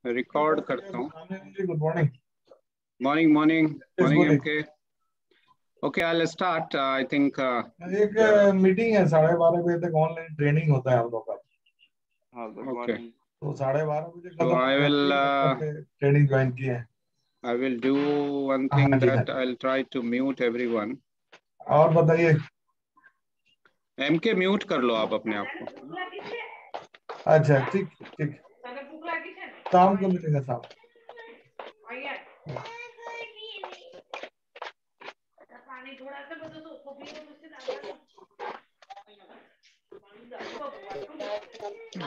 Record करता हूँ। Good morning. Morning morning morning MK. Okay, I will start. I think एक meeting है 12:30 बजे तक, ऑनलाइन ट्रेनिंग होता है हम लोग का। ओके, तो 12:30 बजे so खत्म I हो will जाती है। ट्रेनिंग ज्वाइन की है। I will do one हाँ thing जी, हाँ that ji. I'll try to mute everyone. और बताइए। एमके म्यूट कर लो आप अपने आप को। अच्छा, ठीक ठीक, शाम को मिलेगा शाम।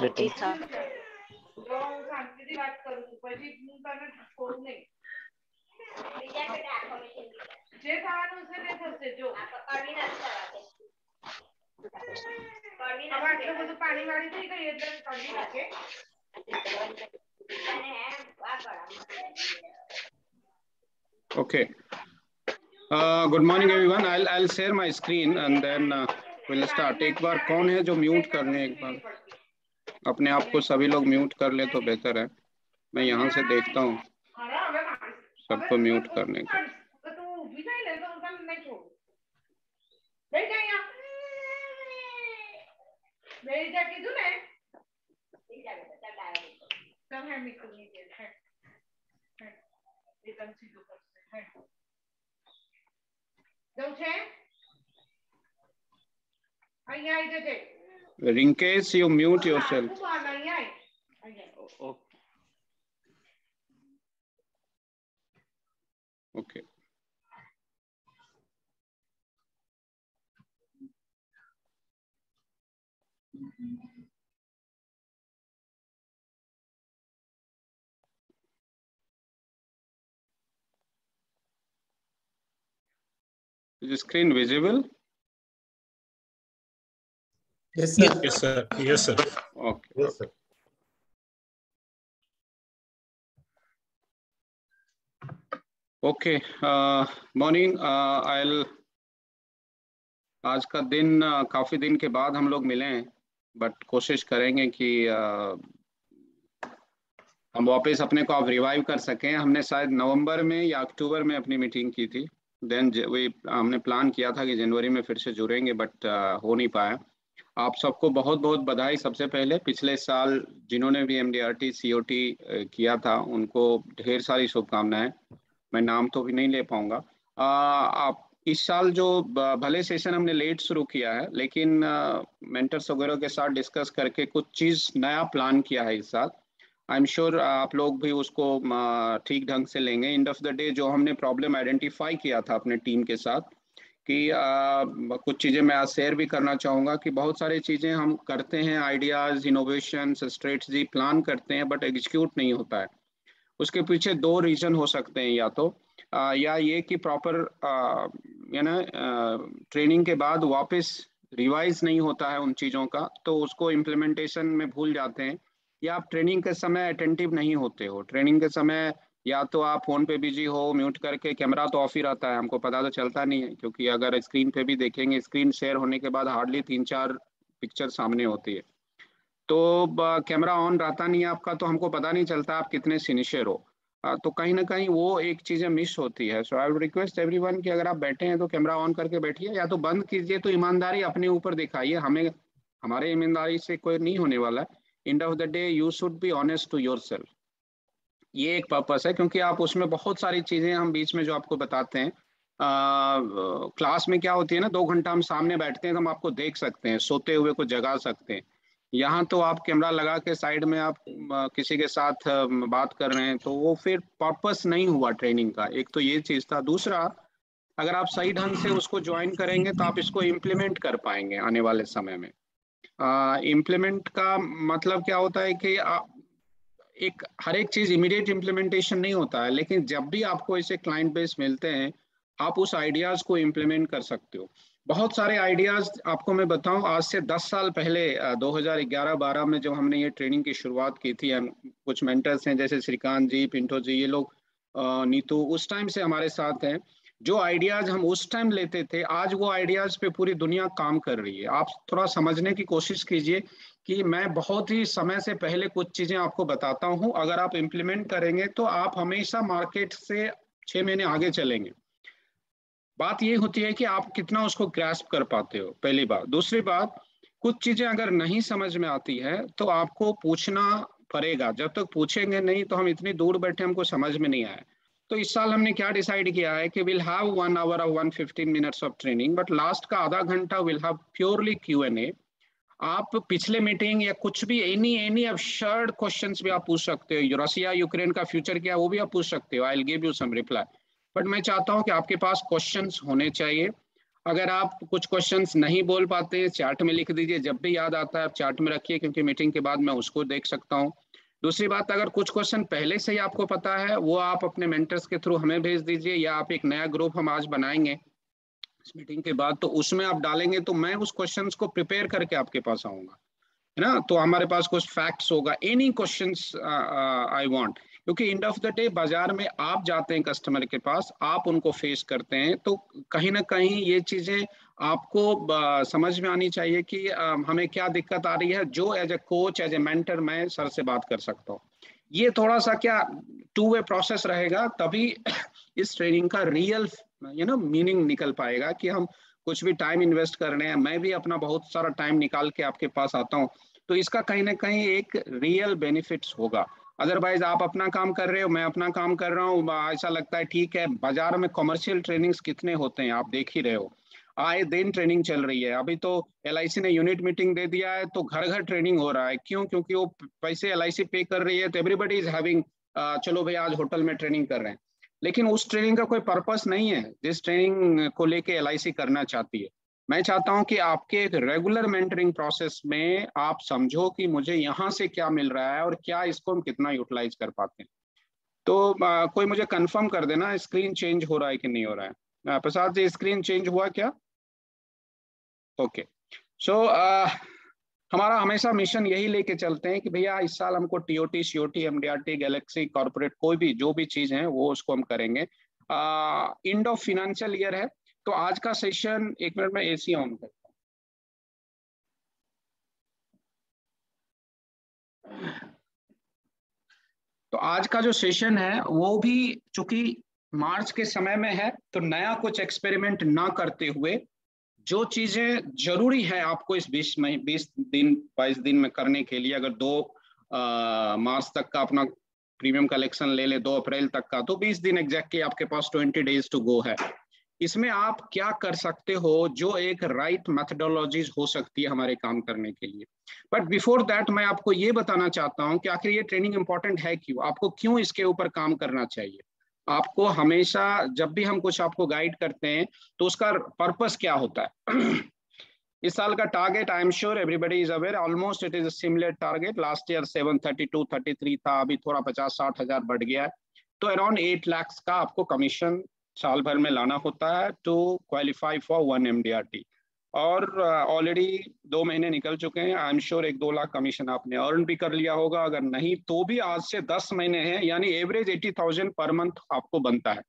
बेटी था Okay. Good morning everyone. I'll share my screen and then we'll start. एक बार कौन है जो म्यूट कर ले? एक बार अपने आप को सभी लोग म्यूट कर ले तो बेहतर है। मैं यहाँ से देखता हूँ सबको म्यूट करने का। Rinkesh, you mute yourself. Okay. Is the screen visible? Yes, sir. Yes, sir. Yes, sir. Okay. Yes, sir. Okay. Morning. आज का दिन काफ़ी दिन के बाद हम लोग मिले हैं, बट कोशिश करेंगे कि हम वापस अपने को आप रिवाइव कर सकें। हमने शायद नवंबर में या अक्टूबर में अपनी मीटिंग की थी, देन हमने प्लान किया था कि जनवरी में फिर से जुड़ेंगे, बट हो नहीं पाया। आप सबको बहुत बहुत बधाई। सबसे पहले पिछले साल जिन्होंने भी MDRT COT किया था उनको ढेर सारी शुभकामनाएं। मैं नाम तो भी नहीं ले पाऊंगा। आप इस साल जो भले सेशन हमने लेट शुरू किया है, लेकिन मेंटर्स वगैरह के साथ डिस्कस करके कुछ चीज़ नया प्लान किया है इस साल। आई एम श्योर आप लोग भी उसको ठीक ढंग से लेंगे। एंड ऑफ द डे जो हमने प्रॉब्लम आइडेंटिफाई किया था अपने टीम के साथ कि कुछ चीज़ें मैं आज शेयर भी करना चाहूँगा कि बहुत सारी चीज़ें हम करते हैं, आइडियाज़, इनोवेशन, स्ट्रेटजी प्लान करते हैं, बट एग्जीक्यूट नहीं होता है। उसके पीछे दो रीज़न हो सकते हैं, या तो या ये कि प्रॉपर ट्रेनिंग के बाद वापस रिवाइज नहीं होता है उन चीज़ों का, तो उसको इम्प्लीमेंटेशन में भूल जाते हैं, या आप ट्रेनिंग के समय अटेंटिव नहीं होते हो। ट्रेनिंग के समय या तो आप फ़ोन पे बिजी हो, म्यूट करके, कैमरा तो ऑफ ही रहता है, हमको पता तो चलता नहीं है, क्योंकि अगर स्क्रीन पे भी देखेंगे, स्क्रीन शेयर होने के बाद हार्डली 3-4 पिक्चर सामने होती है, तो कैमरा ऑन रहता नहीं है आपका, तो हमको पता नहीं चलता आप कितने सिंसियर हो। तो कहीं ना कहीं वो एक चीज़ें मिस होती है। सो आई वुड रिक्वेस्ट एवरीवन कि अगर आप बैठे हैं तो कैमरा ऑन करके बैठिए, या तो बंद कीजिए, तो ईमानदारी अपने ऊपर दिखाइए। हमें हमारे ईमानदारी से कोई नहीं होने वाला है। End of the day you should be honest to yourself. ये एक पर्पस है, क्योंकि आप उसमें बहुत सारी चीज़ें हम बीच में जो आपको बताते हैं, क्लास में क्या होती है ना, 2 घंटा हम सामने बैठते हैं तो हम आपको देख सकते हैं, सोते हुए को जगा सकते हैं। यहाँ तो आप कैमरा लगा के साइड में आप किसी के साथ बात कर रहे हैं, तो वो फिर पर्पस नहीं हुआ ट्रेनिंग का। एक तो ये चीज़ था। दूसरा, अगर आप सही ढंग से उसको ज्वाइन करेंगे तो आप इसको इम्प्लीमेंट कर पाएंगे आने वाले समय में। इम्प्लीमेंट का मतलब क्या होता है कि एक हर एक चीज़ इमीडिएट इम्प्लीमेंटेशन नहीं होता है, लेकिन जब भी आपको ऐसे क्लाइंट बेस मिलते हैं, आप उस आइडियाज़ को इम्प्लीमेंट कर सकते हो। बहुत सारे आइडियाज़ आपको मैं बताऊं, आज से 10 साल पहले 2011-12 में जब हमने ये ट्रेनिंग की शुरुआत की थी, हम कुछ मेंटर्स हैं जैसे श्रीकांत जी, पिंटो जी, ये लोग, नीतू उस टाइम से हमारे साथ हैं। जो आइडियाज हम उस टाइम लेते थे, आज वो आइडियाज पे पूरी दुनिया काम कर रही है। आप थोड़ा समझने की कोशिश कीजिए कि मैं बहुत ही समय से पहले कुछ चीजें आपको बताता हूँ, अगर आप इम्प्लीमेंट करेंगे तो आप हमेशा मार्केट से 6 महीने आगे चलेंगे। बात ये होती है कि आप कितना उसको ग्रास्प कर पाते हो, पहली बात। दूसरी बात, कुछ चीजें अगर नहीं समझ में आती है तो आपको पूछना पड़ेगा। जब तक पूछेंगे नहीं तो हम इतनी दूर बैठे, हमको समझ में नहीं आए। तो इस साल हमने क्या डिसाइड किया है कि विल हैव 1 आवर और 115 minutes of training, but last का आधा घंटा विल हैव प्योरली Q&A। आप पिछले मीटिंग या कुछ भी एनी अबसर्ड क्वेश्चंस भी आप पूछ सकते हो। रसिया यूक्रेन का फ्यूचर क्या, वो भी आप पूछ सकते हो। I will give you some reply. But मैं चाहता हूं कि आपके पास क्वेश्चंस होने चाहिए। अगर आप कुछ क्वेश्चंस नहीं बोल पाते हैं, चार्ट में लिख दीजिए। जब भी याद आता है आप चार्ट में रखिए, क्योंकि मीटिंग के बाद मैं उसको देख सकता हूँ। दूसरी बात, अगर कुछ क्वेश्चन पहले से ही आपको पता है, वो आप अपने मेंटर्स के थ्रू हमें भेज दीजिए, या आप एक नया ग्रुप हम आज बनाएंगे इस मीटिंग के बाद, तो उसमें आप डालेंगे तो मैं उस क्वेश्चंस को प्रिपेयर करके आपके पास आऊंगा, है ना। तो हमारे पास कुछ फैक्ट्स होगा, एनी क्वेश्चंस आई वांट, क्योंकि एंड ऑफ द डे बाजार में आप जाते हैं कस्टमर के पास, आप उनको फेस करते हैं, तो कहीं ना कहीं ये चीजें आपको समझ में आनी चाहिए कि हमें क्या दिक्कत आ रही है, जो as a coach as a mentor मैं सर से बात कर सकता हूँ। ये थोड़ा सा क्या 2 वे प्रोसेस रहेगा, तभी इस ट्रेनिंग का रियल मीनिंग निकल पाएगा कि हम कुछ भी टाइम इन्वेस्ट कर रहे हैं। मैं भी अपना बहुत सारा टाइम निकाल के आपके पास आता हूँ, तो इसका कहीं ना कहीं एक रियल बेनिफिट्स होगा। अदरवाइज आप अपना काम कर रहे हो, मैं अपना काम कर रहा हूँ, ऐसा लगता है ठीक है। बाजार में कमर्शियल ट्रेनिंग्स कितने होते हैं आप देख ही रहे हो, आए दिन ट्रेनिंग चल रही है। अभी तो LIC ने यूनिट मीटिंग दे दिया है, तो घर घर ट्रेनिंग हो रहा है। क्यों? क्योंकि वो पैसे LIC पे कर रही है, तो एवरीबडी इज हैविंग चलो भाई आज होटल में ट्रेनिंग कर रहे हैं। लेकिन उस ट्रेनिंग का कोई पर्पस नहीं है जिस ट्रेनिंग को लेके LIC करना चाहती है। मैं चाहता हूं कि आपके एक रेगुलर मेंटरिंग प्रोसेस में आप समझो कि मुझे यहाँ से क्या मिल रहा है और क्या इसको हम कितना यूटिलाइज कर पाते हैं। तो कोई मुझे कंफर्म कर देना स्क्रीन चेंज हो रहा है कि नहीं हो रहा है। प्रसाद जी, स्क्रीन चेंज हुआ क्या? ओके। सो हमारा हमेशा मिशन यही लेके चलते हैं कि भैया इस साल हमको TOT, COT, MDRT, Galaxy, corporate, कोई भी जो भी चीज है वो उसको हम करेंगे। एंड ऑफ फिनेंशियल ईयर है, तो आज का सेशन, 1 मिनट में AC ऑन करता हूँ। तो आज का जो सेशन है वो भी चूंकि मार्च के समय में है, तो नया कुछ एक्सपेरिमेंट ना करते हुए जो चीजें जरूरी है आपको इस 20 दिन 22 दिन में करने के लिए, अगर 2 मार्च तक का अपना प्रीमियम कलेक्शन ले ले, 2 अप्रैल तक का, तो 20 दिन एग्जैक्टली आपके पास 20 डेज टू गो है। इसमें आप क्या कर सकते हो जो एक राइट मेथडोलॉजीज हो सकती है हमारे काम करने के लिए। बट बिफोर दैट मैं आपको ये बताना चाहता हूं कि आखिर ये ट्रेनिंग इंपॉर्टेंट है क्यों, आपको क्यों इसके ऊपर काम करना चाहिए। आपको हमेशा जब भी हम कुछ आपको गाइड करते हैं तो उसका पर्पस क्या होता है। इस साल का target I am sure everybody is aware, almost it is a similar target. Last year 732-33 था, अभी थोड़ा 50-60 हजार बढ़ गया है। तो अराउंड 8 लाख का आपको कमीशन साल भर में लाना होता है टू क्वालिफाई फॉर 1 MDRT। और ऑलरेडी 2 महीने निकल चुके हैं, आई एम श्योर 1-2 लाख कमीशन आपने अर्न भी कर लिया होगा। अगर नहीं तो भी आज से 10 महीने हैं, यानी एवरेज 80,000 पर मंथ आपको बनता है।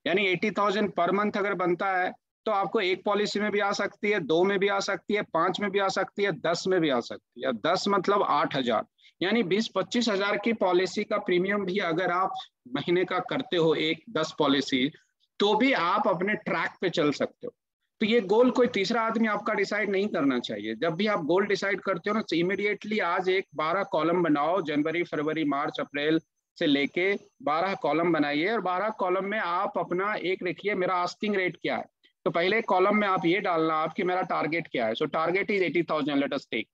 यानी 80,000 पर मंथ अगर बनता है तो आपको एक पॉलिसी में भी आ सकती है, 2 में भी आ सकती है, 5 में भी आ सकती है, 10 में भी आ सकती है। 10 मतलब 8,000, यानी 20-25 हजार की पॉलिसी का प्रीमियम भी अगर आप महीने का करते हो, 10 पॉलिसी, तो भी आप अपने ट्रैक पे चल सकते हो। तो ये गोल कोई तीसरा आदमी आपका डिसाइड नहीं करना चाहिए। जब भी आप गोल डिसाइड करते हो ना, तो इमीडिएटली आज एक 12 कॉलम बनाओ, जनवरी, फरवरी, मार्च, अप्रैल से लेके 12 कॉलम बनाइए, और 12 कॉलम में आप अपना एक लिखिए मेरा आस्किंग रेट क्या है। तो पहले कॉलम में आप ये डालना आपकी मेरा टारगेट क्या है। So target is 80,000, let us take.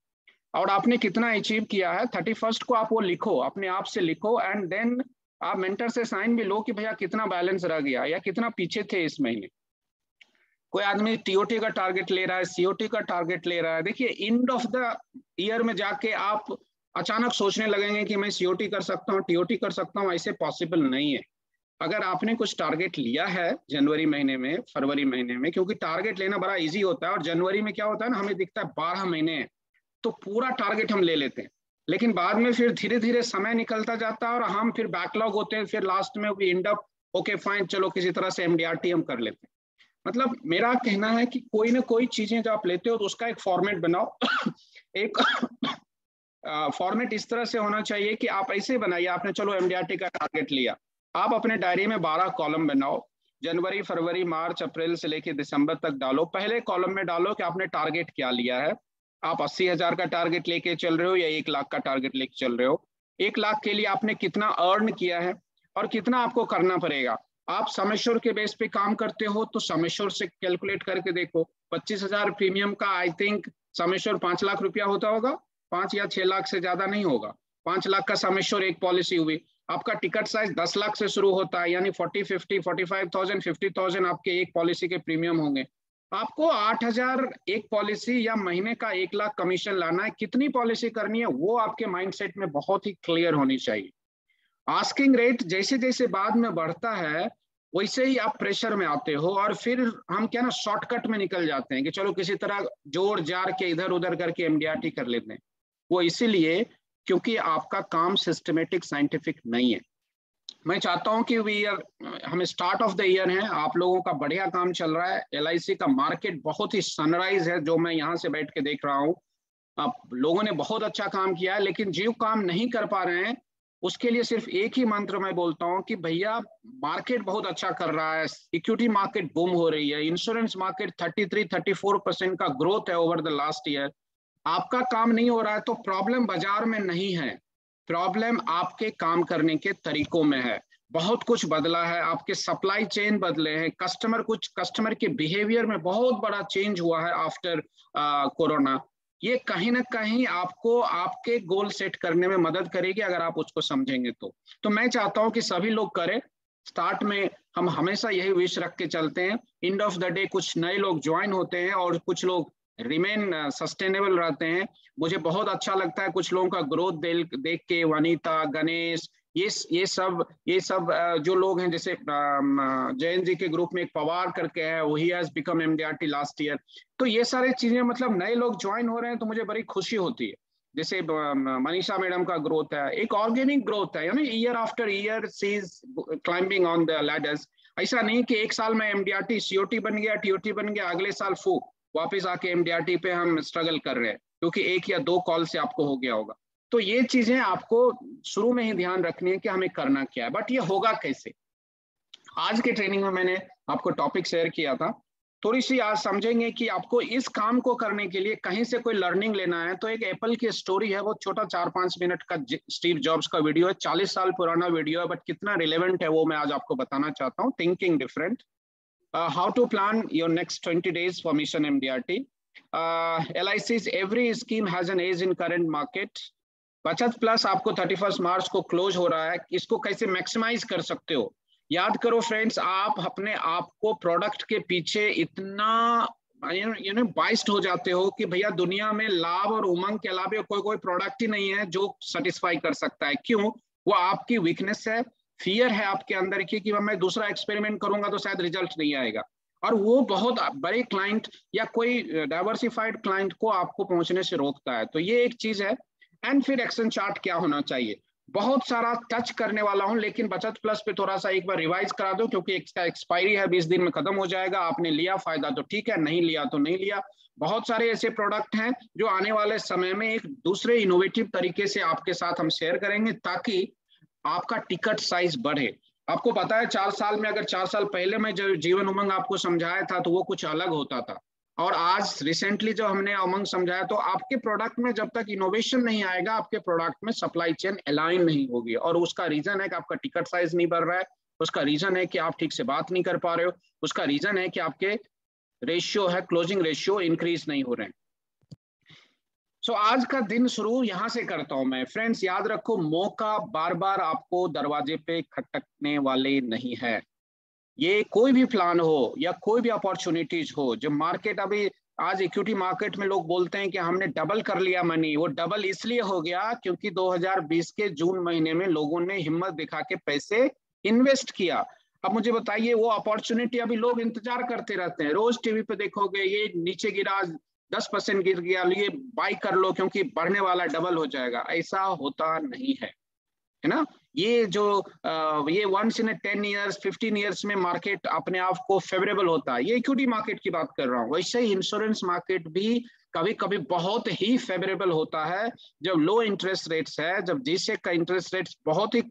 और आपने कितना अचीव किया है 31st को आप वो लिखो, अपने आप से लिखो, एंड देन आप मेंटर से साइन भी लो कि भैया कितना बैलेंस रह गया या कितना पीछे थे इस महीने। कोई आदमी TOT का टारगेट ले रहा है, COT का टारगेट ले रहा है। देखिए एंड ऑफ द ईयर में जाके आप अचानक सोचने लगेंगे कि मैं COT कर सकता हूँ, TOT कर सकता हूँ, ऐसे पॉसिबल नहीं है। अगर आपने कुछ टारगेट लिया है जनवरी महीने में, फरवरी महीने में, क्योंकि टारगेट लेना बड़ा इजी होता है, और जनवरी में क्या होता है ना, हमें दिखता है 12 महीने हैं तो पूरा टारगेट हम ले लेते हैं, लेकिन बाद में फिर धीरे धीरे समय निकलता जाता है और हम फिर बैकलॉग होते हैं, फिर लास्ट में we end up okay fine, चलो किसी तरह से एमडीआरटी हम कर लेते हैं। मतलब मेरा कहना है कि कोई ना कोई चीजें जो आप लेते हो तो उसका एक फॉर्मेट बनाओ। एक फॉर्मेट इस तरह से होना चाहिए कि आप ऐसे बनाइए, आपने चलो एमडीआरटी का टारगेट लिया, आप अपने डायरी में 12 कॉलम बनाओ, जनवरी फरवरी मार्च अप्रैल से लेकर दिसंबर तक डालो। पहले कॉलम में डालो कि आपने टारगेट क्या लिया है, आप 80,000 का टारगेट लेके चल रहे हो या 1 लाख का टारगेट लेके चल रहे हो, 1 लाख के लिए आपने कितना अर्न किया है और कितना आपको करना पड़ेगा। आप समेश्योर के बेस पे काम करते हो तो समेश्योर से कैलकुलेट करके देखो। 25,000 प्रीमियम का आई थिंक समेश्योर 5 लाख रुपया होता होगा, 5 या 6 लाख से ज्यादा नहीं होगा। 5 लाख का समेश्योर एक पॉलिसी हुई। आपका टिकट साइज 10 लाख से शुरू होता है, यानी 40, 50, 45,000, 50,000 आपके एक पॉलिसी के प्रीमियम होंगे। आपको 8,000 एक पॉलिसी या महीने का 1 लाख कमीशन लाना है। कितनी पॉलिसी करनी है वो आपके माइंडसेट में बहुत ही क्लियर होनी चाहिए। आस्किंग रेट जैसे जैसे बाद में बढ़ता है वैसे ही आप प्रेशर में आते हो और फिर हम क्या ना शॉर्टकट में निकल जाते हैं कि चलो किसी तरह जोड़ जार के इधर उधर करके एमडीआरटी कर लेते हैं। वो इसीलिए क्योंकि आपका काम सिस्टमेटिक साइंटिफिक नहीं है। मैं चाहता हूं कि हम स्टार्ट ऑफ द ईयर हैं, आप लोगों का बढ़िया काम चल रहा है। एलआईसी का मार्केट बहुत ही सनराइज है, जो मैं यहाँ से बैठ के देख रहा हूँ। आप लोगों ने बहुत अच्छा काम किया है, लेकिन जो काम नहीं कर पा रहे हैं उसके लिए सिर्फ एक ही मंत्र मैं बोलता हूं कि भैया मार्केट बहुत अच्छा कर रहा है, इक्विटी मार्केट बूम हो रही है, इंश्योरेंस मार्केट 33-34% का ग्रोथ है ओवर द लास्ट ईयर। आपका काम नहीं हो रहा है तो प्रॉब्लम बाजार में नहीं है, प्रॉब्लम आपके काम करने के तरीकों में है। बहुत कुछ बदला है, आपके सप्लाई चेन बदले हैं, कस्टमर के बिहेवियर में बहुत बड़ा चेंज हुआ है आफ्टर कोरोना। ये कहीं ना कहीं आपको आपके गोल सेट करने में मदद करेगी अगर आप उसको समझेंगे तो मैं चाहता हूं कि सभी लोग करें। स्टार्ट में हम हमेशा यही विश रख के चलते हैं, एंड ऑफ द डे कुछ नए लोग ज्वाइन होते हैं और कुछ लोग रिमेन सस्टेनेबल रहते हैं। मुझे बहुत अच्छा लगता है कुछ लोगों का ग्रोथ देख के, वनीता, गणेश, ये सब जो लोग हैं, जैसे जयंत जी के ग्रुप में एक पवार करके है, वही has become MDRT last year. तो ये सारे चीजें मतलब नए लोग ज्वाइन हो रहे हैं तो मुझे बड़ी खुशी होती है। जैसे मनीषा मैडम का ग्रोथ है, एक ऑर्गेनिक ग्रोथ है, यानी year after year she is climbing on the ladders. ऐसा नहीं कि एक साल में एमडीआरटी सीओटी बन गया, टीओटी बन गया, अगले साल वापस आके एमडीआरटी पे हम स्ट्रगल कर रहे हैं क्योंकि 1 या 2 कॉल से आपको हो गया होगा। तो ये चीजें आपको शुरू में ही ध्यान रखनी है कि हमें करना क्या है, बट ये होगा कैसे। आज के ट्रेनिंग में मैंने आपको टॉपिक शेयर किया था, थोड़ी सी आज समझेंगे कि आपको इस काम को करने के लिए कहीं से कोई लर्निंग लेना है तो एक एप्पल की स्टोरी है, वो छोटा 4-5 मिनट का स्टीव जॉब्स का वीडियो है, 40 साल पुराना वीडियो है, बट कितना रिलेवेंट है वो मैं आज आपको बताना चाहता हूँ। Thinking different, how to plan your next 20 days for mission MDRT. LIC's every scheme has an age in current market. बचत प्लस आपको 31 मार्च को क्लोज हो रहा है, इसको कैसे मैक्सिमाइज कर सकते हो। याद करो फ्रेंड्स, आप अपने आप को प्रोडक्ट के पीछे इतना बाइस्ड हो जाते हो कि भैया दुनिया में लाभ और उमंग के अलावा कोई प्रोडक्ट ही नहीं है जो सेटिस्फाई कर सकता है। क्यों? वो आपकी वीकनेस है, फियर है आपके अंदर की कि मैं दूसरा एक्सपेरिमेंट करूंगा तो शायद रिजल्ट नहीं आएगा, और वो बहुत बड़े क्लाइंट या कोई डाइवर्सिफाइड क्लाइंट को आपको पहुंचने से रोकता है। तो ये एक चीज है। एंड फिर एक्शन चार्ट क्या होना चाहिए, बहुत सारा टच करने वाला हूं, लेकिन बचत प्लस पे थोड़ा सा एक बार रिवाइज करा दो क्योंकि इसका एक्सपायरी है, 20 दिन में खत्म हो जाएगा। आपने लिया फायदा तो ठीक है, नहीं लिया तो नहीं लिया। बहुत सारे ऐसे प्रोडक्ट हैं जो आने वाले समय में एक दूसरे इनोवेटिव तरीके से आपके साथ हम शेयर करेंगे ताकि आपका टिकट साइज बढ़े। आपको पता है 4 साल में, अगर 4 साल पहले मैं जो जीवन उमंग आपको समझाया था तो वो कुछ अलग होता था, और आज रिसेंटली जो हमने उमंग समझाया, तो आपके प्रोडक्ट में जब तक इनोवेशन नहीं आएगा आपके प्रोडक्ट में सप्लाई चेन अलाइन नहीं होगी, और उसका रीजन है कि आपका टिकट साइज नहीं बढ़ रहा है, उसका रीजन है कि आप ठीक से बात नहीं कर पा रहे हो, उसका रीजन है कि आपके रेशियो है, क्लोजिंग रेशियो इंक्रीज नहीं हो रहे हैं। सो आज का दिन शुरू यहां से करता हूं मैं। फ्रेंड्स याद रखो, मौका बार बार आपको दरवाजे पे खटकने वाले नहीं है। ये कोई भी प्लान हो या कोई भी अपॉर्चुनिटीज हो, जो मार्केट अभी आज इक्विटी मार्केट में लोग बोलते हैं कि हमने डबल कर लिया मनी, वो डबल इसलिए हो गया क्योंकि 2020 के जून महीने में लोगों ने हिम्मत दिखा के पैसे इन्वेस्ट किया। अब मुझे बताइए, वो अपॉर्चुनिटी अभी लोग इंतजार करते रहते हैं। रोज टीवी पे देखोगे ये नीचे गिरा, 10% गिर गया, ये बाई कर लो क्योंकि बढ़ने वाला डबल हो जाएगा। ऐसा होता नहीं है। है ना। ये जो ये वंस इन 10 ईयर्स 15 ईयर्स में मार्केट अपने आप को फेवरेबल होता है, ये इक्विटी मार्केट की बात कर रहा हूँ। वैसे ही इंश्योरेंस मार्केट भी कभी कभी बहुत ही फेवरेबल होता है जब लो इंटरेस्ट रेट्स है, जब जीसेक का इंटरेस्ट रेट्स बहुत ही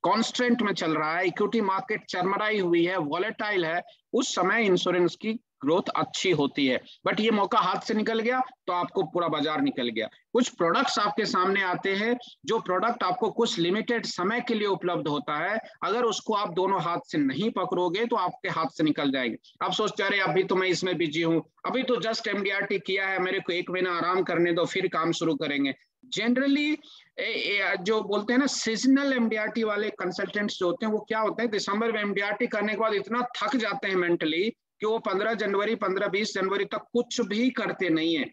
कांस्टेंट में चल रहा है, इक्विटी मार्केट चरमराई हुई है, वॉलेटाइल है, उस समय इंश्योरेंस की ग्रोथ अच्छी होती है। बट ये मौका हाथ से निकल गया तो आपको पूरा बाजार निकल गया। कुछ प्रोडक्ट्स आपके सामने आते हैं, जो प्रोडक्ट आपको कुछ लिमिटेड समय के लिए उपलब्ध होता है, अगर उसको आप दोनों हाथ से नहीं पकड़ोगे तो आपके हाथ से निकल जाएंगे। आप सोचते हैं अरे अभी तो मैं इसमें बिजी हूँ, अभी तो जस्ट एमडीआरटी किया है, मेरे को 1 महीना आराम करने दो फिर काम शुरू करेंगे। जनरली जो बोलते हैं ना सीजनल एमडीआरटी वाले कंसल्टेंट्स जो होते हैं वो क्या होते हैं, दिसंबर में एमडीआरटी करने के बाद इतना थक जाते हैं मेंटली कि वो 15 जनवरी 15-20 जनवरी तक कुछ भी करते नहीं है।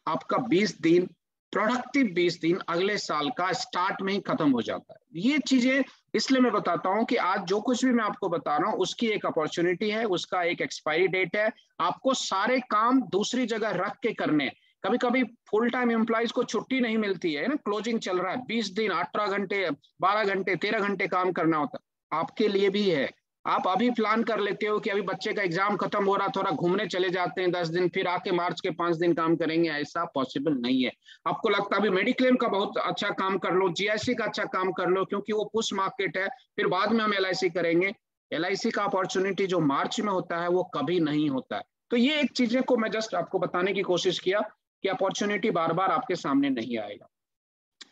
आपका 20 दिन प्रोडक्टिव 20 दिन अगले साल का स्टार्ट में ही खत्म हो जाता है। ये चीजें इसलिए मैं बताता हूं कि आज जो कुछ भी मैं आपको बता रहा हूं उसकी एक अपॉर्चुनिटी है, उसका एक एक्सपायरी डेट है। आपको सारे काम दूसरी जगह रख के करने, कभी कभी फुल टाइम एम्प्लॉइज को छुट्टी नहीं मिलती है ना, क्लोजिंग चल रहा है, 20 दिन 18 घंटे 12 घंटे 13 घंटे काम करना होता है, आपके लिए भी है। आप अभी प्लान कर लेते हो कि अभी बच्चे का एग्जाम खत्म हो रहा, थोड़ा घूमने चले जाते हैं 10 दिन, फिर आके मार्च के 5 दिन काम करेंगे, ऐसा पॉसिबल नहीं है। आपको लगता है अभी मेडिक्लेम का बहुत अच्छा काम कर लो, जीआईसी का अच्छा काम कर लो क्योंकि वो पुश मार्केट है, फिर बाद में हम एलआईसी करेंगे। एलआईसी का अपॉर्चुनिटी जो मार्च में होता है वो कभी नहीं होता है। तो ये एक चीजें को मैं जस्ट आपको बताने की कोशिश किया कि अपॉर्चुनिटी बार बार आपके सामने नहीं आएगा।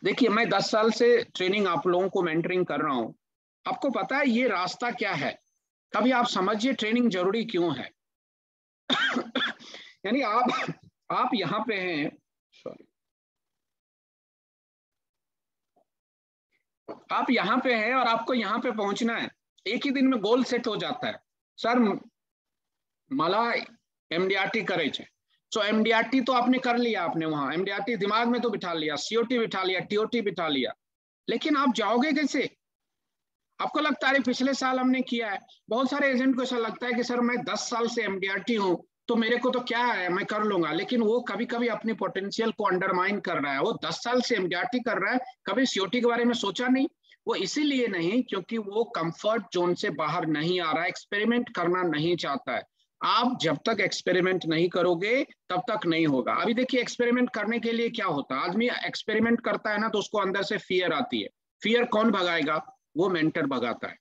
देखिए मैं 10 साल से ट्रेनिंग आप लोगों को मेंटरिंग कर रहा हूं, आपको पता है ये रास्ता क्या है। कभी आप समझिए ट्रेनिंग जरूरी क्यों है। यानी आप यहां पे हैं, सॉरी, आप यहां पे हैं और आपको यहां पे पहुंचना है, एक ही दिन में गोल सेट हो जाता है। सर मला एमडीआरटी करे छे, तो एमडीआरटी तो आपने कर लिया, आपने वहां एमडीआरटी दिमाग में तो बिठा लिया, सीओटी बिठा लिया, टीओटी बिठा लिया, लेकिन आप जाओगे कैसे? आपको लगता है पिछले साल हमने किया है। बहुत सारे एजेंट को ऐसा लगता है कि सर मैं 10 साल से एमडीआरटी हूं तो मेरे को तो क्या है, मैं कर लूंगा, लेकिन वो कभी कभी अपनी पोटेंशियल को अंडरमाइन कर रहा है। वो 10 साल से एमडीआरटी कर रहा है, कभी सीओटी के बारे में सोचा नहीं। वो इसीलिए नहीं क्योंकि वो कंफर्ट जोन से बाहर नहीं आ रहा है, एक्सपेरिमेंट करना नहीं चाहता है। आप जब तक एक्सपेरिमेंट नहीं करोगे तब तक नहीं होगा। अभी देखिए एक्सपेरिमेंट करने के लिए क्या होता है, आदमी एक्सपेरिमेंट करता है ना तो उसको अंदर से फियर आती है। फियर कौन भगाएगा? वो मेंटर भगाता है,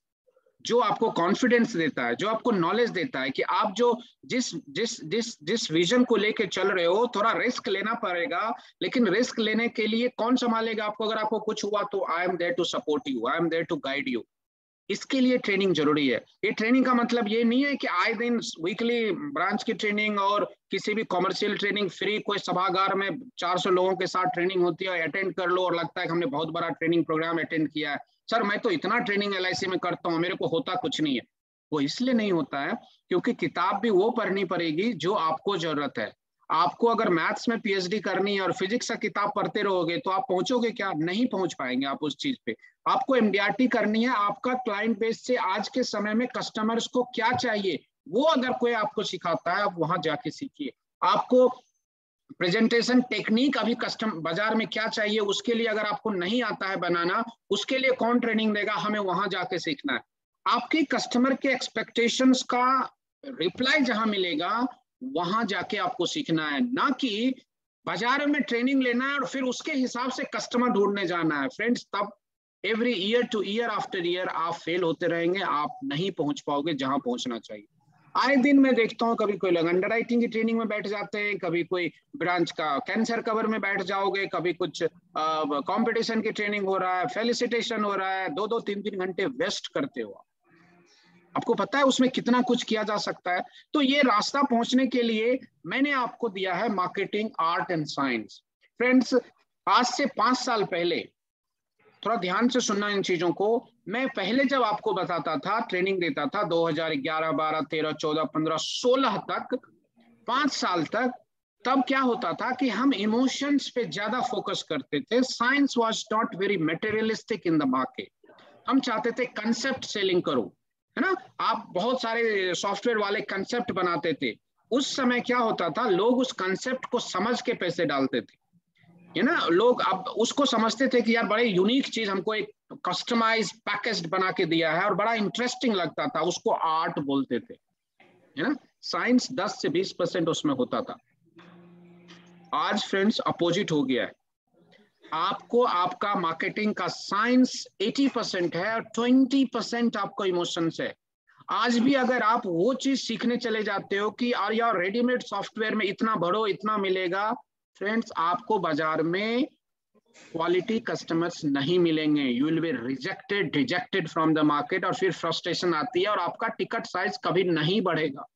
जो आपको कॉन्फिडेंस देता है, जो आपको नॉलेज देता है कि आप जो जिस जिस जिस जिस विजन को लेके चल रहे हो, थोड़ा रिस्क लेना पड़ेगा, लेकिन रिस्क लेने के लिए कौन संभालेगा आपको? अगर आपको कुछ हुआ तो I am there to support you, I am there to guide you. इसके लिए ट्रेनिंग जरूरी है। ये ट्रेनिंग का मतलब ये नहीं है कि आए दिन वीकली ब्रांच की ट्रेनिंग और किसी भी कॉमर्शियल ट्रेनिंग फ्री, कोई सभागार में 400 लोगों के साथ ट्रेनिंग होती है, अटेंड कर लो और लगता है कि हमने बहुत बड़ा ट्रेनिंग प्रोग्राम अटेंड किया है। सर मैं तो इतना ट्रेनिंग एलआईसी में करता हूँ, मेरे को होता कुछ नहीं है। वो इसलिए नहीं होता है क्योंकि किताब भी वो पढ़नी पड़ेगी जो आपको जरूरत है। आपको अगर मैथ्स में पीएचडी करनी है और फिजिक्स का किताब पढ़ते रहोगे तो आप पहुंचोगे क्या? नहीं पहुंच पाएंगे आप उस चीज पे। आपको एमडीआरटी करनी है, आपका क्लाइंट बेस से आज के समय में कस्टमर्स को क्या चाहिए वो अगर कोई आपको सिखाता है, आप वहां जाके सीखिए। आपको प्रेजेंटेशन टेक्निक अभी कस्टमर बाजार में क्या चाहिए उसके लिए अगर आपको नहीं आता है बनाना, उसके लिए कौन ट्रेनिंग देगा? हमें वहां जाके सीखना है। आपके कस्टमर के एक्सपेक्टेशंस का रिप्लाई जहां मिलेगा वहां जाके आपको सीखना है, ना कि बाजार में ट्रेनिंग लेना है और फिर उसके हिसाब से कस्टमर ढूंढने जाना है। फ्रेंड्स, तब every year two year after year आप फेल होते रहेंगे, आप नहीं पहुंच पाओगे जहां पहुंचना चाहिए। आए दिन मैं देखता हूँ कभी कोई लोग अंडर राइटिंग की ट्रेनिंग में बैठ जाते हैं, कभी कोई ब्रांच का कैंसर कवर में बैठ जाओगे, कभी कुछ कंपटीशन की ट्रेनिंग हो रहा है, फेलिसिटेशन हो रहा है, 2-2 3-3 घंटे वेस्ट करते हो। आपको पता है उसमें कितना कुछ किया जा सकता है। तो ये रास्ता पहुंचने के लिए मैंने आपको दिया है marketing art and science. Friends, आज से 5 साल पहले, थोड़ा ध्यान से सुनना इन चीजों को, मैं पहले जब आपको बताता था, ट्रेनिंग देता था 2011, 12, 13, 14, 15, 16 तक, 5 साल तक, तब क्या होता था कि हम इमोशंस पे ज्यादा फोकस करते थे। Science was not very materialistic in the market. हम चाहते थे कंसेप्ट सेलिंग करो, है ना। आप बहुत सारे सॉफ्टवेयर वाले कंसेप्ट बनाते थे, उस समय क्या होता था, लोग उस कंसेप्ट को समझ के पैसे डालते थे, है ना। लोग अब उसको समझते थे कि यार बड़े यूनिक चीज, हमको एक कस्टमाइज पैकेज्ड बना के दिया है और बड़ा इंटरेस्टिंग लगता था, उसको आर्ट बोलते थे, है ना। साइंस 10 से 20% उसमें होता था। आज फ्रेंड्स अपोजिट हो गया है, आपको आपका मार्केटिंग का साइंस 80% है और 20% आपको इमोशंस है। आज भी अगर आप वो चीज सीखने चले जाते हो कि यार रेडीमेड सॉफ्टवेयर में इतना भरो इतना मिलेगा, फ्रेंड्स आपको बाजार में क्वालिटी कस्टमर्स नहीं मिलेंगे, you will be rejected from the market, और फिर फ्रस्ट्रेशन आती है और आपका टिकट साइज कभी नहीं बढ़ेगा।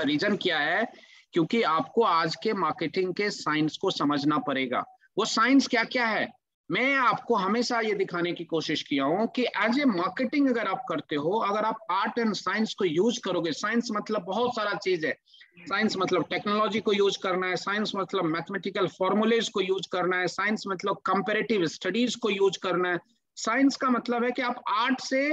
रीजन क्या है? क्योंकि आपको आज के मार्केटिंग के साइंस को समझना पड़ेगा। वो साइंस क्या क्या है, मैं आपको हमेशा ये दिखाने की कोशिश किया हूं कि एज ए मार्केटिंग अगर आप करते हो, अगर आप आर्ट एंड साइंस को यूज करोगे, साइंस मतलब बहुत सारा चीज है, साइंस मतलब टेक्नोलॉजी को यूज करना है, साइंस मतलब मैथमेटिकल फॉर्मूलेज को यूज करना है, साइंस मतलब कंपैरेटिव स्टडीज को यूज करना है। साइंस का मतलब है कि आप आर्ट से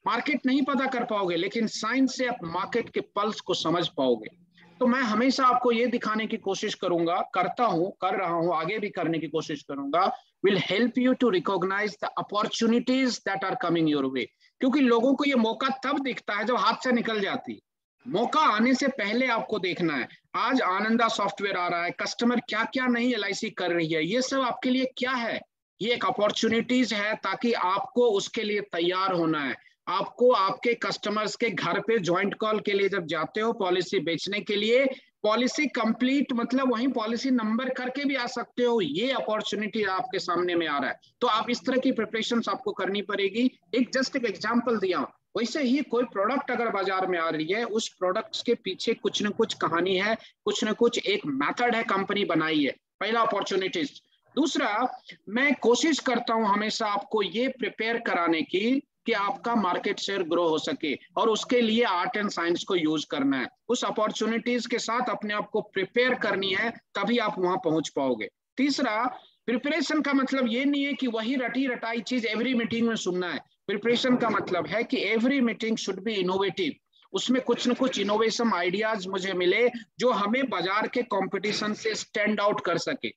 मार्केट नहीं पता कर पाओगे, लेकिन साइंस से आप मार्केट के पल्स को समझ पाओगे। तो मैं हमेशा आपको ये दिखाने की कोशिश करूंगा, करता हूं, कर रहा हूं, आगे भी करने की कोशिश करूंगा, will help you to recognize the opportunities that are coming your way। क्योंकि लोगों को ये मौका तब दिखता है जब हाथ से निकल जाती, मौका आने से पहले आपको देखना है। आज आनंदा सॉफ्टवेयर आ रहा है, कस्टमर क्या क्या नहीं LIC कर रही है, ये सब आपके लिए क्या है? ये एक अपॉर्चुनिटीज है, ताकि आपको उसके लिए तैयार होना है। आपको आपके कस्टमर्स के घर पे ज्वाइंट कॉल के लिए जब जाते हो पॉलिसी बेचने के लिए, पॉलिसी कंप्लीट मतलब वहीं पॉलिसी नंबर करके भी आ सकते हो, ये अपॉर्चुनिटी आपके सामने में आ रहा है। तो आप इस तरह की प्रिपरेशन आपको करनी पड़ेगी। जस्ट एक एग्जांपल दिया, वैसे ही कोई प्रोडक्ट अगर बाजार में आ रही है, उस प्रोडक्ट्स के पीछे कुछ न कुछ कहानी है, कुछ न कुछ एक मेथड है, कंपनी बनाई है। पहला अपॉर्चुनिटीज। दूसरा, मैं कोशिश करता हूं हमेशा आपको ये प्रिपेयर कराने की कि आपका मार्केट शेयर ग्रो हो सके, और उसके लिए आर्ट एंड साइंस को यूज करना है। उस अपॉर्चुनिटीज के साथ अपने आप को प्रिपेयर करनी है, तभी आप वहां पहुंच पाओगे। तीसरा, प्रिपरेशन का मतलब ये नहीं है कि वही रटी रटाई चीज एवरी मीटिंग में सुनना है। प्रिपरेशन का मतलब है कि every meeting should be innovative, उसमें कुछ न कुछ इनोवेशन आइडियाज मुझे मिले जो हमें बाजार के कंपटीशन से स्टैंड आउट कर सके।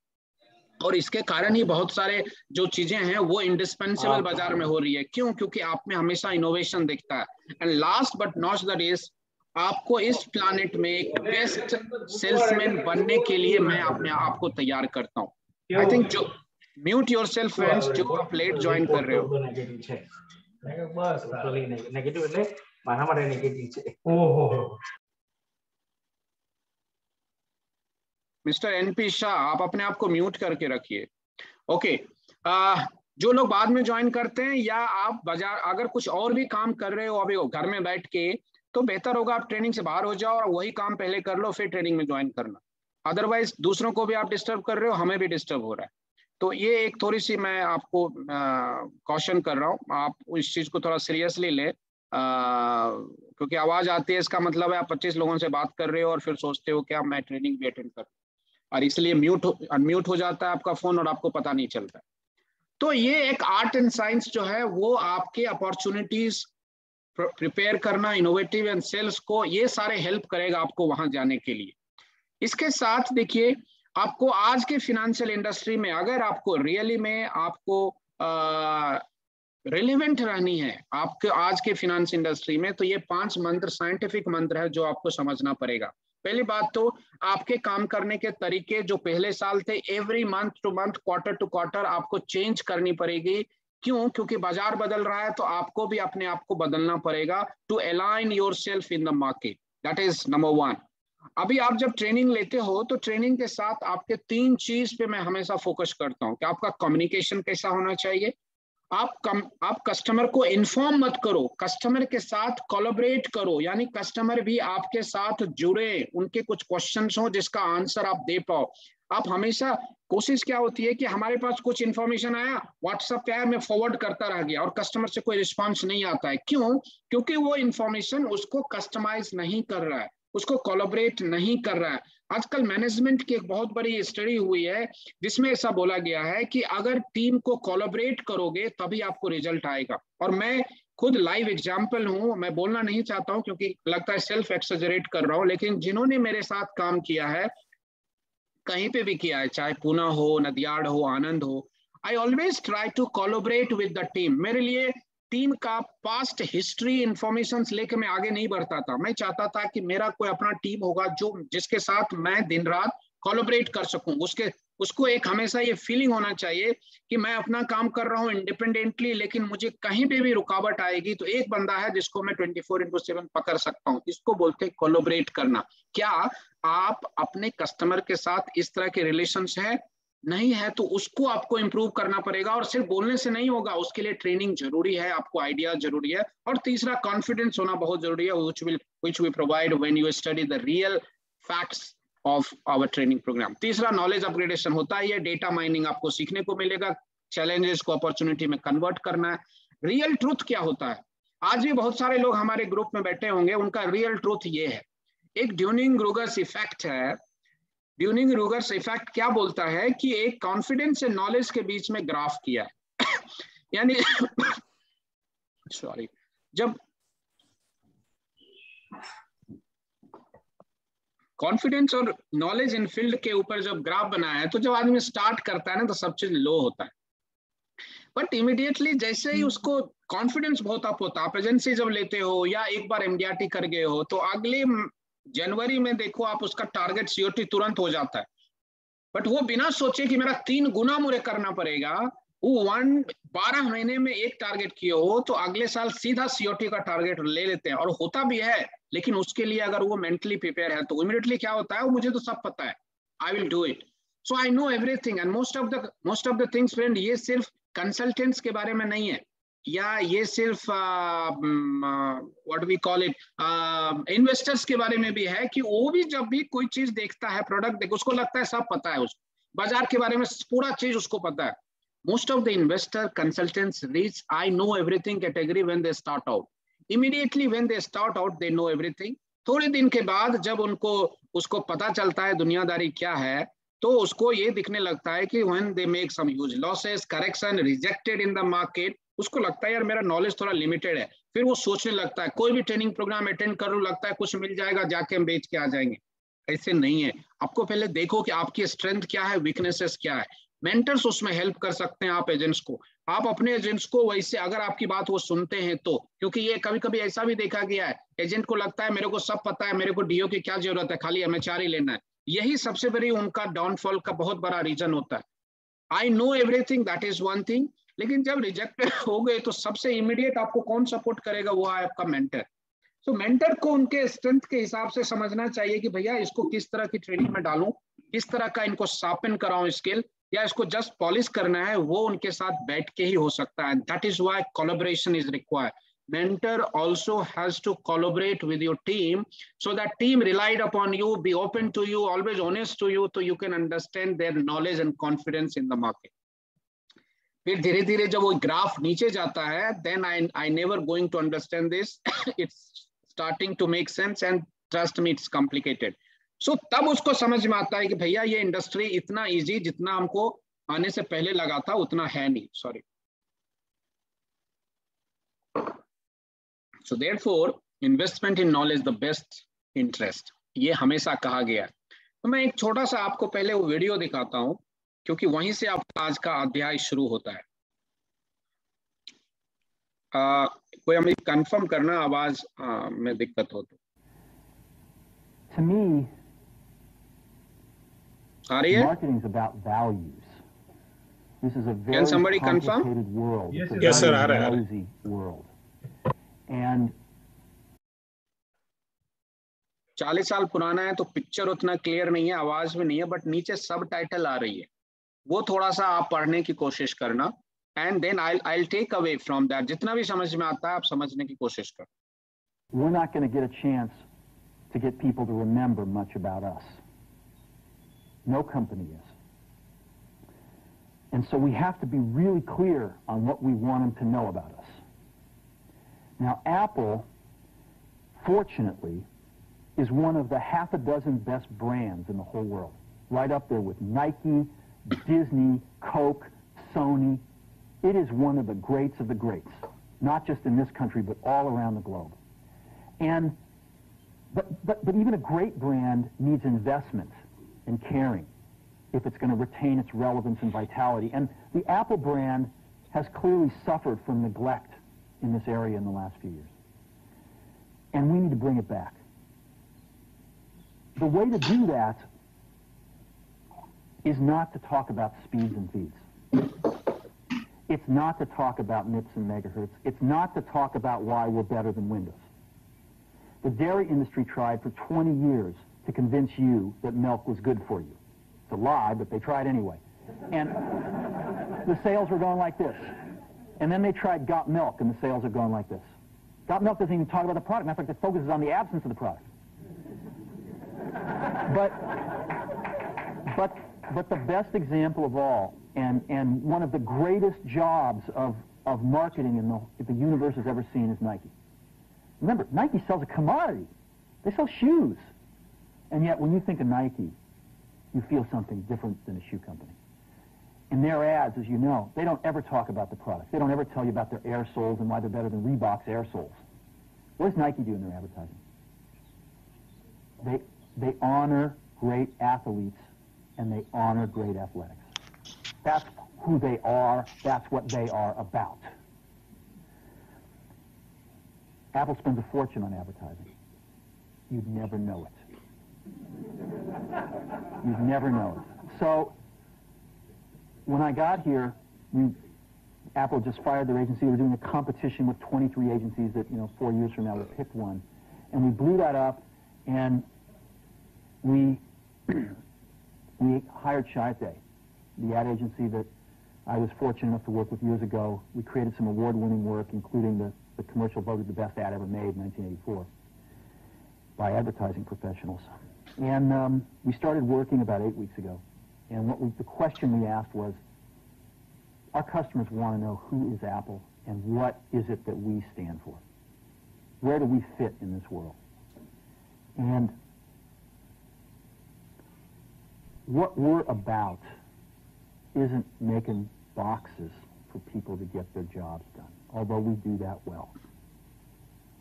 और इसके कारण ही बहुत सारे जो चीजें हैं वो इंडिस्पेंसेबल बाजार में हो रही है। क्यों? क्योंकि आप में हमेशा इनोवेशन दिखता है। And last but not the least, आपको इस प्लानेट में एक बेस्ट सेल्समैन बनने के लिए मैं अपने आप को तैयार करता हूँ। आई थिंक जो म्यूट योरसेल्फ फ्रेंड्स, जो आप लेट ज्वाइन कर रहे हो। मिस्टर NP शाह, आप अपने आप को म्यूट करके रखिए। ओके, जो लोग बाद में ज्वाइन करते हैं, या आप बाजार अगर कुछ और भी काम कर रहे हो अभी घर में बैठ के, तो बेहतर होगा आप ट्रेनिंग से बाहर हो जाओ और वही काम पहले कर लो, फिर ट्रेनिंग में ज्वाइन करना। अदरवाइज दूसरों को भी आप डिस्टर्ब कर रहे हो, हमें भी डिस्टर्ब हो रहा है। तो ये एक थोड़ी सी मैं आपको कॉशन कर रहा हूँ, आप इस चीज को थोड़ा सीरियसली लें, क्योंकि आवाज आती है, इसका मतलब है आप 25 लोगों से बात कर रहे हो और फिर सोचते हो कि आप मैं ट्रेनिंग भी अटेंड कर, और इसलिए अनम्यूट हो जाता है आपका फोन और आपको पता नहीं चलता। तो ये एक आर्ट एंड साइंस जो है वो आपके अपॉर्चुनिटीज प्रिपेयर करना, इनोवेटिव एंड सेल्स को, ये सारे हेल्प करेगा आपको वहां जाने के लिए। इसके साथ देखिए, आपको आज के फिनेंशियल इंडस्ट्री में अगर आपको रियली में आपको रिलेवेंट रहनी है आपके आज के फिनेंस इंडस्ट्री में, तो ये 5 मंत्र साइंटिफिक मंत्र है जो आपको समझना पड़ेगा। पहली बात तो आपके काम करने के तरीके जो पहले साल थे, every month to month, quarter to quarter आपको चेंज करनी पड़ेगी। क्यों? क्योंकि बाजार बदल रहा है, तो आपको भी अपने आप को बदलना पड़ेगा to align yourself in the market. That is number 1। अभी आप जब ट्रेनिंग लेते हो तो ट्रेनिंग के साथ आपके 3 चीज पे मैं हमेशा फोकस करता हूँ कि आपका कम्युनिकेशन कैसा होना चाहिए, आप कस्टमर को इन्फॉर्म मत करो, कस्टमर के साथ कोलैबोरेट करो, यानी कस्टमर भी आपके साथ जुड़े, उनके कुछ क्वेश्चंस हो जिसका आंसर आप दे पाओ। आप हमेशा कोशिश क्या होती है कि हमारे पास कुछ इन्फॉर्मेशन आया, व्हाट्सएप पे आया, मैं फॉरवर्ड करता रह गया और कस्टमर से कोई रिस्पॉन्स नहीं आता है। क्यों? क्योंकि वो इन्फॉर्मेशन उसको कस्टमाइज नहीं कर रहा है, उसको कोलैबोरेट नहीं कर रहा है। आजकल मैनेजमेंट की एक बहुत बड़ी स्टडी हुई है जिसमें ऐसा बोला गया है कि अगर टीम को कोलैबोरेट करोगे तभी आपको रिजल्ट आएगा। और मैं खुद लाइव एग्जांपल हूं, मैं बोलना नहीं चाहता हूं क्योंकि लगता है सेल्फ एक्सजरेट कर रहा हूं, लेकिन जिन्होंने मेरे साथ काम किया है, कहीं पे भी किया है, चाहे पूना हो, नदियाड हो, आनंद हो, I always try to collaborate with the team. मेरे लिए टीम का पास्ट हिस्ट्री इंफॉर्मेशन लेके मैं आगे नहीं बढ़ता था। मैं चाहता था कि मेरा कोई अपना टीम होगा जो जिसके साथ मैं दिन रात कोलैबोरेट कर सकूं। उसको एक हमेशा ये फीलिंग होना चाहिए कि मैं अपना काम कर रहा हूँ इंडिपेंडेंटली, लेकिन मुझे कहीं पे भी रुकावट आएगी तो एक बंदा है जिसको मैं 24/7 पकड़ सकता हूँ। इसको बोलते हैं कोलैबोरेट करना। क्या आप अपने कस्टमर के साथ इस तरह के रिलेशंस है? नहीं है तो उसको आपको इंप्रूव करना पड़ेगा, और सिर्फ बोलने से नहीं होगा, उसके लिए ट्रेनिंग जरूरी है, आपको आइडिया जरूरी है। और तीसरा, कॉन्फिडेंस होना बहुत जरूरी है, which we provide when you study the real facts of our training program। तीसरा, नॉलेज अपग्रेडेशन होता है, डेटा माइनिंग आपको सीखने को मिलेगा, चैलेंजेस को अपॉर्चुनिटी में कन्वर्ट करना है। रियल ट्रूथ क्या होता है? आज भी बहुत सारे लोग हमारे ग्रुप में बैठे होंगे, उनका रियल ट्रूथ ये है। एक ड्यूनिंग-रूगर्स इफेक्ट है। ड्यूनिंग-रूगर्स इफेक्ट क्या बोलता है कि एक कॉन्फिडेंस से नॉलेज के बीच में ग्राफ किया है यानी सॉरी, जब कॉन्फिडेंस और नॉलेज इन फील्ड के ऊपर जब ग्राफ बनाया है, तो जब आदमी स्टार्ट करता है ना तो सब चीज लो होता है, बट इमीडिएटली जैसे ही उसको कॉन्फिडेंस बहुत अप होता है, आप एजेंसी जब लेते हो या एक बार एमडीआरटी कर गए हो, तो अगले जनवरी में देखो आप उसका टारगेट सीओटी तुरंत हो जाता है। बट वो बिना सोचे कि मेरा 3 गुना मुझे करना पड़ेगा, वो 12 महीने में एक टारगेट किए हो तो अगले साल सीधा सीओटी का टारगेट ले लेते हैं, और होता भी है। लेकिन उसके लिए अगर वो मेंटली प्रिपेयर है तो इमीडिएटली क्या होता है, वो मुझे तो सब पता है, I will do it, so I know everything and most of the things friend, ये सिर्फ कंसल्टेंट्स के बारे में नहीं है, या ये सिर्फ what we call it investors के बारे में भी है, कि वो भी जब भी कोई चीज देखता है, प्रोडक्ट देख, उसको लगता है सब पता है, उसको बाजार के बारे में पूरा चीज उसको पता है। Most of the investor consultants reach I know everything category when they start out. Immediately when they start out, they know everything. थोड़े दिन के बाद जब उसको पता चलता है दुनियादारी क्या है, तो उसको ये दिखने लगता है कि when they make some huge losses, correction, rejected in the market, उसको लगता है यार मेरा नॉलेज थोड़ा लिमिटेड है। फिर वो सोचने लगता है, कोई भी ट्रेनिंग प्रोग्राम अटेंड करूँ, लगता है कुछ मिल जाएगा, जाके हम बेच के आ जाएंगे। ऐसे नहीं है, आपको पहले देखो कि आपकी स्ट्रेंथ क्या है, वीकनेसेस क्या है। मेंटर्स उसमें हेल्प कर सकते हैं आप एजेंट्स को, आप अपने एजेंट्स को वैसे अगर आपकी बात वो सुनते हैं तो, क्योंकि ये कभी कभी ऐसा भी देखा गया है, एजेंट को लगता है मेरे को सब पता है, मेरे को डीओ की क्या जरूरत है, खाली एमएचआर ही लेना है। यही सबसे बड़ी उनका डाउनफॉल का बहुत बड़ा रीजन होता है। I know everything, that is one thing, लेकिन जब रिजेक्टेड हो गए तो सबसे इमीडिएट आपको कौन सपोर्ट करेगा, वो है आपका मेंटर। तो मेंटर को उनके स्ट्रेंथ के हिसाब से समझना चाहिए कि भैया इसको किस तरह की ट्रेनिंग में डालूं, किस तरह का इनको शार्पन कराऊं स्किल, या इसको जस्ट पॉलिश करना है, वो उनके साथ बैठ के ही हो सकता है। That is why collaboration is required. Mentor also has to collaborate with your team, so that team relied upon you, be open to you, always honest to you, so you can understand their knowledge and confidence in the market. फिर धीरे धीरे जब वो graph नीचे जाता है, then I never going to understand this. It's starting to make sense and trust me, it's complicated. So तब उसको समझ में आता है कि भैया ये इंडस्ट्री इतना इजी जितना हमको आने से पहले लगा था उतना है नहीं। Sorry. So therefore, investment in knowledge the best interest, ये हमेशा कहा गया है। तो मैं एक छोटा सा आपको पहले वो वीडियो दिखाता हूँ, क्योंकि वहीं से आपका आज का अध्याय शुरू होता है। कोई हमें कंफर्म करना आवाज में दिक्कत हो तो। To me, आ रही है? marketing is about values. This is a very Can somebody confirm? complicated world. Yes, It's a yes, sir. very आ रहा है। noisy world. And 40 साल पुराना है तो पिक्चर उतना क्लियर नहीं है, आवाज भी नहीं है, बट नीचे सब टाइटल आ रही है, वो थोड़ा सा आप पढ़ने की कोशिश करना, and then I'll take away from that। जितना भी समझ में आता है आप समझने की कोशिश करो। we're not going to get a chance to get people to remember much about us. No company is. And so we have to be really clear on what we want them to know about us. Now, Apple, fortunately, is one of the half a dozen best brands in the whole world. Right up there with Nike, Disney, Coke, Sony. It is one of the greats of the greats, not just in this country, but all around the globe. And, but even a great brand needs investment and caring. if it's going to retain its relevance and vitality. And the Apple brand has clearly suffered from neglect in this area in the last few years. And we need to bring it back. The way to do that is not to talk about speeds and feeds. It's not to talk about MIPS and megahertz. It's not to talk about why we're better than Windows. The dairy industry tried for 20 years to convince you that milk was good for you. It's a lie, but they tried anyway. And the sales were going like this. And then they tried Got Milk, and the sales are going like this. Got Milk doesn't even talk about the product. Matter of fact, it focuses on the absence of the product. But the best example of all, and one of the greatest jobs of marketing the universe has ever seen is Nike. Remember, Nike sells a commodity. They sell shoes. And yet, when you think of Nike, you feel something different than a shoe company. In their ads, as you know, they don't ever talk about the product. They don't ever tell you about their air soles and why they're better than Reebok's air soles. What does Nike do in their advertising? They honor great athletes, and they honor great athletics. That's who they are. That's what they are about. Apple spends a fortune on advertising. You'd never know it. You'd never know it. So when I got here, Apple just fired their agency. We were doing a competition with 23 agencies that, 4 years from now we'll pick one. And we blew that up, and we hired Chiat, the ad agency that I was fortunate enough to work with years ago. We created some award-winning work, including the commercial voted the best ad ever made in 1984 by advertising professionals. And we started working about 8 weeks ago. And the question we asked was, our customers want to know who is Apple and what is it that we stand for? Where do we fit in this world? And what we're about isn't making boxes for people to get their jobs done, although we do that well.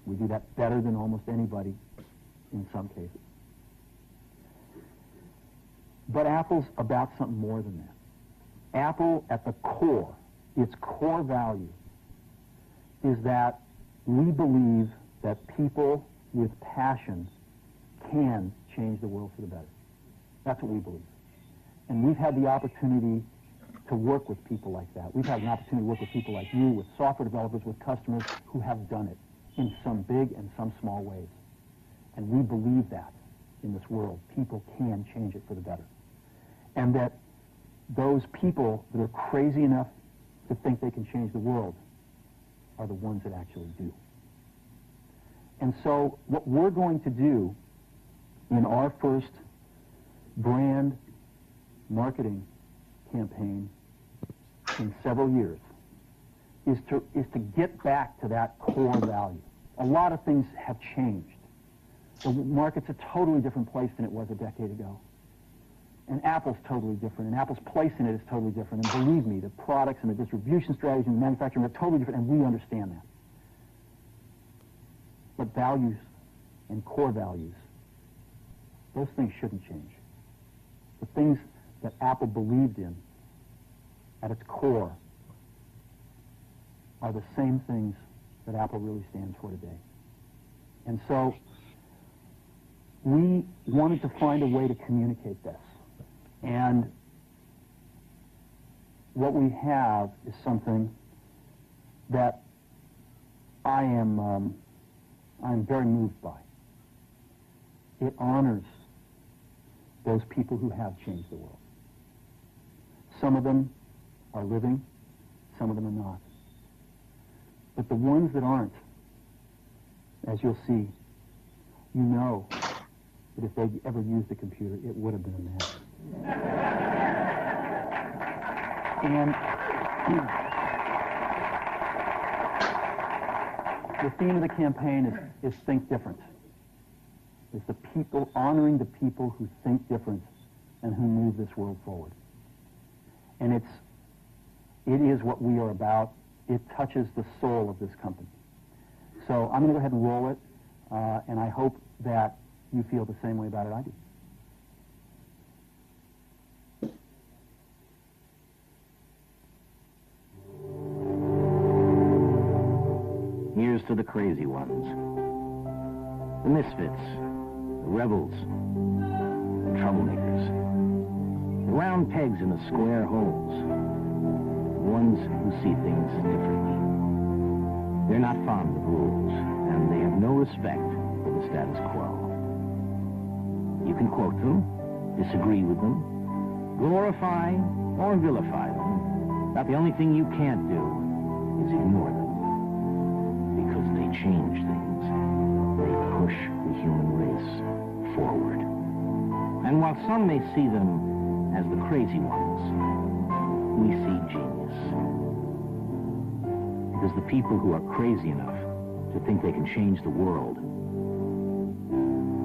We do that better than almost anybody in some cases. But Apple's about something more than that. Apple, at the core, its core value, is that we believe that people with passion can change the world for the better. That's what we believe. And we've had the opportunity to work with people like that. We've had an opportunity to work with people like you, with software developers, with customers who have done it in some big and some small ways. And we believe that in this world, people can change it for the better. And that those people that are crazy enough to think they can change the world are the ones that actually do. And so what we're going to do in our first brand marketing campaign in several years is to get back to that core value. A lot of things have changed. The market's a totally different place than it was a decade ago. And Apple's totally different, and Apple's place in it is totally different. And believe me, the products and the distribution strategies and the manufacturing are totally different, and we understand that. But values and core values, those things shouldn't change. The things that Apple believed in at its core are the same things that Apple really stands for today. And so we wanted to find a way to communicate this. And what we have is something that I'm very moved by. It honors those people who have changed the world. Some of them are living, some of them are not. But the ones that aren't, as you'll see, you know that if they'd ever used a computer, it would have been a mess. And the theme of the campaign is Think Different. It's the people, honoring the people who think different and who move this world forward. And it is what we are about. It touches the soul of this company. So I'm going to go ahead and roll it, and I hope that you feel the same way about it I do. Here's to the crazy ones, the misfits, the rebels, the troublemakers, the round pegs in the square holes, the ones who see things differently. They're not fond of rules, and they have no respect for the status quo. You can quote them, disagree with them, glorify or vilify them, but the only thing you can't do is ignore them. Because they change things. They push the human race forward. And while some may see them as the crazy ones, we see genius. Because the people who are crazy enough to think they can change the world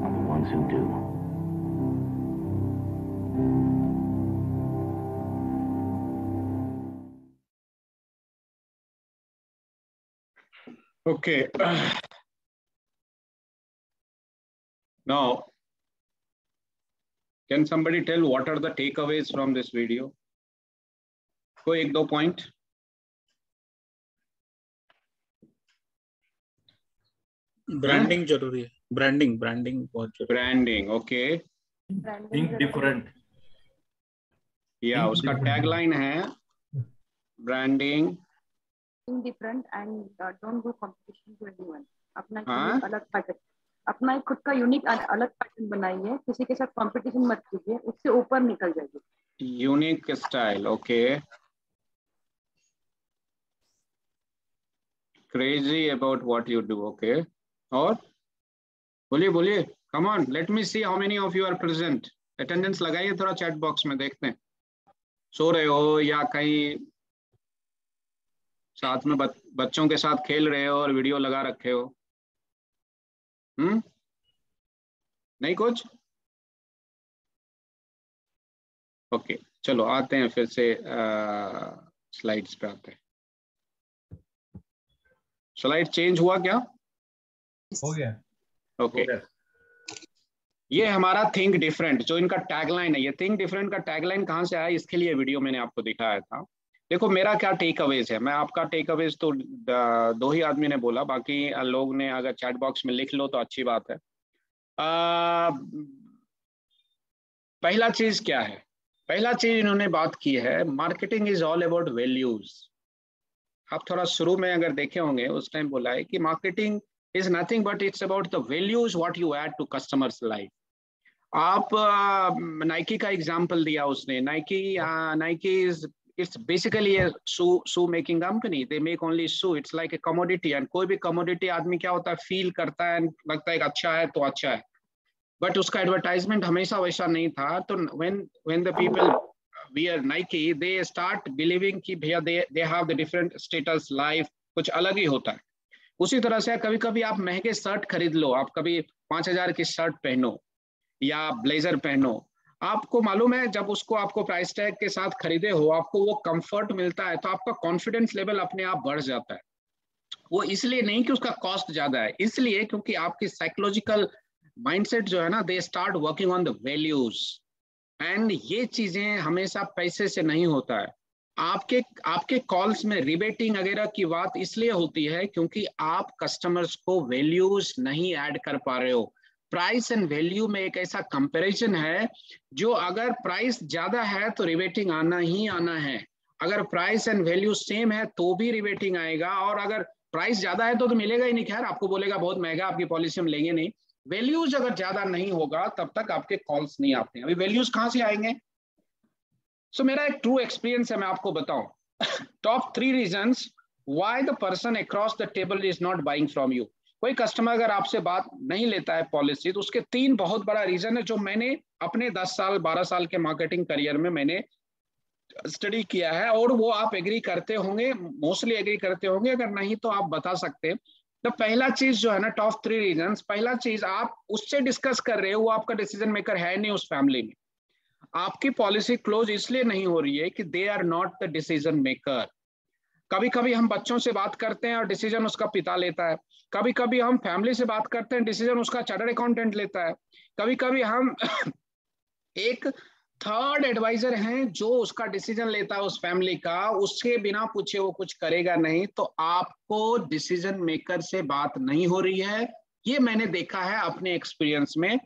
are the ones who do. Okay. Now, can somebody tell what are the takeaways from this video? कोई एक दो point? Branding जरूरी है. Branding बहुत जरूरी. Branding, okay. Think different. Yeah, उसका tagline है branding. Think different and don't do competition to anyone. अपना हाँ? एक अलग पैटर्न, अपना एक खुद का यूनिक अलग पैटर्न बनाइए. किसी के साथ कंपटीशन मत कीजिए, उससे ऊपर निकल जाइए. Unique style, okay. Crazy about what you do, okay. और बोलिए come on, let me see how many of you are present. Attendance लगाइए थोड़ा chat box में, देखते हैं. सो रहे हो या कहीं साथ में बच्चों के साथ खेल रहे हो और वीडियो लगा रखे हो? नहीं कुछ? ओके, चलो आते हैं फिर से स्लाइड्स पे आते हैं. स्लाइड चेंज हुआ क्या? हो गया. ओके. ये हमारा थिंक डिफरेंट, जो इनका टैगलाइन है, ये थिंक डिफरेंट का टैगलाइन कहाँ से आया, इसके लिए वीडियो मैंने आपको दिखाया था. देखो मेरा क्या टेक अवेज है, मैं आपका टेक अवेज तो दो ही आदमी ने बोला, बाकी लोग ने अगर चैट बॉक्स में लिख लो तो अच्छी बात है. पहला चीज क्या है? पहला चीज इन्होंने बात की है, marketing is all about values. आप थोड़ा शुरू में अगर देखे होंगे उस टाइम बोला है कि marketing is nothing but it's about the values what you add to customers life. आप नाइकी का एग्जांपल दिया उसने. Nike is it's basically a shoe making company. They make only shoe. It's like a commodity, and कोई भी commodity आदमी क्या होता है, फील करता है, लगता है कि अच्छा है तो अच्छा है, बट उसका एडवर्टाइजमेंट हमेशा वैसा नहीं था. तो when the people wear Nike, they start believing कि भैया they have the different status life, कुछ अलग ही होता है. उसी तरह से कभी कभी आप महंगे शर्ट खरीद लो, आप कभी 5,000 की शर्ट पहनो या ब्लेजर पहनो, आपको मालूम है जब उसको आपको प्राइस टैग के साथ खरीदे हो, आपको वो कंफर्ट मिलता है तो आपका कॉन्फिडेंस लेवल अपने आप बढ़ जाता है. वो इसलिए नहीं कि उसका कॉस्ट ज्यादा है, इसलिए क्योंकि आपकी साइकोलॉजिकल माइंडसेट जो है ना, they start working on the values. And ये चीजें हमेशा पैसे से नहीं होता है. आपके कॉल्स में रिबेटिंग वगैरह की बात इसलिए होती है क्योंकि आप कस्टमर्स को वैल्यूज नहीं ऐड कर पा रहे हो. प्राइस एंड वैल्यू में एक ऐसा कंपैरिजन है जो अगर प्राइस ज्यादा है तो रिबेटिंग आना ही आना है, अगर प्राइस एंड वैल्यू सेम है तो भी रिबेटिंग आएगा, और अगर प्राइस ज्यादा है तो मिलेगा ही नहीं. खैर आपको बोलेगा बहुत महंगा, आपकी पॉलिसी हम लेंगे नहीं. वैल्यूज अगर ज्यादा नहीं होगा तब तक आपके कॉल्स नहीं आते हैं. अभी वैल्यूज कहाँ से आएंगे? सो मेरा एक ट्रू एक्सपीरियंस है, मैं आपको बताऊं. Top 3 reasons why the person across the table is not buying from you. कोई कस्टमर अगर आपसे बात नहीं लेता है पॉलिसी, तो उसके 3 बहुत बड़ा रीजन है जो मैंने अपने 10 साल 12 साल के मार्केटिंग करियर में मैंने स्टडी किया है, और वो आप एग्री करते होंगे, मोस्टली एग्री करते होंगे, अगर नहीं तो आप बता सकते हैं. तो पहला चीज जो है ना, टॉप 3 रीजंस, पहला चीज आप उससे डिस्कस कर रहे हो, वो आपका डिसीजन मेकर है नहीं उस फैमिली में. आपकी पॉलिसी क्लोज इसलिए नहीं हो रही है कि they are not the decision maker. कभी कभी हम बच्चों से बात करते हैं और डिसीजन उसका पिता लेता है, कभी कभी हम फैमिली से बात करते हैं, डिसीजन उसका चार्टर्ड अकाउंटेंट लेता है, कभी कभी हम एक थर्ड एडवाइजर हैं जो उसका डिसीजन लेता है उस फैमिली का, उसके बिना पूछे वो कुछ करेगा नहीं, तो आपको डिसीजन मेकर से बात नहीं हो रही है। ये मैंने देखा है अपने एक्सपीरियंस में।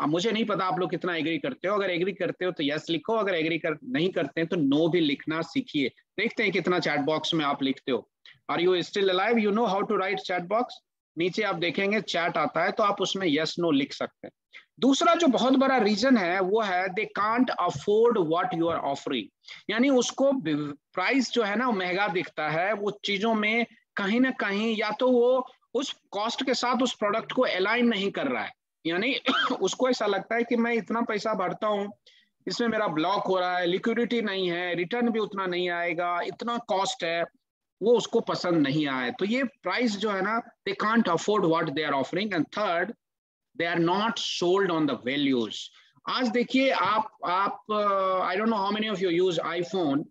मुझे नहीं पता आप लोग कितना एग्री करते हो, अगर एग्री करते हो तो यस लिखो, अगर एग्री नहीं करते हैं तो नो भी लिखना सीखिए। देखते हैं कितना चैट बॉक्स में आप लिखते हो। Are you still alive? You know how to write chat box? नीचे आप देखेंगे चैट आता है, तो आप उसमें यस नो लिख सकते हैं। दूसरा जो बहुत बड़ा रीजन है वो है they can't afford what you are offering, यानी उसको प्राइस जो है ना महंगा दिखता है, वो चीजों में कहीं ना कहीं या तो वो उस कॉस्ट के साथ उस प्रोडक्ट को अलाइन नहीं कर रहा है, यानी उसको ऐसा लगता है कि मैं इतना पैसा भरता हूँ, इसमें मेरा ब्लॉक हो रहा है, लिक्विडिटी नहीं है, रिटर्न भी उतना नहीं आएगा, इतना कॉस्ट है, वो उसको पसंद नहीं आए। तो ये प्राइस जो है ना, they can't afford what they are offering. And third, they are not sold on the values. आज देखिए आप I don't know how many of you use iPhone.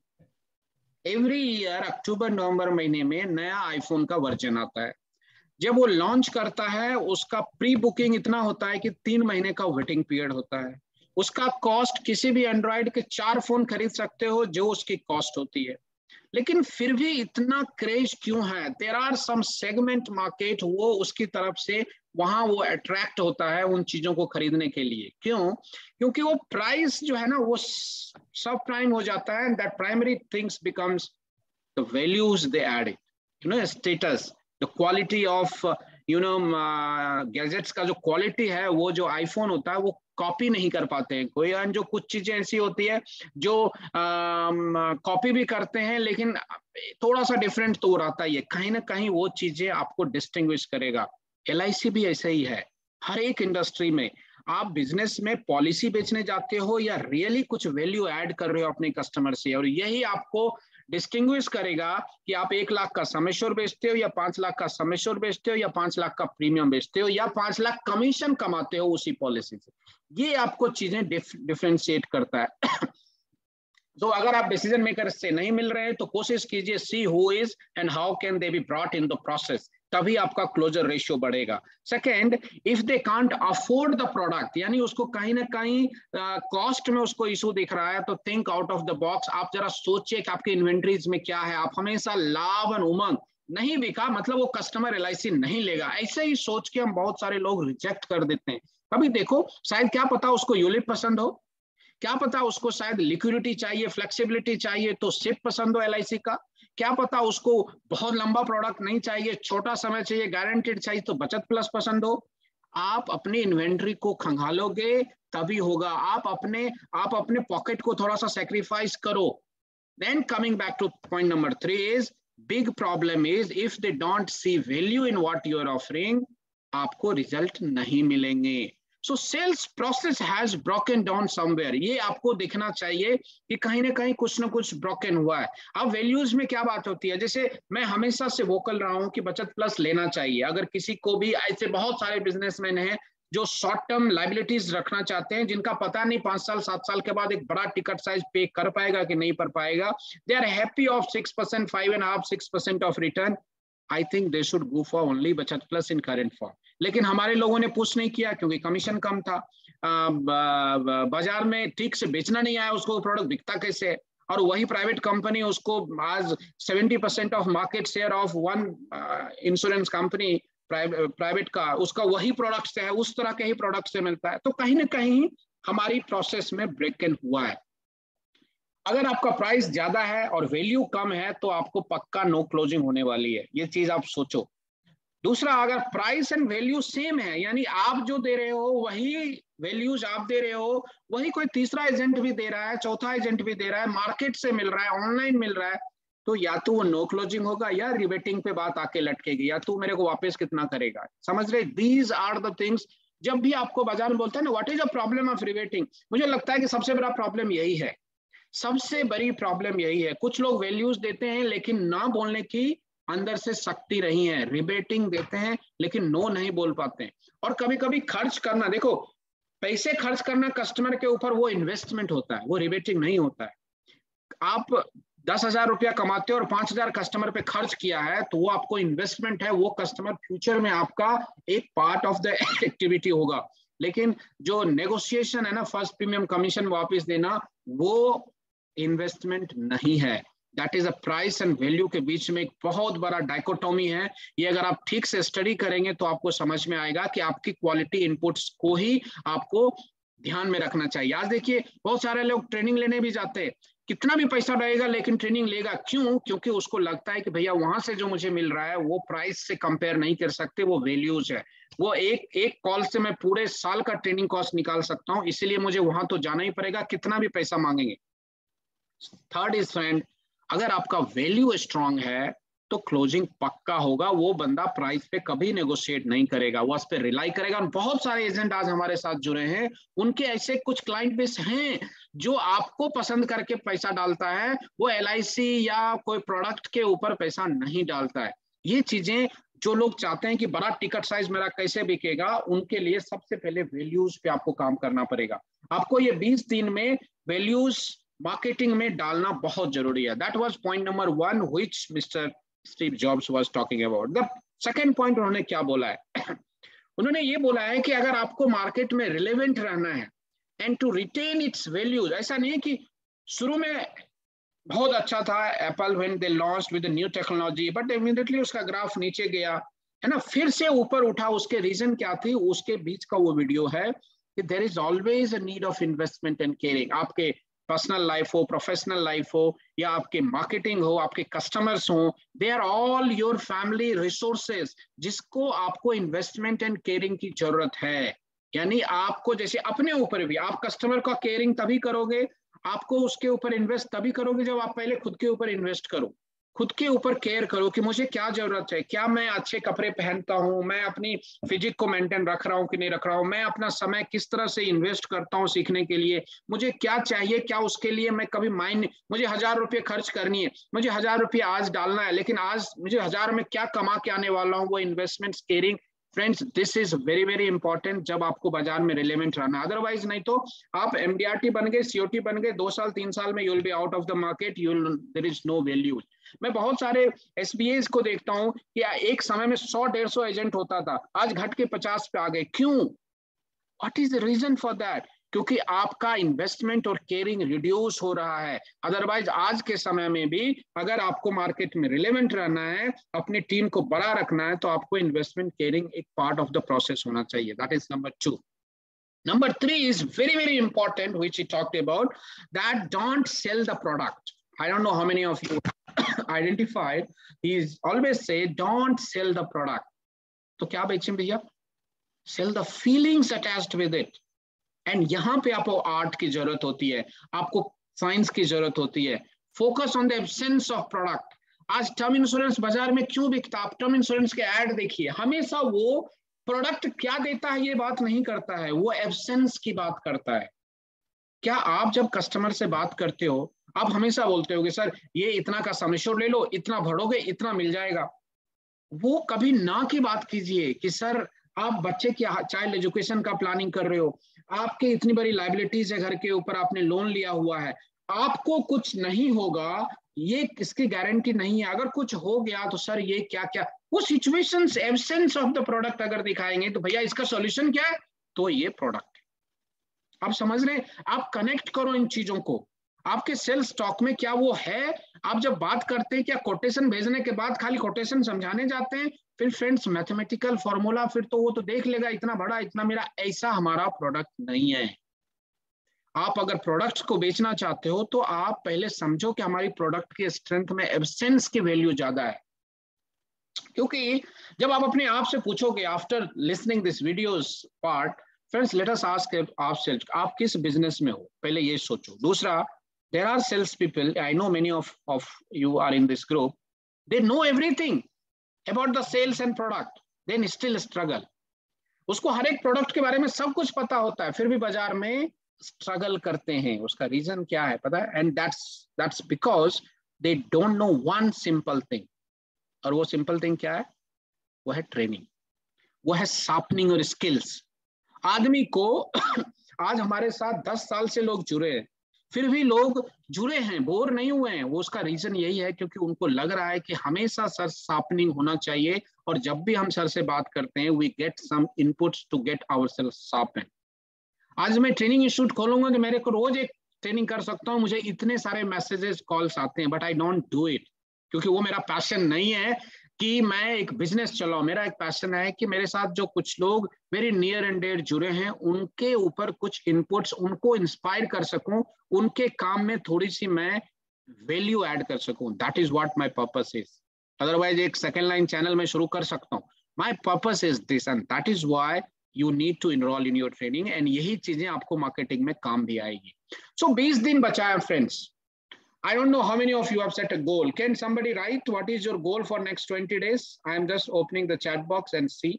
Every year October November महीने में नया आईफोन का वर्जन आता है। जब वो लॉन्च करता है उसका प्री बुकिंग इतना होता है कि 3 महीने का वेटिंग पीरियड होता है। उसका कॉस्ट किसी भी एंड्रॉइड के 4 फोन खरीद सकते हो जो उसकी कॉस्ट होती है, लेकिन फिर भी इतना क्रेज क्यों है? There are some segment market, वो उसकी तरफ से वहां वो अट्रैक्ट होता है उन चीजों को खरीदने के लिए। क्यों? क्योंकि वो प्राइस जो है ना वो सब प्राइम हो जाता है। That primary things becomes the values they add, you know, status, the quality of gadgets का जो क्वालिटी है, वो जो आईफोन होता है वो कॉपी नहीं कर पाते हैं कोई। जो कुछ चीजें ऐसी होती है जो कॉपी भी करते हैं लेकिन थोड़ा सा डिफरेंट तो रहता ही है, कहीं ना कहीं वो चीजें आपको डिस्टिंग्विश करेगा। LIC भी ऐसे ही है। हर एक इंडस्ट्री में आप बिजनेस में पॉलिसी बेचने जाते हो या रियली कुछ वैल्यू ऐड कर रहे हो अपने कस्टमर से, और यही आपको डिस्टिंग्विश करेगा कि आप 1 लाख का सम एश्योर्ड बेचते हो या 5 लाख का सम एश्योर्ड बेचते हो या 5 लाख का प्रीमियम बेचते हो या 5 लाख कमीशन कमाते हो उसी पॉलिसी से। ये आपको चीजें डिफरेंशिएट करता है। तो अगर आप डिसीजन मेकर से नहीं मिल रहे हैं तो कोशिश कीजिए see who is and how can they be brought in the process, तभी आपका क्लोजर रेशियो बढ़ेगा। Second, if they can't afford the product, यानी उसको कहीं ना कहीं कॉस्ट में उसको इशू दिख रहा है, तो think out of the box. आप जरा सोचिए कि आपके इन्वेंट्रीज में क्या है। आप हमेशा लाभ और उमंग, नहीं बिका मतलब वो कस्टमर LIC नहीं लेगा, ऐसे ही सोच के हम बहुत सारे लोग रिजेक्ट कर देते हैं। कभी देखो, शायद क्या पता उसको यूलिप पसंद हो, क्या पता उसको शायद लिक्विडिटी चाहिए, फ्लेक्सिबिलिटी चाहिए तो सिप पसंद हो LIC का, क्या पता उसको बहुत लंबा प्रोडक्ट नहीं चाहिए, छोटा समय चाहिए, गारंटेड चाहिए तो बचत प्लस पसंद हो। आप अपनी इन्वेंट्री को खंगालोगे तभी होगा। आप अपने पॉकेट को थोड़ा सा सेक्रीफाइस करो। Then coming back to point number 3 is big problem is if they don't see value in what you are offering, आपको रिजल्ट नहीं मिलेंगे। So sales process has broken down somewhere. ये आपको देखना चाहिए कि कहीं ना कहीं कुछ ना कुछ ब्रोकन हुआ है। अब वैल्यूज में क्या बात होती है, जैसे मैं हमेशा से वोकल रहा हूं कि बचत प्लस लेना चाहिए। अगर किसी को भी, ऐसे बहुत सारे बिजनेसमैन हैं जो शॉर्ट टर्म लाइबिलिटीज रखना चाहते हैं, जिनका पता नहीं 5 साल 7 साल के बाद एक बड़ा टिकट साइज पे कर पाएगा कि नहीं कर पाएगा। They are happy of 6%, 5.5%, 6% of return. I think they should go for only Bachat plus in current form. लेकिन हमारे लोगों ने पुश नहीं किया क्योंकि कमीशन कम था, बाजार में ठीक से बेचना नहीं आया, उसको प्रोडक्ट बिकता कैसे है। और वही प्राइवेट कंपनी उसको आज 70% of market share of one insurance company private का, उसका वही प्रोडक्ट है, उस तरह के ही प्रोडक्ट से मिलता है। तो कहीं ना कहीं हमारी प्रोसेस में ब्रेक इन हुआ है। अगर आपका प्राइस ज्यादा है और वैल्यू कम है तो आपको पक्का नो क्लोजिंग होने वाली है, ये चीज आप सोचो। दूसरा, अगर प्राइस एंड वैल्यू सेम है, यानी आप जो दे रहे हो वही वैल्यूज आप दे रहे हो, वही कोई तीसरा एजेंट भी दे रहा है, चौथा एजेंट भी दे रहा है, मार्केट से मिल रहा है, ऑनलाइन मिल रहा है, तो या तो वो नो क्लोजिंग होगा या रिबेटिंग पे बात आके लटकेगी, या तू मेरे को वापस कितना करेगा। समझ रहे? These are the things. जब भी आपको बाजार में बोलता है ना what is the problem of rebating, मुझे लगता है कि सबसे बड़ा प्रॉब्लम यही है, सबसे बड़ी प्रॉब्लम यही है। कुछ लोग वैल्यूज देते हैं लेकिन ना बोलने की अंदर से शक्ति नहीं है, रिबेटिंग देते हैं लेकिन नो नहीं बोल पाते हैं। और कभी कभी खर्च करना, देखो पैसे खर्च करना कस्टमर के ऊपर वो इन्वेस्टमेंट होता है, वो रिबेटिंग नहीं होता है। आप 10,000 रुपया कमाते हो और 5,000 कस्टमर पे खर्च किया है तो वो आपको इन्वेस्टमेंट है, वो कस्टमर फ्यूचर में आपका एक पार्ट ऑफ द एक्टिविटी होगा। लेकिन जो नेगोशिएशन है ना, फर्स्ट प्रीमियम कमीशन वापस देना, वो इन्वेस्टमेंट नहीं है। That is a price and value के बीच में एक बहुत बड़ा डाइकोटोमी है। ये अगर आप ठीक से स्टडी करेंगे तो आपको समझ में आएगा कि आपकी क्वालिटी इनपुट्स को ही आपको ध्यान में रखना चाहिए। आज देखिए बहुत सारे लोग ट्रेनिंग लेने भी जाते हैं, कितना भी पैसा लगेगा लेकिन ट्रेनिंग लेगा, क्यों? क्योंकि उसको लगता है कि भैया वहां से जो मुझे मिल रहा है वो प्राइस से कंपेयर नहीं कर सकते, वो वैल्यूज है, वो एक कॉल से मैं पूरे साल का ट्रेनिंग कॉस्ट निकाल सकता हूं, इसीलिए मुझे वहां तो जाना ही पड़ेगा, कितना भी पैसा मांगेंगे। थर्ड इज फ्रेंड, अगर आपका वैल्यू स्ट्रांग है तो क्लोजिंग पक्का होगा, वो बंदा प्राइस पे कभी नेगोशिएट नहीं करेगा, वो उस पर रिलाई करेगा। बहुत सारे एजेंट आज हमारे साथ जुड़े हैं, उनके ऐसे कुछ क्लाइंट बेस हैं जो आपको पसंद करके पैसा डालता है, वो LIC या कोई प्रोडक्ट के ऊपर पैसा नहीं डालता है। ये चीजें जो लोग चाहते हैं कि बड़ा टिकट साइज मेरा कैसे बिकेगा, उनके लिए सबसे पहले वैल्यूज पे आपको काम करना पड़ेगा। आपको ये 20 दिन में वैल्यूज मार्केटिंग में डालना बहुत जरूरी है। That was point number 1 which mister Steve jobs was talking about. The second point उन्होंने क्या बोला है उन्होंने ये बोला है कि अगर आपको मार्केट में रिलेवेंट रहना है and to retain its values, ऐसा नहीं है कि शुरू में बहुत अच्छा था Apple when they launched with new technology, but immediately उसका ग्राफ नीचे गया, है ना, फिर से ऊपर उठा। उसके रीजन क्या थी, उसके बीच का वो वीडियो है कि there is always a need of investment and caring. आपके पर्सनल लाइफ हो, प्रोफेशनल लाइफ हो, या आपके मार्केटिंग हो, आपके कस्टमर्स हो, they are all your family resources, जिसको आपको इन्वेस्टमेंट एंड केयरिंग की जरूरत है। यानी आपको जैसे अपने ऊपर भी, आप कस्टमर का केयरिंग तभी करोगे, आपको उसके ऊपर इन्वेस्ट तभी करोगे जब आप पहले खुद के ऊपर इन्वेस्ट करो, खुद के ऊपर केयर करो कि मुझे क्या जरूरत है, क्या मैं अच्छे कपड़े पहनता हूँ, मैं अपनी फिजिक को मेंटेन रख रहा हूँ कि नहीं रख रहा हूँ, मैं अपना समय किस तरह से इन्वेस्ट करता हूँ सीखने के लिए, मुझे क्या चाहिए, क्या उसके लिए मैं कभी माइंड, मुझे 1000 रुपये खर्च करनी है, मुझे 1000 रुपये आज डालना है, लेकिन आज मुझे 1000 में क्या कमा के आने वाला हूँ, वो investment caring. Friends, this is very very important जब आपको बाजार में रिलेवेंट रहना। अदरवाइज नहीं तो आप MDRT बन गए, COT बन गए, 2 साल 3 साल में you will be out of the market, there is no value. मैं बहुत सारे SBAs को देखता हूं कि एक समय में 100-150 एजेंट होता था, आज घट के 50 पे आ गए। क्यों? What is the reason for that? क्योंकि आपका इन्वेस्टमेंट और केयरिंग रिड्यूस हो रहा है। अदरवाइज आज के समय में भी अगर आपको मार्केट में रिलेवेंट रहना है, अपनी टीम को बड़ा रखना है, तो आपको इन्वेस्टमेंट केयरिंग एक पार्ट ऑफ द प्रोसेस होना चाहिए। That is number 2. Number 3 is very very important, which he talked about, that don't sell the product. I don't know how many of you identified. He is always say don't sell the product. तो क्या बेचें भैया? Sell the feelings attached with it. And यहाँ पे आपको art की जरूरत होती है, आपको साइंस की जरूरत होती है। Focus on the absence of product. आज टर्म इंश्योरेंस बाजार में क्यों बिकता? आप टर्म इंश्योरेंस के ऐड देखिए, हमेशा वो प्रोडक्ट क्या देता है ये बात नहीं करता है, वो एब्सेंस की बात करता है। क्या आप जब कस्टमर से बात करते हो, आप हमेशा बोलते हो कि सर ये इतना का सम एश्योर्ड ले लो, इतना भरोगे इतना मिल जाएगा। वो कभी ना की बात कीजिए कि सर आप बच्चे की चाइल्ड एजुकेशन का प्लानिंग कर रहे हो, आपके इतनी बड़ी लाइबिलिटीज है घर के ऊपर, आपने लोन लिया हुआ है, आपको कुछ नहीं होगा ये किसकी गारंटी नहीं है, अगर कुछ हो गया तो सर ये क्या क्या, वो situations absence of the product अगर दिखाएंगे तो भैया इसका सॉल्यूशन क्या है, तो ये प्रोडक्ट। आप समझ रहे हैं? आप कनेक्ट करो इन चीजों को, आपके सेल स्टॉक में क्या वो है। आप जब बात करते हैं, क्या कोटेशन भेजने के बाद खाली कोटेशन समझाने जाते हैं? फिर फ्रेंड्स मैथमेटिकल फॉर्मूला फिर तो वो तो देख लेगा इतना बड़ा इतना मेरा, ऐसा हमारा प्रोडक्ट नहीं है। आप अगर प्रोडक्ट्स को बेचना चाहते हो तो आप पहले समझो कि हमारी प्रोडक्ट की स्ट्रेंथ में एब्सेंस की वैल्यू ज्यादा है। क्योंकि जब आप अपने आप से पूछोगे after listening this videos part, friends let us ask ourselves, आप किस बिजनेस में हो, पहले ये सोचो। दूसरा, there are sales people, I know many of you are in this group, they know everything about the sales and product, then still struggle. उसको हर एक प्रोडक्ट के बारे में सब कुछ पता होता है, फिर भी बाजार में स्ट्रगल करते हैं। उसका रीजन क्या है पता है? And that's because they don't know one simple thing. और वो सिंपल थिंग क्या है? वो है ट्रेनिंग, वो है शार्पनिंग और स्किल्स। आदमी को आज हमारे साथ 10 साल से लोग जुड़े हैं, फिर भी लोग जुड़े हैं, बोर नहीं हुए हैं। वो उसका रीजन यही है क्योंकि उनको लग रहा है कि हमेशा सर शार्पनिंग होना चाहिए, और जब भी हम सर से बात करते हैं we get some inputs to get ourselves sharpen. आज मैं ट्रेनिंग इंस्टीट्यूट खोलूंगा तो मेरे को रोज एक ट्रेनिंग कर सकता हूँ, मुझे इतने सारे मैसेजेस कॉल्स आते हैं, but I don't do it, क्योंकि वो मेरा पैशन नहीं है कि मैं एक बिजनेस चलाऊं। मेरा एक पैशन है कि मेरे साथ जो कुछ लोग मेरे नियर एंड डेयर जुड़े हैं उनके ऊपर कुछ इनपुट्स, उनको इंस्पायर कर सकूं, उनके काम में थोड़ी सी मैं वैल्यू ऐड कर सकूं। That is what my purpose is. Otherwise एक सेकेंड लाइन चैनल में शुरू कर सकता हूँ। My purpose is this and that is why you need to enroll in your training, and यही चीजें आपको मार्केटिंग में काम भी आएगी। So 20 दिन बचा है friends. I don't know how many of you have set a goal. Can somebody write what is your goal for next 20 days? I am just opening the chat box and see.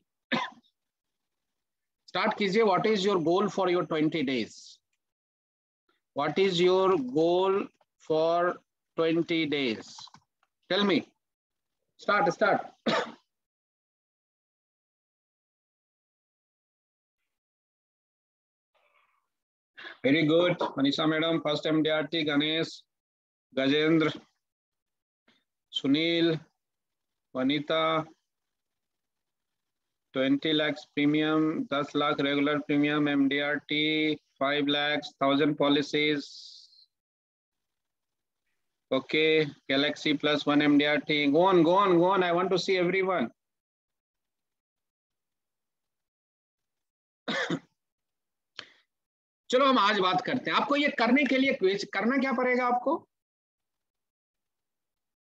Start कीजिए, what is your goal for your 20 days? What is your goal for 20 days? Tell me. Start. Very good. Manisha madam, first MDRT, Ganesh, Gajendra, Sunil, Vanita, 20 lakhs premium, 10 lakh regular premium, MDRT, 5 lakhs, 1000 policies. Okay, Galaxy plus 1 MDRT. Go on. I want to see everyone. चलो हम आज बात करते हैं। आपको ये करने के लिए करना क्या पड़ेगा? आपको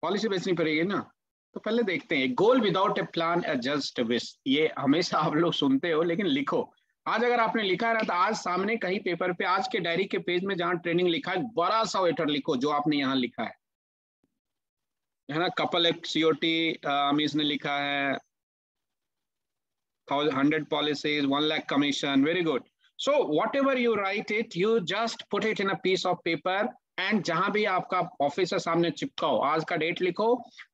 पॉलिसी बेचनी पड़ेगी ना। तो पहले देखते हैं, goal without a plan a just wish. ये हमेशा आप लोग सुनते हो, लेकिन लिखो। आज अगर आपने लिखा रहा तो आज सामने कहीं पेपर पे, आज के डायरी के पेज में जहां ट्रेनिंग लिखा है, बड़ा सा वेटर लिखो जो आपने यहाँ लिखा है ना। कपल एक COT अमीज ने लिखा है, 100 policies, 1 lakh commission. Very good. So whatever you write it, you just put it in a piece of paper, and जहां भी आपका ऑफिस है सामने चिपकाओ। आज का डेट लिखो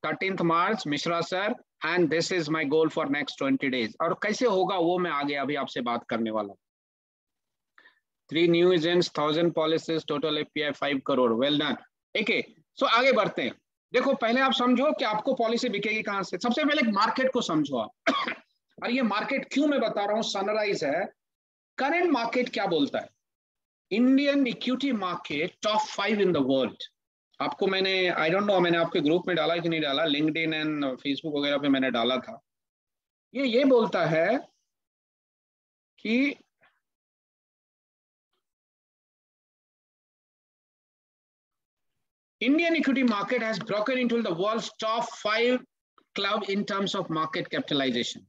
13th March, Mishra sir, and this is my goal for next 20 days. और कैसे होगा वो मैं आगे अभी आपसे बात करने वाला हूँ। 3 new agents, 1000 policies, total API 5 crore. Well done. Okay, so आगे बढ़ते हैं। देखो पहले आप समझो कि आपको पॉलिसी बिकेगी कहां से। सबसे पहले मार्केट को समझो आप। और ये मार्केट क्यों मैं बता रहा हूँ, सनराइज है। करंट मार्केट क्या बोलता है? Indian equity market top 5 in the world. आपको मैंने, आई डोंट नो, मैंने आपके ग्रुप में डाला कि नहीं डाला, लिंक्डइन एंड फेसबुक वगैरह पे मैंने डाला था। ये बोलता है कि Indian equity market has broken into the world's top 5 club in terms of market capitalization.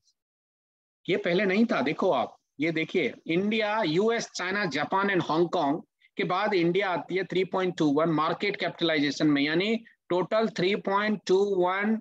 ये पहले नहीं था। देखो आप, ये देखिए, India, US, China, Japan and Hong Kong के बाद इंडिया आती है 3.21 मार्केट कैपिटलाइजेशन में, यानी total 3.21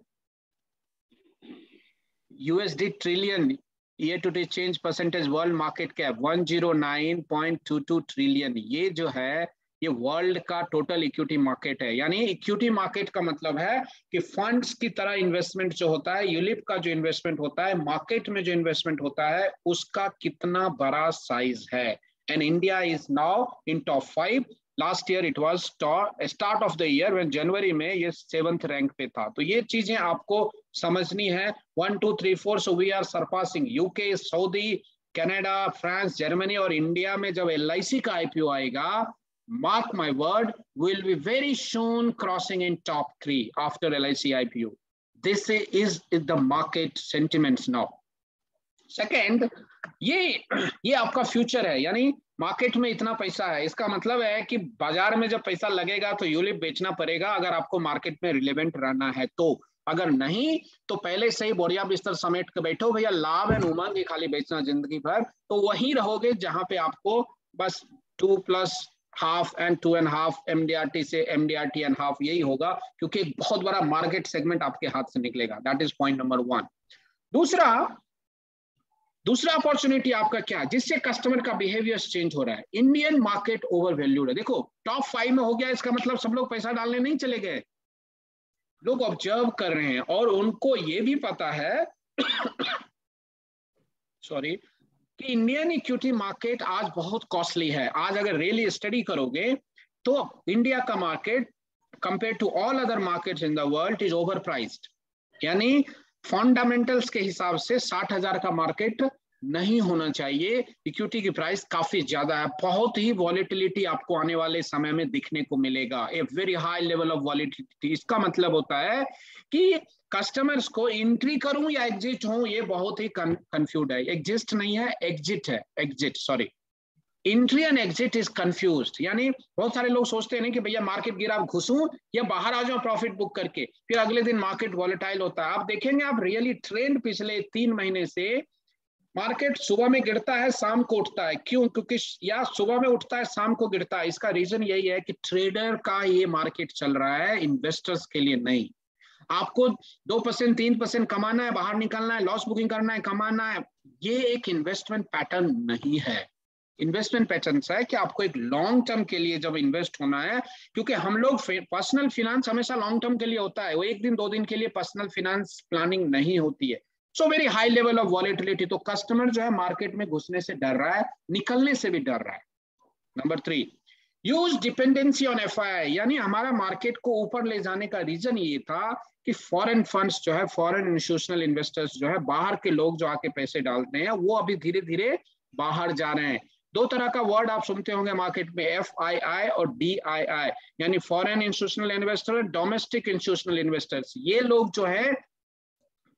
USD trillion year to date change percentage world market cap 109.22 trillion. ये जो है ये वर्ल्ड का टोटल इक्विटी मार्केट है। यानी इक्विटी मार्केट का मतलब है कि फंड्स की तरह इन्वेस्टमेंट जो होता है, यूलिप का जो इन्वेस्टमेंट होता है, मार्केट में जो इन्वेस्टमेंट होता है, उसका कितना बड़ा साइज है। And India is now in top 5। Last year it was start of the year when जनवरी में ये 7th रैंक पे था। तो ये चीजें आपको समझनी है। 1 2 3 4, so we are surpassing UK, Saudi, Canada, France, Germany, और इंडिया में जब LIC का IPO आएगा, mark my word, will be very soon crossing in top 3 after LIC IPO. This is the market sentiments now. Second, ये आपका future है। यानी market में इतना पैसा है, इसका मतलब है कि बाजार में जब पैसा लगेगा तो यूलिप बेचना पड़ेगा अगर आपको मार्केट में रिलेवेंट रहना है। तो अगर नहीं तो पहले से ही बोरिया बिस्तर समेट के बैठो भैया, लाभ एंड उमंग ही खाली बेचना जिंदगी भर, तो वहीं रहोगे जहां पे आपको बस 2 + ½ and 2.5 MDRT से MDRT and ½ यही होगा, क्योंकि एक बहुत बड़ा मार्केट सेगमेंट आपके हाथ से निकलेगा। That is point number 1। दूसरा अपॉर्चुनिटी आपका क्या, जिससे कस्टमर का बिहेवियर चेंज हो रहा है। इंडियन मार्केट ओवर वैल्यूड है। देखो टॉप 5 में हो गया, इसका मतलब सब लोग पैसा डालने नहीं चले गए, लोग ऑब्जर्व कर रहे हैं और उनको ये भी पता है सॉरी कि इंडियन इक्विटी मार्केट आज बहुत कॉस्टली है। आज अगर रियली स्टडी करोगे तो इंडिया का market compare to all other markets in the world is overpriced, यानी फंडामेंटल्स के हिसाब से 60,000 का मार्केट नहीं होना चाहिए। इक्विटी की प्राइस काफी ज्यादा है, बहुत ही वॉलेटिलिटी आपको आने वाले समय में दिखने को मिलेगा, a very high level of volatility. इसका मतलब होता है कि कस्टमर्स को एंट्री करूं या एग्जिट हूं, ये बहुत ही कंफ्यूज है। एग्जिस्ट नहीं है, एग्जिट है, exit sorry, entry and exit is confused. यानी बहुत सारे लोग सोचते हैं कि भैया मार्केट गिरा घुसूं या बाहर आ जाऊं प्रॉफिट बुक करके, फिर अगले दिन मार्केट वॉलेटाइल होता है। आप देखेंगे, आप रियली ट्रेंड पिछले 3 महीने से मार्केट सुबह में गिरता है, शाम को उठता है। क्यों? क्योंकि या सुबह में उठता है, शाम को गिरता है। इसका रीजन यही है कि ट्रेडर का ये मार्केट चल रहा है, इन्वेस्टर्स के लिए नहीं। आपको 2% 3% कमाना है, बाहर निकलना है, लॉस बुकिंग करना है, कमाना है, ये एक इन्वेस्टमेंट पैटर्न नहीं है। इन्वेस्टमेंट पैटर्न है कि आपको एक लॉन्ग टर्म के लिए जब इन्वेस्ट होना है, क्योंकि हम लोग पर्सनल फिनेंस हमेशा लॉन्ग टर्म के लिए होता है, वो 1 दिन 2 दिन के लिए पर्सनल फिनेंस प्लानिंग नहीं होती है। So very high level of volatility. तो कस्टमर जो है मार्केट में घुसने से डर रहा है, निकलने से भी डर रहा है। Number 3, use dependency on FII, यानी हमारा मार्केट को ऊपर ले जाने का रीजन ये था कि फॉरेन फंड्स जो है, फॉरेन इंस्टीट्यूशनल इन्वेस्टर्स जो है, बाहर के लोग जो आके पैसे डालते हैं, वो अभी धीरे धीरे बाहर जा रहे हैं। 2 तरह का वर्ड आप सुनते होंगे मार्केट में, FII और DII, यानी foreign institutional investor, domestic institutional investors. ये लोग जो है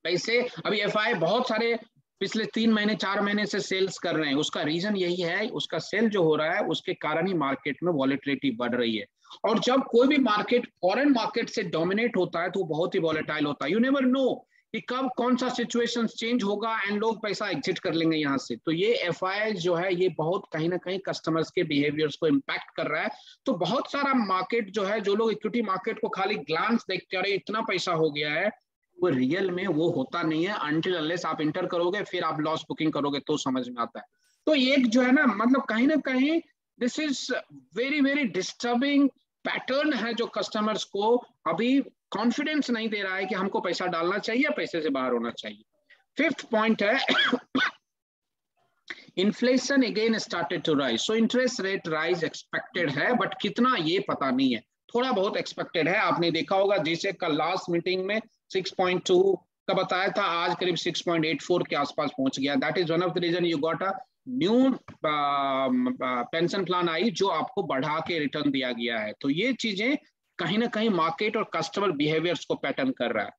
पैसे, अभी FII बहुत सारे पिछले 3 महीने 4 महीने से सेल्स कर रहे हैं। उसका रीजन यही है, उसका सेल जो हो रहा है उसके कारण ही मार्केट में वॉलेटिलिटी बढ़ रही है। और जब कोई भी मार्केट फॉरेन मार्केट से डोमिनेट होता है तो बहुत ही वॉलेटाइल होता है। यू नेवर नो कि कब कौन सा सिचुएशन चेंज होगा एंड लोग पैसा एग्जिट कर लेंगे यहाँ से। तो ये FII जो है, ये बहुत कहीं ना कहीं कस्टमर्स के बिहेवियर्स को इम्पैक्ट कर रहा है। तो बहुत सारा मार्केट जो है, जो लोग इक्विटी मार्केट को खाली ग्लांस देखते हैं, इतना पैसा हो गया है, वो रियल में वो होता नहीं है। अनटिल अनलेस आप इंटर करोगे, फिर आप लॉस बुकिंग करोगे तो समझ में आता है। तो ये जो है ना, मतलब कहीं ना कहीं this is very very disturbing pattern है, जो कस्टमर्स को अभी कॉन्फिडेंस नहीं दे रहा है कि हमको पैसा डालना चाहिए, पैसे से बाहर होना चाहिए। 5th पॉइंट है, inflation again started to rise. So interest rate rise expected है, बट कितना ये पता नहीं है, थोड़ा बहुत एक्सपेक्टेड है। आपने देखा होगा जिसे कल लास्ट मीटिंग में 6.2 का बताया था, आज करीब 6.84 के आसपास पहुंच गया। That is one of the reason you got a new pension plan आई, जो आपको बढ़ा के रिटर्न दिया गया है। तो ये चीजें कहीं ना कहीं मार्केट और कस्टमर बिहेवियर्स को पैटर्न कर रहा है।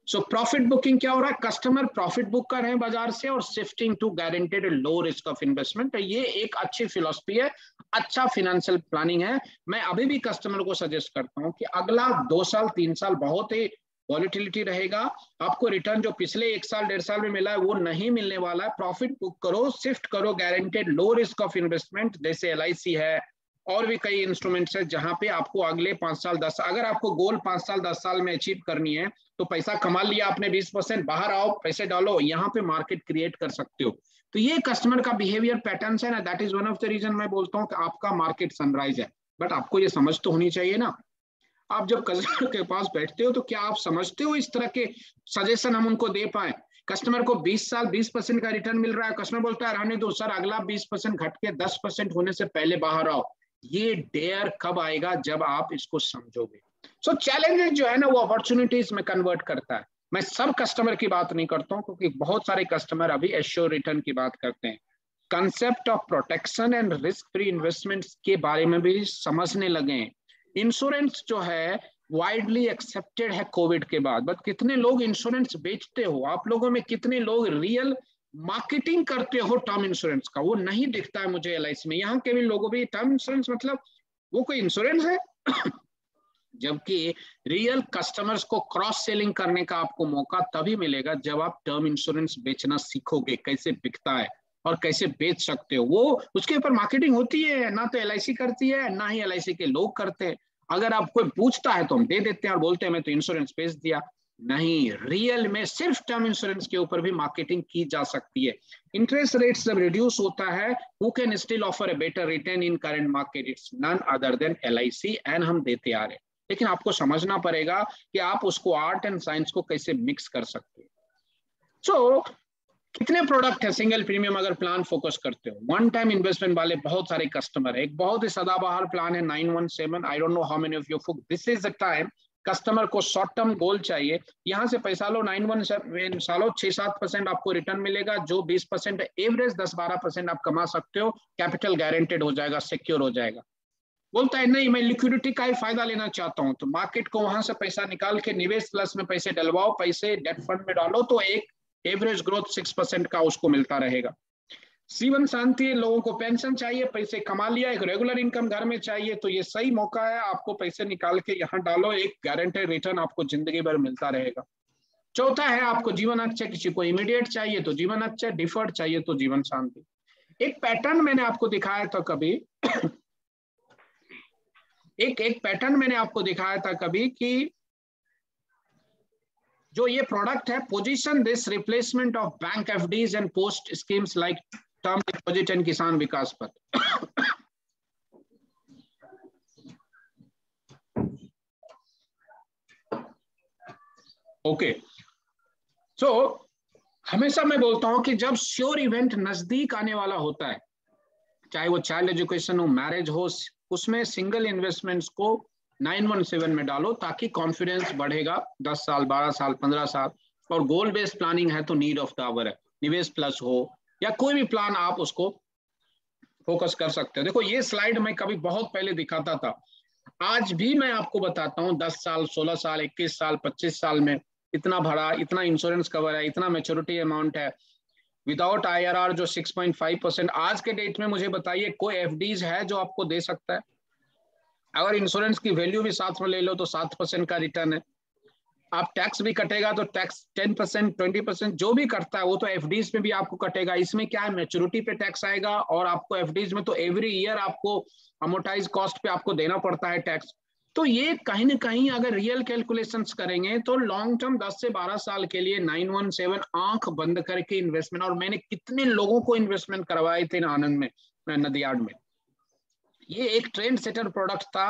सो प्रॉफिट बुकिंग क्या हो रहा है, कस्टमर प्रॉफिट बुक कर रहे हैं बाजार से और shifting to guaranteed low risk of investment. ये एक अच्छी फिलॉसफी है, अच्छा फाइनेंशियल प्लानिंग है। मैं अभी भी कस्टमर को सजेस्ट करता हूं कि अगला 2 साल 3 साल बहुत ही वॉलेटिलिटी रहेगा, आपको रिटर्न जो पिछले 1 साल 1.5 साल में मिला है वो नहीं मिलने वाला है। प्रॉफिट बुक करो, शिफ्ट करो guaranteed low risk of investment, जैसे LIC है और भी कई इंस्ट्रूमेंट्स है, जहां पे आपको अगले 5 साल 10 साल, अगर आपको गोल 5 साल 10 साल में अचीव करनी है, तो पैसा कमा लिया आपने 20%, बाहर आओ, पैसे डालो, यहाँ पे मार्केट क्रिएट कर सकते हो। तो ये कस्टमर का बिहेवियर पैटर्न है ना, that is one of the reason मैं बोलता हूँ कि आपका मार्केट सनराइज है। बट आपको ये समझ तो होनी चाहिए ना, आप जब कस्टमर के पास बैठते हो तो क्या आप समझते हो इस तरह के सजेशन हम उनको दे पाए? कस्टमर को 20 साल 20% का रिटर्न मिल रहा है, कस्टमर बोलता है रहने दो सर, अगला 20% घट के 10% होने से पहले बाहर आओ। ये डेयर कब आएगा? जब आप इसको समझोगे। सो चैलेंजेस जो है ना, वो अपॉर्चुनिटीज में कन्वर्ट करता है। मैं सब कस्टमर की बात नहीं करता हूँ, क्योंकि बहुत सारे कस्टमर अभी एश्योर रिटर्न की बात करते हैं। Concept of protection and risk free investments के बारे में भी समझने लगे हैं। इंश्योरेंस जो है वाइडली एक्सेप्टेड है कोविड के बाद, बट कितने लोग इंश्योरेंस बेचते हो? आप लोगों में कितने लोग रियल मार्केटिंग करते हो टर्म इंश्योरेंस का? वो नहीं दिखता है मुझे LIC में। यहाँ के भी लोगों भी टर्म इंश्योरेंस मतलब वो कोई इंश्योरेंस है? जबकि रियल कस्टमर्स को क्रॉस सेलिंग करने का आपको मौका तभी मिलेगा जब आप टर्म इंश्योरेंस बेचना सीखोगे, कैसे बिकता है और कैसे बेच सकते हो। वो उसके ऊपर मार्केटिंग होती है, ना तो LIC करती है, ना ही LIC के लोग करते हैं। अगर आप कोई पूछता है तो हम दे देते हैं और बोलते हैं मैं तो इंश्योरेंस बेच दिया। नहीं, रियल में सिर्फ टर्म इंश्योरेंस के ऊपर भी मार्केटिंग की जा सकती है। इंटरेस्ट रेट जब रिड्यूस होता है, who can still offer a better return in current market? It's none other than LIC, and हम देते आ रहे हैं। लेकिन आपको समझना पड़ेगा कि आप उसको आर्ट एंड साइंस को कैसे मिक्स कर सकते हैं। सो कितने प्रोडक्ट है सिंगल प्रीमियम अगर प्लान फोकस करते हो? वन टाइम इन्वेस्टमेंट वाले बहुत सारे कस्टमर है। एक बहुत ही सदाबहार प्लान है 917। I don't know how many of you फुक, this is the time customer को शॉर्ट टर्म गोल चाहिए। यहाँ से पैसा लो, 917 सालों 6-7% आपको रिटर्न मिलेगा, जो 20% एवरेज 10-12% आप कमा सकते हो। कैपिटल गारंटेड हो जाएगा, सिक्योर हो जाएगा। बोलता है नहीं मैं लिक्विडिटी का ही फायदा लेना चाहता हूं, तो मार्केट को वहां से पैसा निकाल के निवेश प्लस में पैसे डलवाओ, पैसे डेट फंड में डालो, तो एक एवरेज ग्रोथ 6% का उसको मिलता रहेगा। जीवन शांति, लोगों को पेंशन चाहिए, पैसे कमा लिया, एक रेगुलर इनकम घर में चाहिए, तो ये सही मौका है, आपको पैसे निकाल के यहाँ डालो, एक गारंटेड रिटर्न आपको जिंदगी भर मिलता रहेगा। चौथा है आपको जीवन अक्षय, किसी को इमीडिएट चाहिए तो जीवन अक्षय, डिफर्ड चाहिए तो जीवन शांति। एक पैटर्न मैंने आपको दिखाया था कभी एक पैटर्न मैंने आपको दिखाया था कभी कि जो ये प्रोडक्ट है, position this replacement of bank FDs and post schemes like term deposit and किसान विकास पत्र। ओके, सो हमेशा मैं बोलता हूं कि जब श्योर इवेंट नजदीक आने वाला होता है, चाहे वो चाइल्ड एजुकेशन हो, मैरिज हो, उसमें सिंगल इन्वेस्टमेंट्स को 917 में डालो, ताकि कॉन्फिडेंस बढ़ेगा 10 साल, 12 साल, 15 साल। और गोल बेस्ड प्लानिंग है तो नीड ऑफ द आवर है, निवेश प्लस हो या कोई भी प्लान आप उसको फोकस कर सकते हो। देखो ये स्लाइड मैं कभी बहुत पहले दिखाता था, आज भी मैं आपको बताता हूँ 10 साल, 16 साल, 21 साल, 25 साल में इतना भरा, इतना इंश्योरेंस कवर है, इतना मैच्योरिटी अमाउंट है, विदाउट IRR जो 6.5%। आज के डेट में मुझे बताइए कोई FDs है जो आपको दे सकता है? अगर इंश्योरेंस की वैल्यू भी साथ में ले लो तो 7% का रिटर्न है। आप टैक्स भी कटेगा तो टैक्स 10%, 20% जो भी करता है वो तो FDs में भी आपको कटेगा। इसमें क्या है, मैच्योरिटी पे टैक्स आएगा, और आपको FDs में तो एवरी ईयर आपको अमोर्टाइज कॉस्ट पे आपको देना पड़ता है टैक्स। तो ये कहीं ना कहीं अगर रियल कैलकुलेशंस करेंगे तो लॉन्ग टर्म 10 से 12 साल के लिए 917 आंख बंद करके इन्वेस्टमेंट। और मैंने कितने लोगों को इन्वेस्टमेंट करवाए थे आनंद में, नदियाड में। ये एक ट्रेंड सेटर प्रोडक्ट था,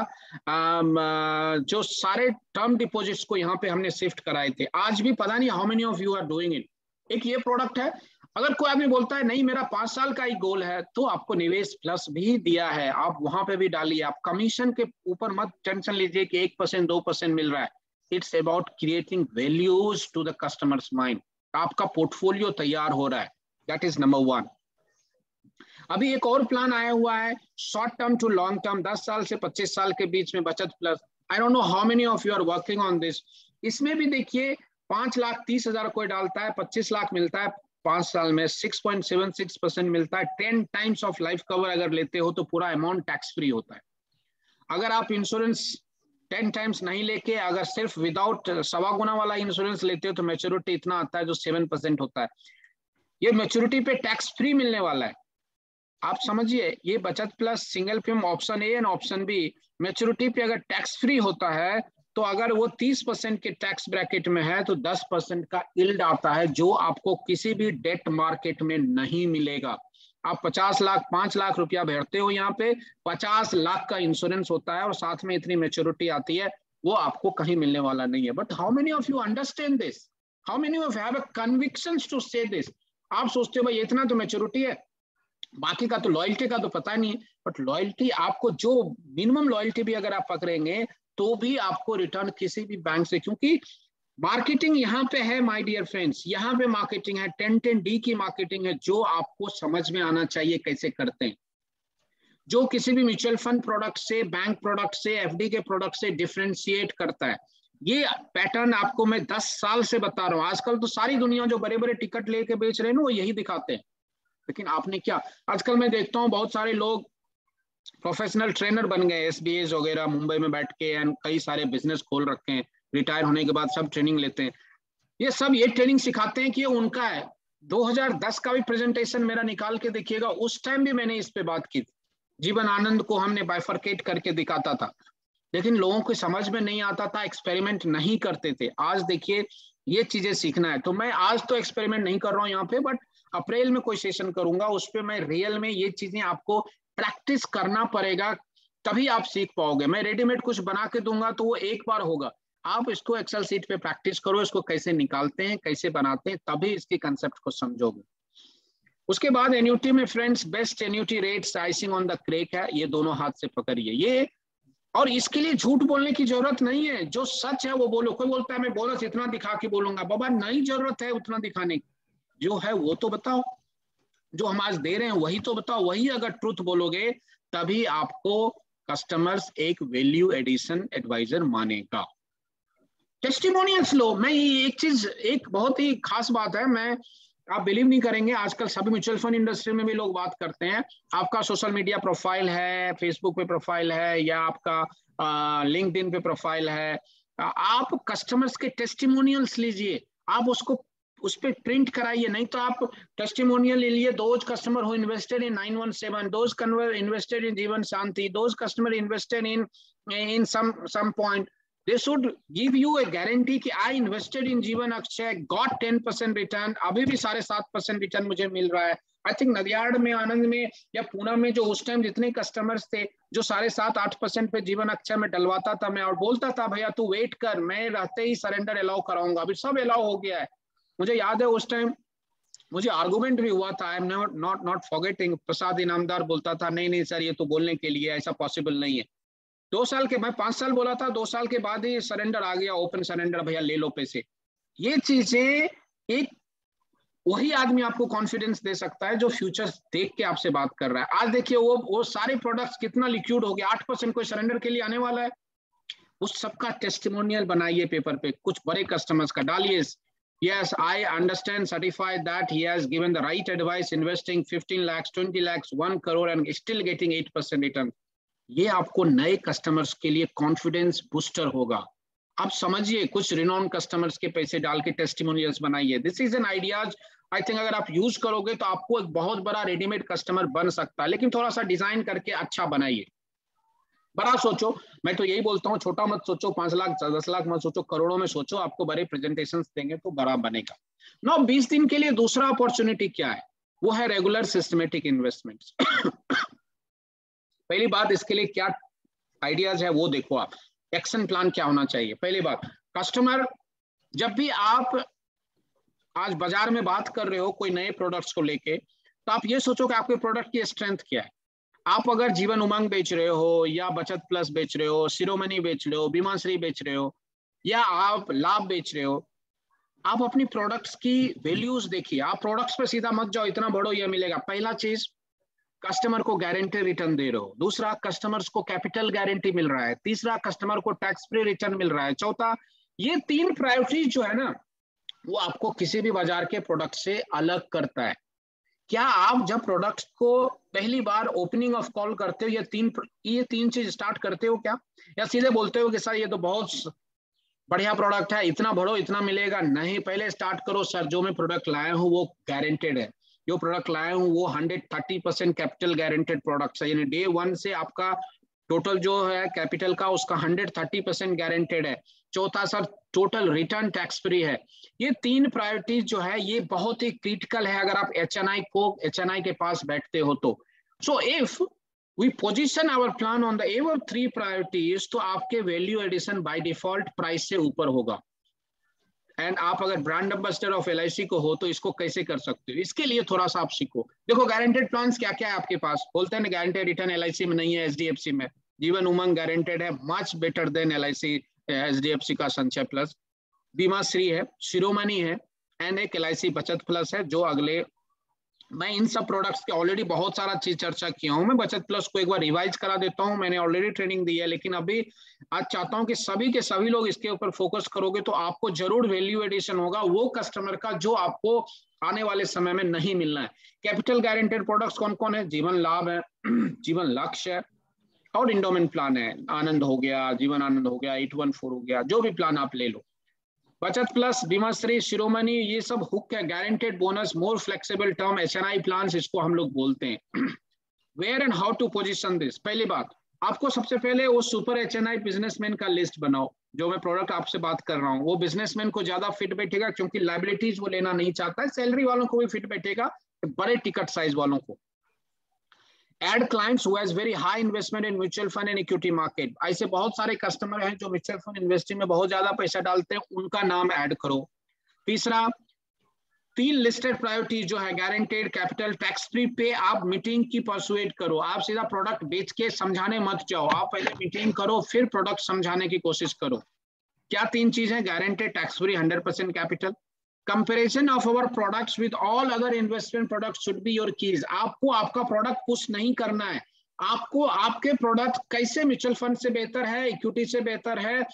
जो सारे टर्म डिपॉजिट्स को यहाँ पे हमने शिफ्ट कराए थे। आज भी पता नहीं how many of you are doing it. एक ये प्रोडक्ट है, अगर कोई आदमी बोलता है नहीं मेरा 5 साल का ही गोल है, तो आपको निवेश प्लस भी दिया है, आप वहां पे भी डालिए। आप कमीशन के ऊपर मत टेंशन लीजिए कि 1%, 2% मिल रहा है। It's about creating values to the customers mind. आपका पोर्टफोलियो तैयार हो रहा है, दैट इज नंबर 1। अभी एक और प्लान आया हुआ है, short term to long term, 10 साल से 25 साल के बीच में Bachat plus. I don't know how many of you are working on this. इसमें भी देखिए 5,30,000 कोई डालता है, 25 लाख मिलता है 5 साल में, 6.76% मिलता है। 10 टाइम्स ऑफ लाइफ कवर अगर लेते हो तो पूरा अमाउंट टैक्स फ्री होता है। अगर आप इंश्योरेंस 10 टाइम्स नहीं लेके अगर सिर्फ विदाउट 1.25 गुना वाला इंश्योरेंस लेते हो तो मैच्योरिटी इतना आता है जो 7% होता है। ये मैच्योरिटी पे टैक्स फ्री मिलने वाला है। आप समझिए, ये Bachat plus single premium option A and option B maturity पे अगर टैक्स फ्री होता है, तो अगर वो 30% के टैक्स ब्रैकेट में है तो 10% का यील्ड आता है, जो आपको किसी भी डेट मार्केट में नहीं मिलेगा। आप 50 लाख 5 लाख रुपया भरते हो, यहाँ पे 50 लाख का इंश्योरेंस होता है और साथ में इतनी मैच्योरिटी आती है, वो आपको कहीं मिलने वाला नहीं है। But how many of you understand this? How many of have a convictions to say this? आप सोचते हो भाई इतना तो मैच्योरिटी है, बाकी का तो लॉयल्टी का तो पता नहीं है। बट लॉयल्टी आपको, जो मिनिमम लॉयल्टी भी अगर आप पकड़ेंगे तो भी आपको रिटर्न किसी भी बैंक से, क्योंकि मार्केटिंग यहाँ पे है माय डियर फ्रेंड्स, यहाँ पे मार्केटिंग है, 10-10D की मार्केटिंग है, जो आपको समझ में आना चाहिए कैसे करते हैं, जो किसी भी म्यूचुअल फंड प्रोडक्ट से, बैंक प्रोडक्ट से, FD के प्रोडक्ट से डिफरेंशिएट करता है। ये पैटर्न आपको मैं 10 साल से बता रहा हूँ। आजकल तो सारी दुनिया जो बड़े बड़े टिकट लेके बेच रहे हैं ना, वो यही दिखाते हैं। लेकिन आपने क्या, आजकल मैं देखता हूँ बहुत सारे लोग प्रोफेशनल ट्रेनर बन गए, SBAs वगैरह मुंबई में बैठ के, एंड कई सारे बिजनेस खोल रखे हैं, रिटायर होने के बाद सब ट्रेनिंग लेते हैं। ये ट्रेनिंग सिखाते हैं कि ये उनका है। 2010 का भी प्रेजेंटेशन मेरा निकाल के देखिएगा, उस टाइम भी मैंने इस पे बात की थी। जीवन आनंद को हमने बाइफरकेट करके दिखाता था, लेकिन लोगों को समझ में नहीं आता था, एक्सपेरिमेंट नहीं करते थे। आज देखिए ये चीजें सीखना है, तो मैं आज तो एक्सपेरिमेंट नहीं कर रहा हूँ यहाँ पे, बट अप्रैल में कोई सेशन करूंगा, उस पर मैं रियल में ये चीजें आपको प्रैक्टिस करना पड़ेगा, तभी आप सीख पाओगे। मैं रेडीमेड कुछ बना के दूंगा तो वो एक बार होगा, आप इसको एक्सेल सीट पे प्रैक्टिस करो, इसको कैसे निकालते हैं, कैसे बनाते हैं, तभी इसके कंसेप्ट को समझोगे। उसके बाद एन्यूटी में friends best annuity rates icing on the cake है, ये दोनों हाथ से पकड़िए ये, और इसके लिए झूठ बोलने की जरूरत नहीं है, जो सच है वो बोलो। कोई बोलता है मैं बोनस इतना दिखा के बोलूंगा, बाबा नहीं जरूरत है उतना दिखाने की, जो है वो तो बताओ, जो हम आज दे रहे हैं वही तो बताओ। वही अगर ट्रूथ बोलोगे तभी आपको कस्टमर्स एक वैल्यू एडिशन एडवाइजर मानेगा। टेस्टिमोनियल्स लो, मैं एक चीज, एक बहुत ही खास बात है, मैं आप बिलीव नहीं करेंगे, आजकल सभी म्यूचुअल फंड इंडस्ट्री में भी लोग बात करते हैं, आपका सोशल मीडिया प्रोफाइल है, फेसबुक पे प्रोफाइल है या आपका लिंक्डइन पे प्रोफाइल है, आप कस्टमर्स के टेस्टिमोनियल्स लीजिए, आप उसको उस पर प्रिंट कराइए। नहीं तो आप टेस्टिमोनियल ले लिए, those customer who invested in 917, those customer invested in Jeevan Shanti, those customer invested in some point, they should give you a guarantee कि I invested in जीवन अक्षय, got 10% रिटर्न, अभी भी 7.5% रिटर्न मुझे मिल रहा है। आई थिंक नदियाड़ में, आनंद में या पूना में जो उस टाइम जितने कस्टमर्स थे जो 7.5-8% पे जीवन अक्षय में डलवाता था मैं, और बोलता था भैया तू वेट कर, मैं रहते ही सरेंडर अलाउ कराऊंगा, अभी सब अलाउ हो गया है। मुझे याद है उस टाइम मुझे आर्गुमेंट भी हुआ था, आई एम नॉट फॉरगेटिंग, प्रसाद इनामदार बोलता था नहीं नहीं सर ये तो बोलने के लिए, ऐसा पॉसिबल नहीं है। 2 साल के, मैं 5 साल बोला था, 2 साल के बाद ही सरेंडर आ गया, ओपन सरेंडर, भैया ले लो पैसे। ये चीजें एक वही आदमी आपको कॉन्फिडेंस दे सकता है जो फ्यूचर्स देख के आपसे बात कर रहा है। आज देखिए वो सारे प्रोडक्ट्स कितना लिक्विड हो गया, 8% कोई सरेंडर के लिए आने वाला है, उस सबका टेस्टिमोनियल बनाइए पेपर पे, कुछ बड़े कस्टमर्स का डालिए। Yes, I understand, certified that he has given the right advice, investing 15 lakhs, 20 lakhs, 1 crore and still getting 8% return. ये आपको नए कस्टमर्स के लिए कॉन्फिडेंस बूस्टर होगा। आप समझिए, कुछ रिनॉन कस्टमर्स के पैसे डाल के टेस्टिमोनियल्स बनाइए। This is an ideas, I think अगर आप यूज करोगे तो आपको एक बहुत बड़ा रेडीमेड कस्टमर बन सकता है, लेकिन थोड़ा सा डिजाइन करके अच्छा बनाइए। बड़ा सोचो, मैं तो यही बोलता हूँ, छोटा मत सोचो, 5 लाख 10 लाख मत सोचो, करोड़ों में सोचो, आपको बड़े प्रेजेंटेशन देंगे तो बड़ा बनेगा। 20 दिन के लिए दूसरा अपॉर्चुनिटी क्या है, वो है रेगुलर सिस्टमेटिक इन्वेस्टमेंट्स। पहली बात, इसके लिए क्या आइडियाज है वो देखो आप, एक्शन प्लान क्या होना चाहिए। पहली बात, कस्टमर, जब भी आप आज बाजार में बात कर रहे हो कोई नए प्रोडक्ट्स को लेके, तो आप ये सोचो कि आपके प्रोडक्ट की स्ट्रेंथ क्या है। आप अगर जीवन उमंग बेच रहे हो या बचत प्लस बेच रहे हो, शिरोमणि बेच रहे हो, बीमाश्री बेच रहे हो या आप लाभ बेच रहे हो, आप अपनी प्रोडक्ट्स की वैल्यूज देखिए। आप प्रोडक्ट्स पे सीधा मत जाओ इतना बढ़ो ये मिलेगा। पहला चीज, कस्टमर को गारंटी रिटर्न दे रहे हो। दूसरा, कस्टमर्स को कैपिटल गारंटी मिल रहा है। तीसरा, कस्टमर को टैक्स फ्री रिटर्न मिल रहा है। चौथा, ये 3 प्रायोरिटीज जो है ना, वो आपको किसी भी बाजार के प्रोडक्ट से अलग करता है। क्या आप जब प्रोडक्ट को पहली बार ओपनिंग ऑफ कॉल करते हो ये तीन चीज स्टार्ट करते हो क्या, या सीधे बोलते हो कि सर ये तो बहुत बढ़िया प्रोडक्ट है, इतना बढ़ो इतना मिलेगा? नहीं, पहले स्टार्ट करो, सर जो मैं प्रोडक्ट लाया हूँ वो गारंटेड है, जो प्रोडक्ट लाया हूँ वो 130% कैपिटल गारंटेड प्रोडक्ट है, यानी डे 1 से आपका टोटल जो है कैपिटल का उसका 130% गारंटेड है। चौथा, sir total return tax free है। ये 3 प्रायोरिटीज जो है ये बहुत ही क्रिटिकल है अगर आप एचएनआई के पास बैठते हो तो। So if we position our plan on the ever 3 priorities, तो आपके value addition by default price से ऊपर होगा। एंड आप अगर ब्रांड एम्बेसडर ऑफ LIC को हो तो इसको कैसे कर सकते हो, इसके लिए थोड़ा सा आप सीखो। देखो गारंटेड प्लान्स क्या क्या है आपके पास, बोलते हैं ना गारंटेड रिटर्न LIC में नहीं है, HDFC में। जीवन उमंग गारंटेड है, much better than LIC HDFC का संचय प्लस। बीमा श्री है, शिरोमणि है, एंड एक LIC बचत प्लस है, जो अगले, मैं इन सब प्रोडक्ट्स के ऑलरेडी बहुत सारा चीज चर्चा किया हूं। मैं बचत प्लस को एक बार रिवाइज करा देता हूं, मैंने ऑलरेडी ट्रेनिंग दी है, लेकिन अभी आज चाहता हूं कि सभी के सभी लोग इसके ऊपर फोकस करोगे तो आपको जरूर वैल्यू एडिशन होगा वो कस्टमर का जो आपको आने वाले समय में नहीं मिलना है। कैपिटल गारंटेड प्रोडक्ट्स कौन कौन है? जीवन लाभ है, जीवन लक्ष्य है, और इंडोमेंट प्लान है, आनंद हो गया, जीवन आनंद हो गया, 814 हो गया, जो भी प्लान आप ले लो। बचत प्लस, बीमा श्री, शिरोमणि, ये सब हुक है, guaranteed bonus, more flexible term, HNI plans इसको हम लोग बोलते हैं। Where and how to position this, पहली बात, आपको सबसे पहले वो सुपर HNI बिजनेसमैन का लिस्ट बनाओ। जो मैं प्रोडक्ट आपसे बात कर रहा हूँ वो बिजनेसमैन को ज्यादा फिट बैठेगा, क्योंकि लाइबिलिटीज वो लेना नहीं चाहता है। सैलरी वालों को भी फिट बैठेगा, बड़े टिकट साइज वालों को। Add clients who has very high investment in mutual fund and equity market. ऐसे बहुत सारे कस्टमर हैं जो म्यूचुअल फंड इन्वेस्टिंग में बहुत ज्यादा पैसा डालते हैं, उनका नाम ऐड करो। तीसरा, 3 लिस्टेड प्रायोरिटी जो है गारंटेड कैपिटल टैक्स फ्री पे, आप मीटिंग की परसुएट करो। आप सीधा प्रोडक्ट बेच के समझाने मत जाओ, आप पहले मीटिंग करो फिर प्रोडक्ट समझाने की कोशिश करो। क्या 3 चीजें? Guaranteed tax free 100% capital, comparison of our products with all other investment products should be your keys. आपको आपका प्रोडक्ट पुश नहीं करना है, आपको आपके प्रोडक्ट कैसे म्यूचुअल फंड से बेहतर है, इक्विटी से बेहतर है,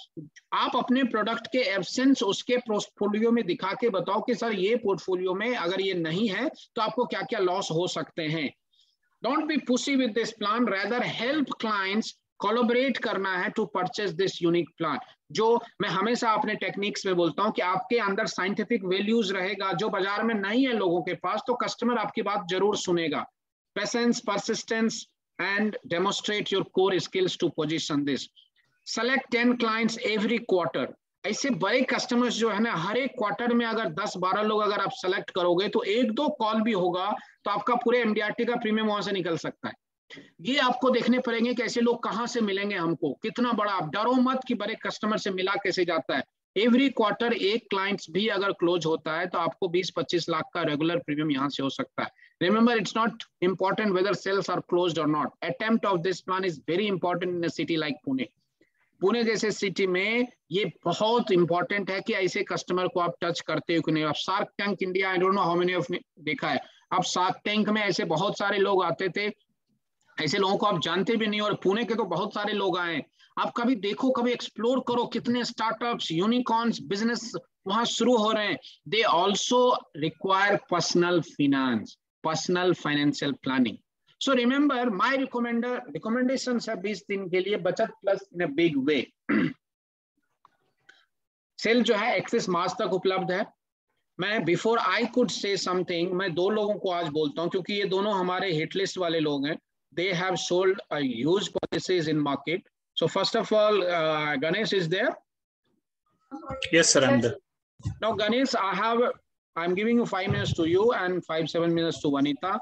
आप अपने प्रोडक्ट के एब्सेंस उसके पोर्टफोलियो में दिखा के बताओ कि सर ये पोर्टफोलियो में अगर ये नहीं है तो आपको क्या क्या लॉस हो सकते हैं। Don't be pushy with this plan, rather help clients collaborate करना है to purchase this unique plan. जो मैं हमेशा अपने टेक्निक्स में बोलता हूं कि आपके अंदर साइंटिफिक वैल्यूज रहेगा जो बाजार में नहीं है लोगों के पास, तो कस्टमर आपकी बात जरूर सुनेगा। Patience, persistence and demonstrate your core skills to position this. Select 10 clients every quarter. ऐसे बड़े कस्टमर्स जो है ना, हर एक क्वार्टर में अगर 10-12 लोग अगर आप सेलेक्ट करोगे तो 1-2 कॉल भी होगा तो आपका पूरे एमडीआरटी का प्रीमियम वहां से निकल सकता है। ये आपको देखने पड़ेंगे कि ऐसे लोग कहां से मिलेंगे हमको, कितना बड़ा। आप डरो मत कि बड़े कस्टमर से मिला कैसे जाता है। एवरी क्वार्टर एक क्लाइंट्स भी अगर क्लोज होता है तो आपको 20-25 लाख का रेगुलर प्रीमियम यहाँ से हो सकता है। Remember, it's not important whether sales are closed or not. Attempt of this plan is very important in a city like Pune. Pune जैसे सिटी में ये बहुत इंपॉर्टेंट है कि ऐसे कस्टमर को आप टच करते हो कि नहीं। आप shark tank India, I don't know how many of देखा है आप, शार्क टैंक में ऐसे बहुत सारे लोग आते थे, ऐसे लोगों को आप जानते भी नहीं, और पुणे के तो बहुत सारे लोग आए। आप कभी देखो, कभी एक्सप्लोर करो कितने स्टार्टअप्स, यूनिकॉर्न्स, बिजनेस वहां शुरू हो रहे हैं। They also require personal finance, personal financial planning. So remember my recommendations है 20 दिन के लिए बचत plus in a big way. Sale जो है 31 मार्च तक उपलब्ध है। मैं before I could say something, मैं 2 लोगों को आज बोलता हूं क्योंकि ये दोनों हमारे हिट लिस्ट वाले लोग हैं। They have sold a huge policies in market. So first of all, Ganesh is there? Yes, sir, I'm there. Now, Ganesh, I'm giving you 5 minutes to you and 5-7 minutes to Vanita.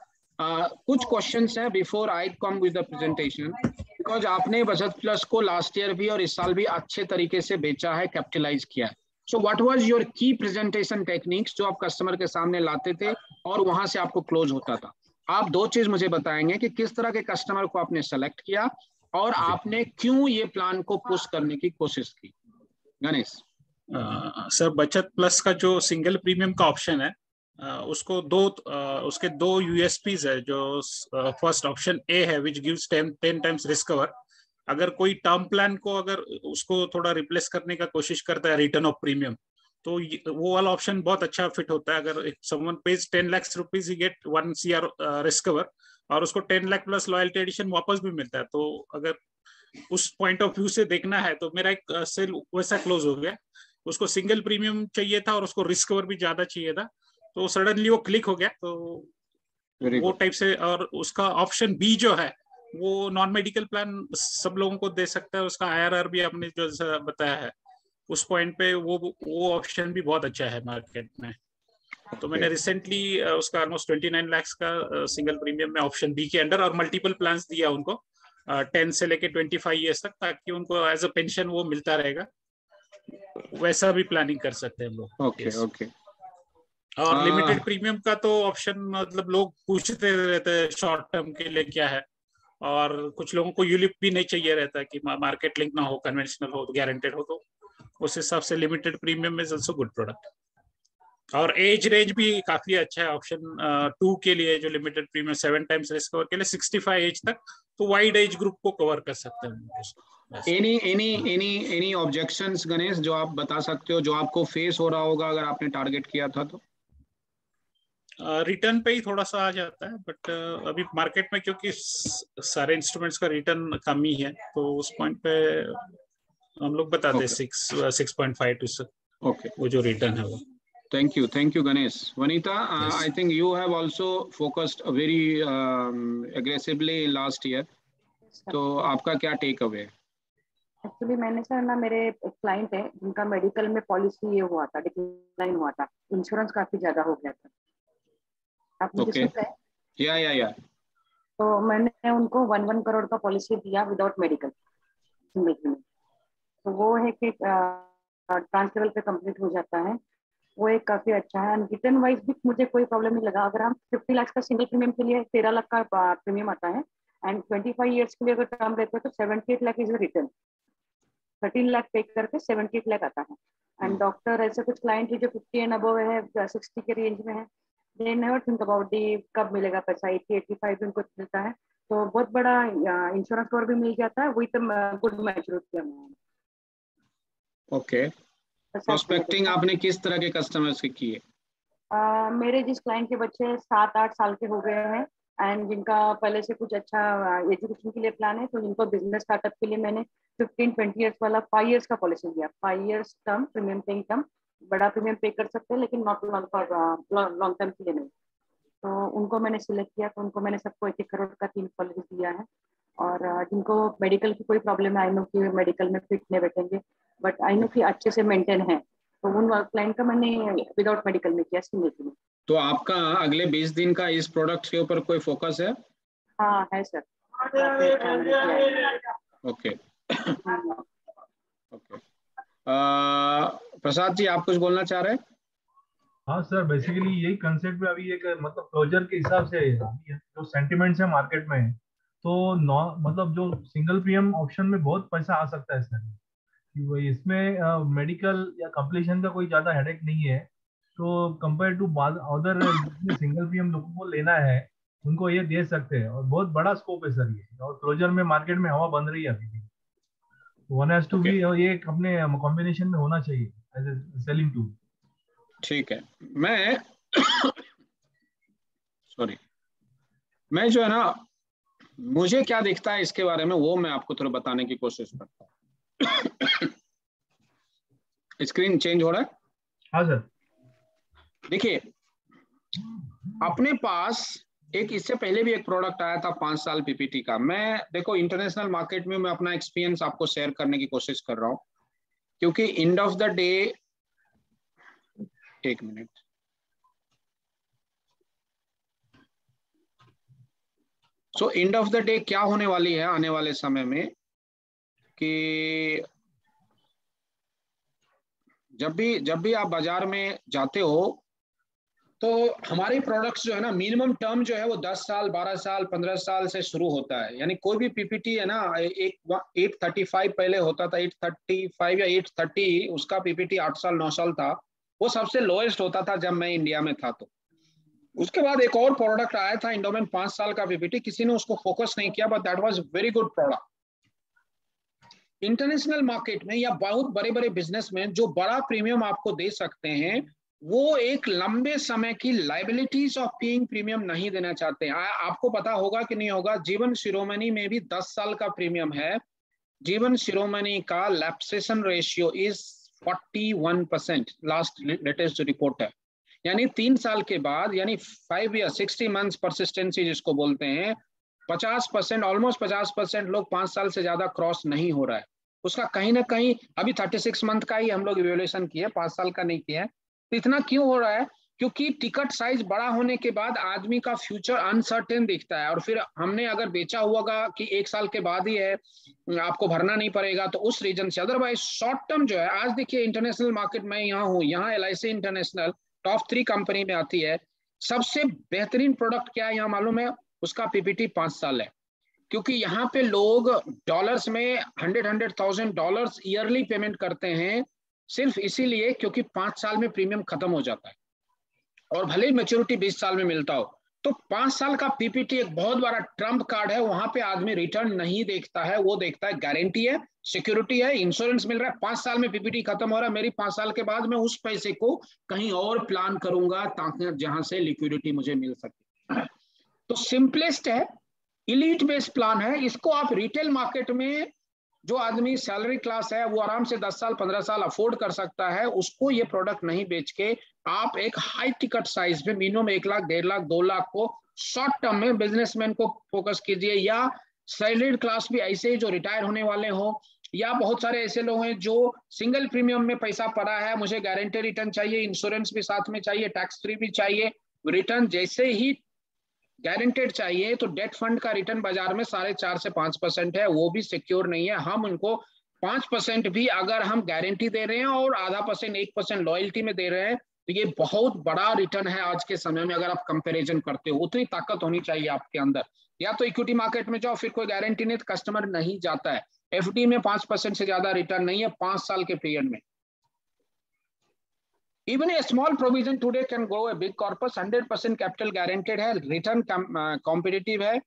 कुछ questions हैं before I come with the presentation. Because आपने बचत plus को last year भी और इस साल भी अच्छे तरीके से बेचा है, कैपिटलाइज किया है। So what was your key presentation techniques जो आप कस्टमर के सामने लाते थे और वहां से आपको क्लोज होता था? आप 2 चीज मुझे बताएंगे कि किस तरह के कस्टमर को आपने सेलेक्ट किया और आपने क्यों ये प्लान को पुश करने की कोशिश की। गणेश सर, बचत प्लस का जो सिंगल प्रीमियम का ऑप्शन है उसको उसके 2 यूएसपीज है। जो फर्स्ट ऑप्शन ए है which gives 10 times risk cover. अगर कोई टर्म प्लान को अगर उसको थोड़ा रिप्लेस करने का कोशिश करता है रिटर्न ऑफ प्रीमियम, तो वो वाला ऑप्शन बहुत अच्छा फिट होता है। अगर समवन पेज 10 लाख रुपीज, ही गेट 1 CR रिस्क कवर और उसको 10 लाख प्लस लॉयल्टी एडिशन वापस भी मिलता है। तो अगर उस पॉइंट ऑफ व्यू से देखना है तो मेरा एक सेल वैसा क्लोज हो गया। उसको सिंगल प्रीमियम चाहिए था और उसको रिस्क कवर भी ज्यादा चाहिए था, तो सडनली वो क्लिक हो गया। तो वो टाइप से। और उसका ऑप्शन बी जो है वो नॉन मेडिकल प्लान सब लोगों को दे सकता है। उसका IRR भी आपने जो बताया है उस पॉइंट पे वो ऑप्शन भी बहुत अच्छा है मार्केट में। तो मैंने रिसेंटली उसका ऑलमोस्ट 29 लाख का सिंगल प्रीमियम में ऑप्शन बी के अंडर और मल्टीपल प्लान्स दिया उनको 10 से लेके 25 ईयर्स तक, ताकि उनको एज अ पेंशन वो मिलता रहेगा। वैसा भी प्लानिंग कर सकते हैं हम लोग। Okay okay. और लिमिटेड प्रीमियम का तो ऑप्शन मतलब लोग पूछते रहते हैं शॉर्ट टर्म के लिए क्या है, और कुछ लोगों को यूलिप भी नहीं चाहिए रहता कि मार्केट लिंक ना हो, कन्वेंशनल हो, गारंटेड हो। तो उस हिसाब से limited premium is also good product. और एज रेंज भी काफी अच्छा है ऑप्शन 2 के लिए, जो limited premium 7 times risk cover के लिए 65 एज तक, तो वाइड एज ग्रुप को कवर कर सकते हैं। एनी ऑब्जेक्शंस गणेश जो आप बता सकते हो, जो आपको फेस हो रहा होगा अगर आपने टारगेट किया था तो? रिटर्न पे ही थोड़ा सा आ जाता है, बट अभी मार्केट में क्योंकि सारे इंस्ट्रूमेंट्स का रिटर्न कम ही है, तो उस पॉइंट पे हम लोग बता दें 6.5 to ओके वो जो रिटर्न है वो। Thank you Ganesh. Vanita, Yes. I think you have also focused very aggressively in last year. तो आपका क्या टेक अवे है? एक्चुअली मैंने सर ना, मेरे एक क्लाइंट है जिनका मेडिकल में पॉलिसी ये हुआ था, डिक्लाइन हुआ था, इंश्योरेंस काफी ज्यादा हो गया था। आप मुझे सुन रहे हैं? या तो मैंने उनको 1 करोड़ का पॉलिसी दिया विदाउट मेडिकल जिंदगी में। तो वो है कि ट्रांस लेवल पे कंप्लीट हो जाता है वो एक काफी अच्छा है। रिटर्न वाइज भी मुझे कोई प्रॉब्लम नहीं लगा। अगर हम 50 लाख का सिंगल प्रीमियम के लिए 13 लाख का प्रीमियम आता है, एंड 25 ईयर्स के लिए अगर टर्म रहता है तो 78 लाख इज रिटर्न। 13 लाख पे करके 78 लाख आता है। एंड डॉक्टर ऐसे कुछ क्लाइंट है जो 50 एंड अबव है, 60 के रेंज में है, they never think about the कब मिलेगा पैसा, 80-85 भी उनको मिलता है, तो बहुत बड़ा इंश्योरेंस कवर भी मिल जाता है with good maturity amount. Okay, prospecting आपने किस तरह के कस्टमर्स के किए? मेरे जिस क्लाइंट के बच्चे 7-8 साल के हो गए हैं एंड जिनका पहले से कुछ अच्छा एजुकेशन के लिए प्लान है, तो जिनको बिजनेस स्टार्टअप के लिए मैंने 15-20 ईयर्स वाला 5 ईयर्स का पॉलिसी दिया। 5 years term premium paying term, बड़ा प्रीमियम पे कर सकते हैं लेकिन नॉट लॉन्ग टर्म के लिए नहीं। तो उनको मैंने सिलेक्ट किया, तो उनको मैंने सबको 1-1 करोड़ का 3 पॉलिसी दिया है। और जिनको मेडिकल की कोई प्रॉब्लम है, आई नो कि मेडिकल में फिट नहीं बैठेंगे, बट आई नो कि अच्छे से मेंटेन है, तो उन क्लाइंट का मैंने विदाउट मेडिकल में किया, सिंगल में। तो आपका अगले 20 दिन का इस प्रोडक्ट के ऊपर कोई फोकस है? हाँ है sir. Okay okay, Prasad ji आप कुछ बोलना चाह रहे हैं? हाँ सर, बेसिकली यही कंसेप्ट में अभी एक मतलब क्लोजर के हिसाब से जो सेंटिमेंट्स है मार्केट में, तो मतलब जो सिंगल प्रीमियम ऑप्शन में बहुत पैसा आ सकता है सर। इसमें मेडिकल या कंप्लीशन का कोई ज्यादा हेडेक नहीं है, तो compare to other single premium लोगों को लेना है उनको ये दे सकते हैं, और बहुत बड़ा स्कोप है सर ये, और क्लोजर में मार्केट में हवा बन रही है अभी भी। 1:2 भी ये अपने कॉम्बिनेशन में होना चाहिए एज ए सेलिंग टूल। ठीक है, मैं सॉरी, मैं जो है ना, मुझे क्या दिखता है इसके बारे में वो मैं आपको थोड़ा बताने की कोशिश करता हूँ। स्क्रीन चेंज हो रहा है? हाँ सर। देखिए, अपने पास एक इससे पहले भी एक प्रोडक्ट आया था 5 साल पीपीटी का। मैं देखो इंटरनेशनल मार्केट में मैं अपना एक्सपीरियंस आपको शेयर करने की कोशिश कर रहा हूँ, क्योंकि एंड ऑफ द डे, एक minute, so and of the day क्या होने वाली है आने वाले समय में कि जब भी आप बाजार में जाते हो तो हमारे प्रोडक्ट्स जो है ना, मिनिमम टर्म जो है वो 10 साल, 12 साल, 15 साल से शुरू होता है। यानी कोई भी पीपीटी है ना, 835 पहले होता था, 835 या 830, उसका पीपीटी 8 साल 9 साल था, वो सबसे लोएस्ट होता था जब मैं इंडिया में था। तो उसके बाद एक और प्रोडक्ट आया था इंडोमेन 5 साल का पीपीटी, किसी ने उसको फोकस नहीं किया, but that was very good product. International market में या बहुत बड़े बड़े बिजनेसमैन जो बड़ा प्रीमियम आपको दे सकते हैं, वो एक लंबे समय की लाइबिलिटीज ऑफ पेइंग प्रीमियम नहीं देना चाहते हैं। आपको पता होगा कि नहीं होगा, जीवन शिरोमणि में भी 10 साल का प्रीमियम है। जीवन शिरोमणि का लैप्सेशन ratio is 41%, last latest report है। यानी 3 साल के बाद, यानी 5 या 60 मंथ्स परसिस्टेंसी जिसको बोलते हैं, 50%, ऑलमोस्ट 50% लोग 5 साल से ज्यादा क्रॉस नहीं हो रहा है। उसका कहीं ना कहीं अभी 36 मंथ का ही हम लोग इवैल्यूएशन किए, 5 साल का नहीं किया है। तो इतना क्यों हो रहा है? क्योंकि टिकट साइज बड़ा होने के बाद आदमी का फ्यूचर अनसर्टेन दिखता है, और फिर हमने अगर बेचा हुआ कि 1 साल के बाद ही है, आपको भरना नहीं पड़ेगा, तो उस रीजन से। अदरवाइज शॉर्ट टर्म जो है, आज देखिए इंटरनेशनल मार्केट में यहाँ हूँ, यहाँ LIC इंटरनेशनल टॉप 3 कंपनी में आती है। सबसे बेहतरीन प्रोडक्ट क्या है यहाँ मालूम है? उसका पीपीटी 5 साल है, क्योंकि यहाँ पे लोग डॉलर्स में $100,000 ईयरली पेमेंट करते हैं, सिर्फ इसीलिए क्योंकि 5 साल में प्रीमियम खत्म हो जाता है, और भले ही मैच्योरिटी 20 साल में मिलता हो। तो 5 साल का पीपीटी एक बहुत बड़ा ट्रम्प कार्ड है। वहां पे आदमी रिटर्न नहीं देखता है, वो देखता है गारंटी है, सिक्योरिटी है, इंश्योरेंस मिल रहा है। 5 साल में पीपीटी खत्म हो रहा है, मेरी 5 साल के बाद मैं उस पैसे को कहीं और प्लान करूंगा ताकि जहां से लिक्विडिटी मुझे मिल सके। तो सिंपलेस्ट है, इलीट बेस्ड प्लान है। इसको आप रिटेल मार्केट में, जो आदमी सैलरी क्लास है वो आराम से 10 साल 15 साल अफोर्ड कर सकता है, उसको ये प्रोडक्ट नहीं बेच के आप एक हाई टिकट साइज में मिनिमम 1 लाख, 1.5 लाख, 2 लाख को शॉर्ट टर्म में बिजनेसमैन को फोकस कीजिए, या सैलरीड क्लास भी ऐसे ही जो रिटायर होने वाले हो, या बहुत सारे ऐसे लोग हैं जो सिंगल प्रीमियम में पैसा पड़ा है, मुझे गारंटी रिटर्न चाहिए, इंश्योरेंस भी साथ में चाहिए, टैक्स फ्री भी चाहिए, रिटर्न जैसे ही गारंटेड चाहिए। तो डेट फंड का रिटर्न बाजार में 4.5 से 5% है, वो भी सिक्योर नहीं है। हम उनको 5% भी अगर हम गारंटी दे रहे हैं और 0.5%, 1% लॉयल्टी में दे रहे हैं, तो ये बहुत बड़ा रिटर्न है आज के समय में। अगर आप कंपैरिजन करते हो, उतनी ताकत होनी चाहिए आपके अंदर। या तो इक्विटी मार्केट में जाओ, फिर कोई गारंटी नहीं, तो कस्टमर नहीं जाता है। एफडी में 5% से ज्यादा रिटर्न नहीं है 5 साल के पीरियड में। Even a small provision today can grow a big corpus. 100% capital guaranteed है, रिटर्न कॉम्पिटिटिव है,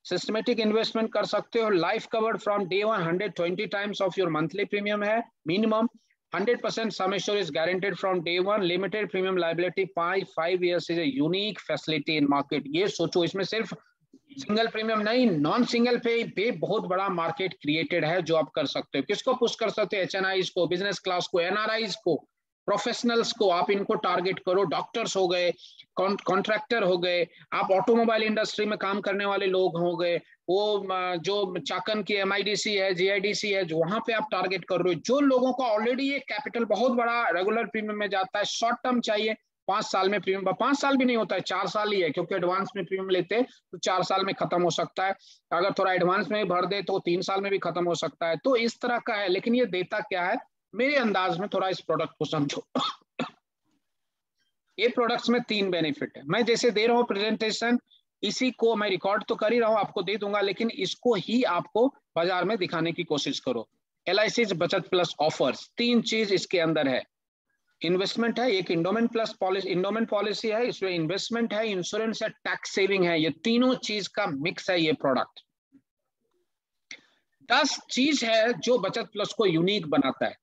सिस्टमेटिक इन्वेस्टमेंट कर सकते हो, life covered from day 1, 120 times of your monthly premium है minimum, 100% sum assure is guaranteed from day 1, limited premium liability 5 years is a unique facility in market. ये सोचो, इसमें सिर्फ सिंगल प्रीमियम नहीं, नॉन सिंगल पे बहुत बड़ा मार्केट क्रिएटेड है जो आप कर सकते हो। किसको पुश कर सकते हो? HNIs को, बिजनेस क्लास को, NRIs को, प्रोफेशनल्स को आप इनको टारगेट करो। डॉक्टर्स हो गए, कॉन्ट्रैक्टर हो गए, आप ऑटोमोबाइल इंडस्ट्री में काम करने वाले लोग हो गए, वो जो चाकन की MIDC है, GIDC है, जो वहां पे आप टारगेट कर रहे हो। जो लोगों का ऑलरेडी ये कैपिटल बहुत बड़ा रेगुलर प्रीमियम में जाता है, शॉर्ट टर्म चाहिए, 5 साल में प्रीमियम, 5 साल भी नहीं होता है, 4 साल ही है, क्योंकि एडवांस में प्रीमियम लेते हैं तो 4 साल में खत्म हो सकता है। अगर थोड़ा एडवांस में भर दे तो 3 साल में भी खत्म हो सकता है। तो इस तरह का है। लेकिन ये देता क्या है मेरे अंदाज में, थोड़ा इस प्रोडक्ट को समझो। ये प्रोडक्ट्स में 3 बेनिफिट है। मैं जैसे दे रहा हूँ प्रेजेंटेशन, इसी को मैं रिकॉर्ड तो कर ही रहा हूँ, आपको दे दूंगा, लेकिन इसको ही आपको बाजार में दिखाने की कोशिश करो। LIC बचत प्लस ऑफर्स, 3 चीज इसके अंदर है। इन्वेस्टमेंट है, एक endowment plus policy, endowment policy है, इसमें इन्वेस्टमेंट है, इंश्योरेंस है, टैक्स सेविंग है। ये तीनों चीज का मिक्स है ये प्रोडक्ट। 10 चीज है जो बचत प्लस को यूनिक बनाता है।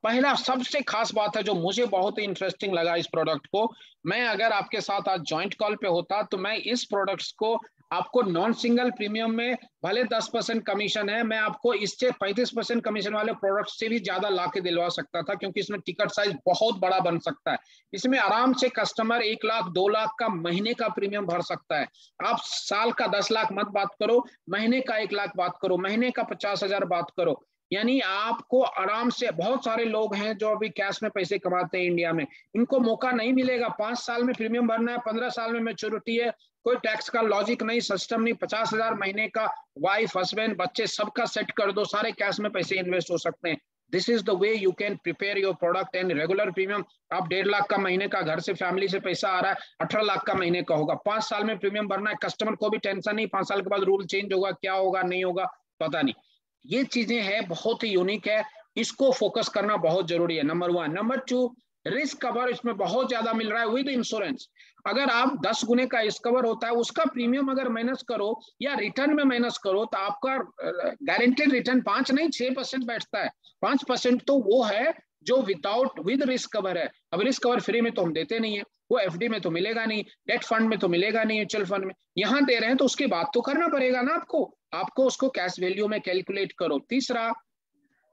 पहला सबसे खास बात है जो मुझे बहुत ही इंटरेस्टिंग लगा इस प्रोडक्ट को, मैं अगर आपके साथ आज जॉइंट कॉल पे होता तो मैं इस प्रोडक्ट्स को आपको नॉन सिंगल प्रीमियम में भले 10% कमीशन है, मैं आपको इससे 35% कमीशन वाले प्रोडक्ट से भी ज्यादा ला के दिलवा सकता था, क्योंकि इसमें टिकट साइज बहुत बड़ा बन सकता है। इसमें आराम से कस्टमर 1 लाख 2 लाख का महीने का प्रीमियम भर सकता है। आप साल का 10 लाख मत बात करो, महीने का 1 लाख बात करो, महीने का 50,000 बात करो। यानी आपको आराम से, बहुत सारे लोग हैं जो अभी कैश में पैसे कमाते हैं इंडिया में, इनको मौका नहीं मिलेगा। 5 साल में प्रीमियम भरना है, 15 साल में मैच्योरिटी है, कोई टैक्स का लॉजिक नहीं, सिस्टम नहीं, 50,000 महीने का, वाइफ हस्बैंड बच्चे सबका सेट कर दो, सारे कैश में पैसे इन्वेस्ट हो सकते हैं। This is the way you can prepare your product. And regular premium आप 1.5 लाख का महीने का घर से फैमिली से पैसा आ रहा है, 18 लाख का महीने का होगा। 5 साल में प्रीमियम भरना है, कस्टमर को भी टेंशन नहीं, 5 साल के बाद रूल चेंज होगा, क्या होगा नहीं होगा पता नहीं। ये चीजें हैं, बहुत ही यूनिक है, इसको फोकस करना बहुत जरूरी है, नंबर 1। नंबर 2, रिस्क कवर इसमें बहुत ज्यादा मिल रहा है विद इंश्योरेंस। अगर आप 10 गुने का रिस्क कवर होता है, उसका प्रीमियम अगर माइनस करो या रिटर्न में माइनस करो तो आपका गारंटेड रिटर्न 5 नहीं 6% बैठता है। 5% तो वो है जो विद रिस्क कवर है। अब रिस्क कवर फ्री में तो हम देते नहीं है, वो FD में तो मिलेगा नहीं, डेट फंड में तो मिलेगा नहीं, म्यूचुअल फंड में, यहाँ दे रहे हैं तो उसकी बात तो करना पड़ेगा ना आपको उसको कैश वैल्यू में कैलकुलेट करो। तीसरा,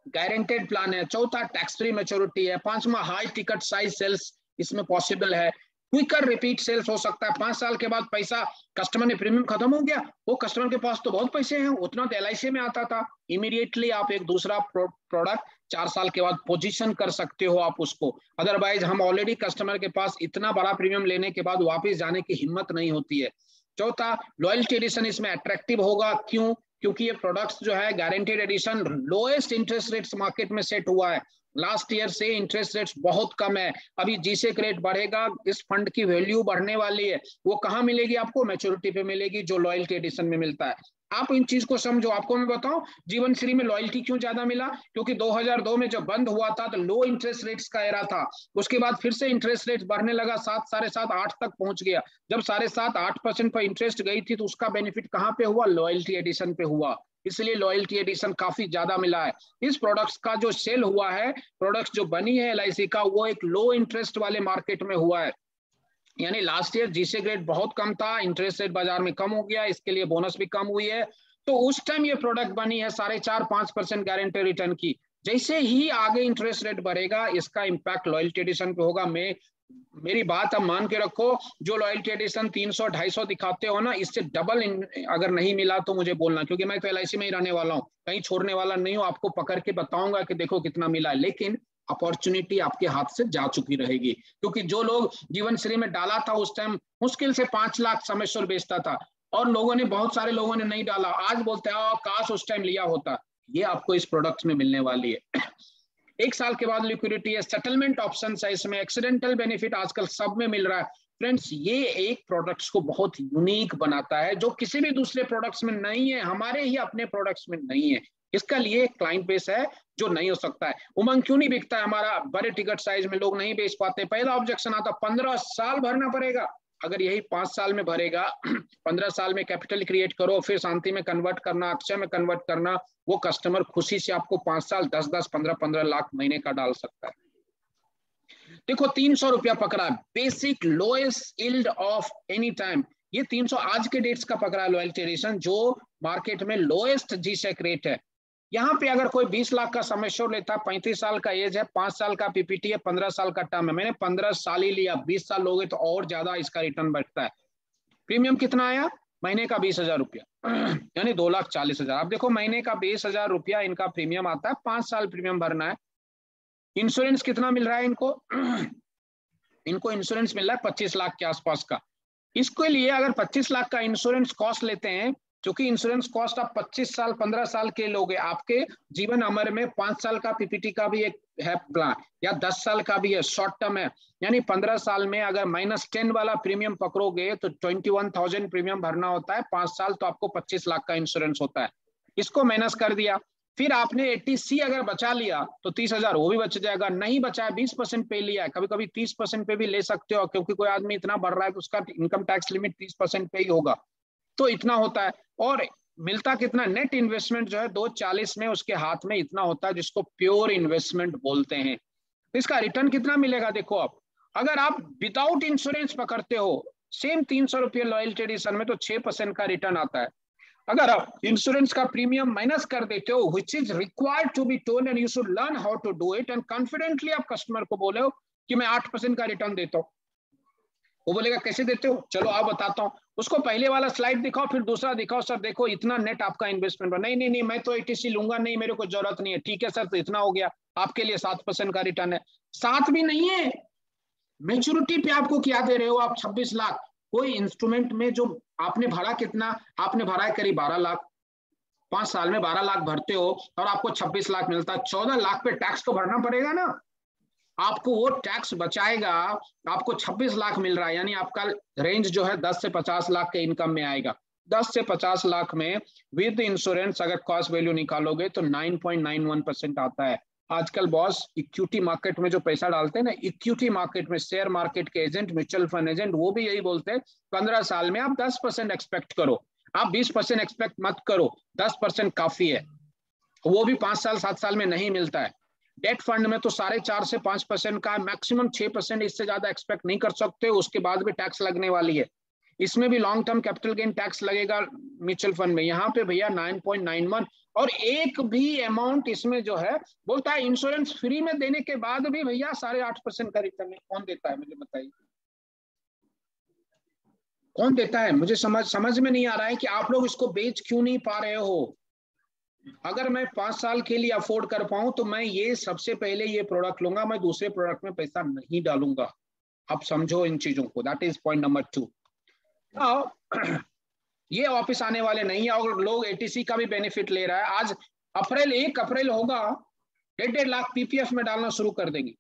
गारंटेड प्लान है। चौथा, टैक्स फ्री मैच्योरिटी है। 5वां, हाई टिकट साइज सेल्स इसमें पॉसिबल है। क्विकर रिपीट सेल्स हो सकता है। 5 साल के बाद पैसा, कस्टमर ने प्रीमियम खत्म हो गया, वो कस्टमर के पास तो बहुत पैसे हैं, उतना तो LIC में आता था, इमीडिएटली आप एक दूसरा प्रोडक्ट 4 साल के बाद पोजीशन कर सकते हो आप उसको। अदरवाइज हम ऑलरेडी कस्टमर के पास इतना बड़ा प्रीमियम लेने के बाद वापस जाने की हिम्मत नहीं होती है। चौथा, लॉयल्टी एडिशन इसमें अट्रैक्टिव होगा। क्यों? क्योंकि ये प्रोडक्ट्स जो है guaranteed addition lowest interest rates market में सेट हुआ है। लास्ट ईयर से इंटरेस्ट रेट्स बहुत कम है, अभी G-Sec रेट बढ़ेगा, इस फंड की वैल्यू बढ़ने वाली है। वो कहाँ मिलेगी आपको? मैच्योरिटी पे मिलेगी, जो लॉयल्टी एडिशन में मिलता है। आप इन चीज को समझो। आपको मैं बताऊं जीवन श्री में लॉयल्टी क्यों ज्यादा मिला, क्योंकि 2002 में जब बंद हुआ था तो लो इंटरेस्ट रेट्स का एरा था, उसके बाद फिर से इंटरेस्ट रेट बढ़ने लगा, 7, 7.5, 8 तक पहुंच गया। जब 7.5, 8% पर इंटरेस्ट गई थी तो उसका बेनिफिट कहाँ पे हुआ? लॉयल्टी एडिशन पे हुआ, इसलिए लॉयल्टी एडिशन काफी ज्यादा मिला है। इस प्रोडक्ट्स का जो सेल हुआ है, प्रोडक्ट्स जो बनी है LIC का, वो एक लो इंटरेस्ट वाले मार्केट में हुआ है। यानी लास्ट ईयर G-Sec रेट बहुत कम था, इंटरेस्ट रेट बाजार में कम हो गया, इसके लिए बोनस भी कम हुई है, तो उस टाइम ये प्रोडक्ट बनी है 4.5-5% गारंटी रिटर्न की। जैसे ही आगे इंटरेस्ट रेट बढ़ेगा, इसका इम्पैक्ट लॉयल्टी एडिशन पे होगा। मेरी बात अब मान के रखो, जो लॉयल्टी एडिशन 300-250 दिखाते हो ना, इससे डबल अगर नहीं मिला तो मुझे बोलना, क्योंकि मैं तो LIC में ही रहने वाला हूँ, कहीं छोड़ने वाला नहीं हूँ, आपको पकड़ के बताऊंगा कि देखो कितना मिला है। लेकिन अपॉर्चुनिटी आपके हाथ से जा चुकी रहेगी, क्योंकि जो लोग जीवन श्री में डाला था उस टाइम मुश्किल से 5 लाख समेश्वर बेचता था, और लोगों ने, बहुत सारे लोगों ने नहीं डाला, आज बोलते हैं काश उस टाइम लिया होता। ये आपको इस प्रोडक्ट में मिलने वाली है। 1 साल के बाद लिक्विडिटी है, सेटलमेंट ऑप्शन है इसमें, एक्सीडेंटल बेनिफिट आजकल सब में मिल रहा है। फ्रेंड्स, ये एक प्रोडक्ट्स को बहुत यूनिक बनाता है जो किसी भी दूसरे प्रोडक्ट्स में नहीं है, हमारे ही अपने प्रोडक्ट्स में नहीं है। इसका लिए क्लाइंट बेस है जो नहीं हो सकता है। उमंग क्यों नहीं बिकता है हमारा? बड़े टिकट साइज में लोग नहीं बेच पाते। पहला ऑब्जेक्शन आता 15 साल भरना पड़ेगा। अगर यही 5 साल में भरेगा 15 साल में कैपिटल क्रिएट करो, फिर शांति में कन्वर्ट करना, अक्षय में कन्वर्ट करना, वो कस्टमर खुशी से आपको 5 साल 10-10 15-15 लाख महीने का डाल सकता है। देखो 300 रुपया पकड़ा है, basic lowest yield of any time. ये 300 आज के डेट्स का पकड़ा है लॉयल्टी एडिशन, जो मार्केट में लोएस्ट जीसेक रेट है। यहाँ पे अगर कोई 20 लाख का सम एश्योर्ड लेता है, 35 साल का एज है, 5 साल का पीपीटी है, 15 साल का टर्म है, मैंने 15 साल ही लिया, 20 साल लोगे तो और ज्यादा इसका रिटर्न बढ़ता है। प्रीमियम कितना आया? महीने का 20,000 रुपया यानी 2,40,000। अब देखो महीने का 20,000 रुपया इनका प्रीमियम आता है, 5 साल प्रीमियम भरना है। इंश्योरेंस कितना मिल रहा है इनको? इनको इंश्योरेंस मिल रहा है 25 लाख के आसपास का। इसके लिए अगर 25 लाख का इंश्योरेंस कॉस्ट लेते हैं, क्योंकि इंश्योरेंस कॉस्ट आप 25 साल 15 साल के लोगे, आपके जीवन अमर में 5 साल का पीपीटी का भी एक है प्लान, या 10 साल का भी है, शॉर्ट टर्म है, यानी 15 साल में अगर -10 वाला प्रीमियम पकड़ोगे तो 21,000 प्रीमियम भरना होता है। 5 साल तो आपको 25 लाख का इंश्योरेंस होता है। इसको माइनस कर दिया, फिर आपने 80C अगर बचा लिया तो 30,000 वो भी बच जाएगा। नहीं बचा है, 20% पे लिया है, कभी कभी 30% पे भी ले सकते हो, क्योंकि कोई आदमी इतना बढ़ रहा है तो उसका इनकम टैक्स लिमिट 30% पे ही होगा, तो इतना होता है। और मिलता कितना? नेट इन्वेस्टमेंट जो है 240 में उसके हाथ में इतना होता है, जिसको प्योर इन्वेस्टमेंट बोलते हैं। तो इसका रिटर्न कितना मिलेगा? देखो आप, अगर आप विदाउट इंश्योरेंस पकड़ते हो सेम 300 रुपये लॉयल्टी एडिशन में, तो 6% का रिटर्न आता है। अगर आप इंश्योरेंस का प्रीमियम माइनस कर देते हो, which is required to be told and you should learn how to do it, and confidently आप कस्टमर को बोले हो कि मैं 8% का रिटर्न देता हूँ, वो बोलेगा कैसे देते हो? चलो आप बताता हूँ। उसको पहले वाला स्लाइड दिखाओ, फिर दूसरा दिखाओ, सर देखो इतना नेट आपका इन्वेस्टमेंट। नहीं नहीं नहीं, मैं तो 80C लूंगा नहीं, मेरे को जरूरत नहीं है। ठीक है सर, तो इतना हो गया, आपके लिए 7% का रिटर्न है। 7 भी नहीं है, मेच्योरिटी पे आपको क्या दे रहे हो आप? 26 लाख। कोई इंस्ट्रूमेंट में जो आपने भरा कितना? आपने भरा है करीब 12 लाख। 5 साल में 12 लाख भरते हो और आपको 26 लाख मिलता है। 14 लाख पे टैक्स तो भरना पड़ेगा ना, आपको वो टैक्स बचाएगा। आपको 26 लाख मिल रहा है, यानी आपका रेंज जो है 10 से 50 लाख के इनकम में आएगा। 10 से 50 लाख में विद इंश्योरेंस अगर कॉस्ट वैल्यू निकालोगे तो 9.91% आता है। आजकल बॉस इक्विटी मार्केट में जो पैसा डालते हैं ना, इक्विटी मार्केट में शेयर मार्केट के एजेंट, म्यूचुअल फंड एजेंट, वो भी यही बोलते हैं 15 साल में आप 10% एक्सपेक्ट करो, आप 20% एक्सपेक्ट मत करो, 10% काफी है। वो भी 5 साल 7 साल में नहीं मिलता है। डेट फंड में तो 4.5 से 5% का, मैक्सिमम 6%, इससे ज्यादा एक्सपेक्ट नहीं कर सकते, उसके बाद भी टैक्स लगने वाली है। इसमें भी long term capital gain tax लगेगा म्यूचुअल फंड में। यहाँ पे भैया 9.91, और एक भी अमाउंट इसमें जो है बोलता है इंश्योरेंस फ्री में देने के बाद भी भैया 8.5% का रिटर्न है। कौन देता है मुझे बताइए, कौन देता है? मुझे समझ में नहीं आ रहा है कि आप लोग इसको बेच क्यों नहीं पा रहे हो। अगर मैं 5 साल के लिए अफोर्ड कर पाऊं तो मैं ये सबसे पहले ये प्रोडक्ट लूंगा, मैं दूसरे प्रोडक्ट में पैसा नहीं डालूंगा। आप समझो इन चीजों को, दैट इज पॉइंट नंबर 2। ये वापस आने वाले नहीं है, और लोग 80C का भी बेनिफिट ले रहा है। आज 1 अप्रैल होगा, 1.5 लाख पीपीएफ में डालना शुरू कर देंगे,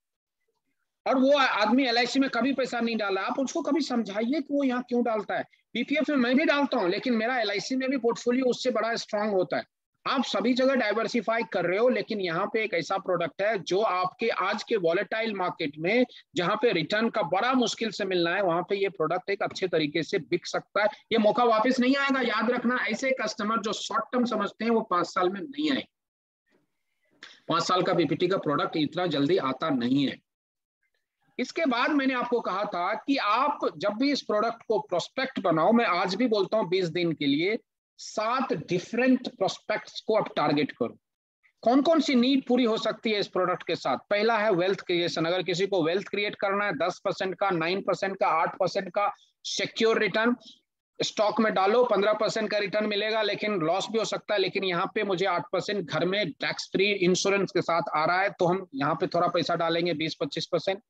और वो आदमी LIC में कभी पैसा नहीं डाला। आप उसको कभी समझाइए कि वो यहाँ क्यों डालता है। पीपीएफ में मैं भी डालता हूँ, लेकिन मेरा LIC में भी पोर्टफोलियो उससे बड़ा स्ट्रांग होता है। आप सभी जगह डाइवर्सिफाई कर रहे हो, लेकिन यहाँ पे एक ऐसा प्रोडक्ट है जो आपके आज के वॉलेटाइल मार्केट में, जहाँ पे रिटर्न का बड़ा मुश्किल से मिलना है, वहां पे ये प्रोडक्ट एक अच्छे तरीके से बिक सकता है। ये मौका वापस नहीं आएगा, याद रखना। ऐसे कस्टमर जो शॉर्ट टर्म समझते हैं वो 5 साल में नहीं आए। 5 साल का पीपीटी का प्रोडक्ट इतना जल्दी आता नहीं है। इसके बाद मैंने आपको कहा था कि आप जब भी इस प्रोडक्ट को प्रोस्पेक्ट बनाओ, मैं आज भी बोलता हूँ 20 दिन के लिए 7 डिफरेंट प्रोस्पेक्ट्स को आप टारगेट करो। कौन कौन सी नीड पूरी हो सकती है इस प्रोडक्ट के साथ? पहला है वेल्थ क्रिएशन। अगर किसी को वेल्थ क्रिएट करना है, 10% का, 9% का, 8% का सिक्योर रिटर्न, स्टॉक में डालो, 15% का रिटर्न मिलेगा, लेकिन लॉस भी हो सकता है। लेकिन यहाँ पे मुझे 8% घर में टैक्स फ्री इंश्योरेंस के साथ आ रहा है, तो हम यहाँ पे थोड़ा पैसा डालेंगे 20-25%।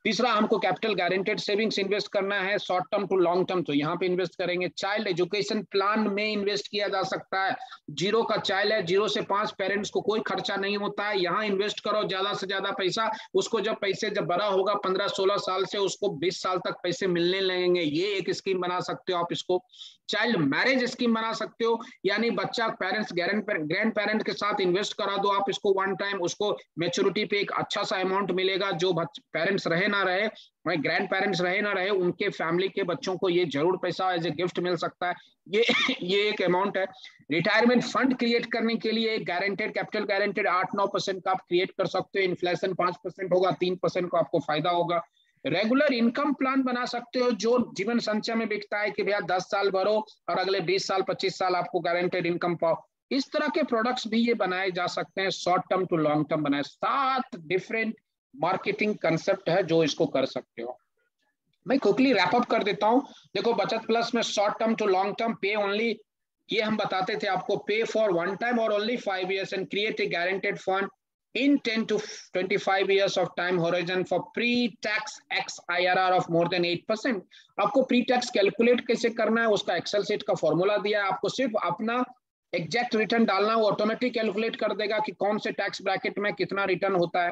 तीसरा, हमको कैपिटल गारंटेड सेविंग्स इन्वेस्ट करना है, short term to long term, तो यहाँ पे इन्वेस्ट करेंगे। चाइल्ड एजुकेशन प्लान में इन्वेस्ट किया जा सकता है। 0 का चाइल्ड है, 0 से 5 पेरेंट्स को कोई खर्चा नहीं होता है, यहाँ इन्वेस्ट करो ज्यादा से ज्यादा पैसा, उसको जब बड़ा होगा 15-16 साल से, उसको 20 साल तक पैसे मिलने लगेंगे। ये एक स्कीम बना सकते हो आप इसको। चाइल्ड मैरिज स्कीम बना सकते हो, यानी बच्चा पेरेंट्स ग्रैंड पेरेंट के साथ इन्वेस्ट करा दो आप इसको वन टाइम, उसको मैच्योरिटी पे एक अच्छा सा अमाउंट मिलेगा। जो पेरेंट्स रहे ना रहे, ग्रैंड पेरेंट्स रहे ना रहे, उनके फैमिली के बच्चों को ये जरूर पैसा एज ए गिफ्ट मिल सकता है। ये एक अमाउंट है। रिटायरमेंट फंड क्रिएट करने के लिए गारंटेड कैपिटल गारंटेड 8-9% का आप क्रिएट कर सकते हो। इन्फ्लेशन 5% होगा, 3% को आपको फायदा होगा। रेगुलर इनकम प्लान बना सकते हो जो जीवन संचय में बिकता है कि भैया 10 साल भरो और अगले 20 साल 25 साल आपको गारंटेड इनकम पाओ। इस तरह के प्रोडक्ट्स भी ये बनाए जा सकते हैं, short term to long term बनाए। 7 डिफरेंट मार्केटिंग कंसेप्ट है जो इसको कर सकते हो। मैं क्विकली रैप अप कर देता हूं। देखो, बचत प्लस में short term to long term, pay only, ये हम बताते थे आपको, पे फॉर वन टाइम और only 5 years and create a guaranteed fund in 10 to 25 years of time horizon for pre-tax XIRR of more than 8%। आपको pre-tax calculate कैसे करना है, उसका एक्सेल शीट का फॉर्मूला दिया है। आपको सिर्फ अपना एग्जैक्ट रिटर्न डालना, वो ऑटोमेटिक कैलकुलेट कर देगा कि कौन से टैक्स ब्रैकेट में कितना रिटर्न होता है।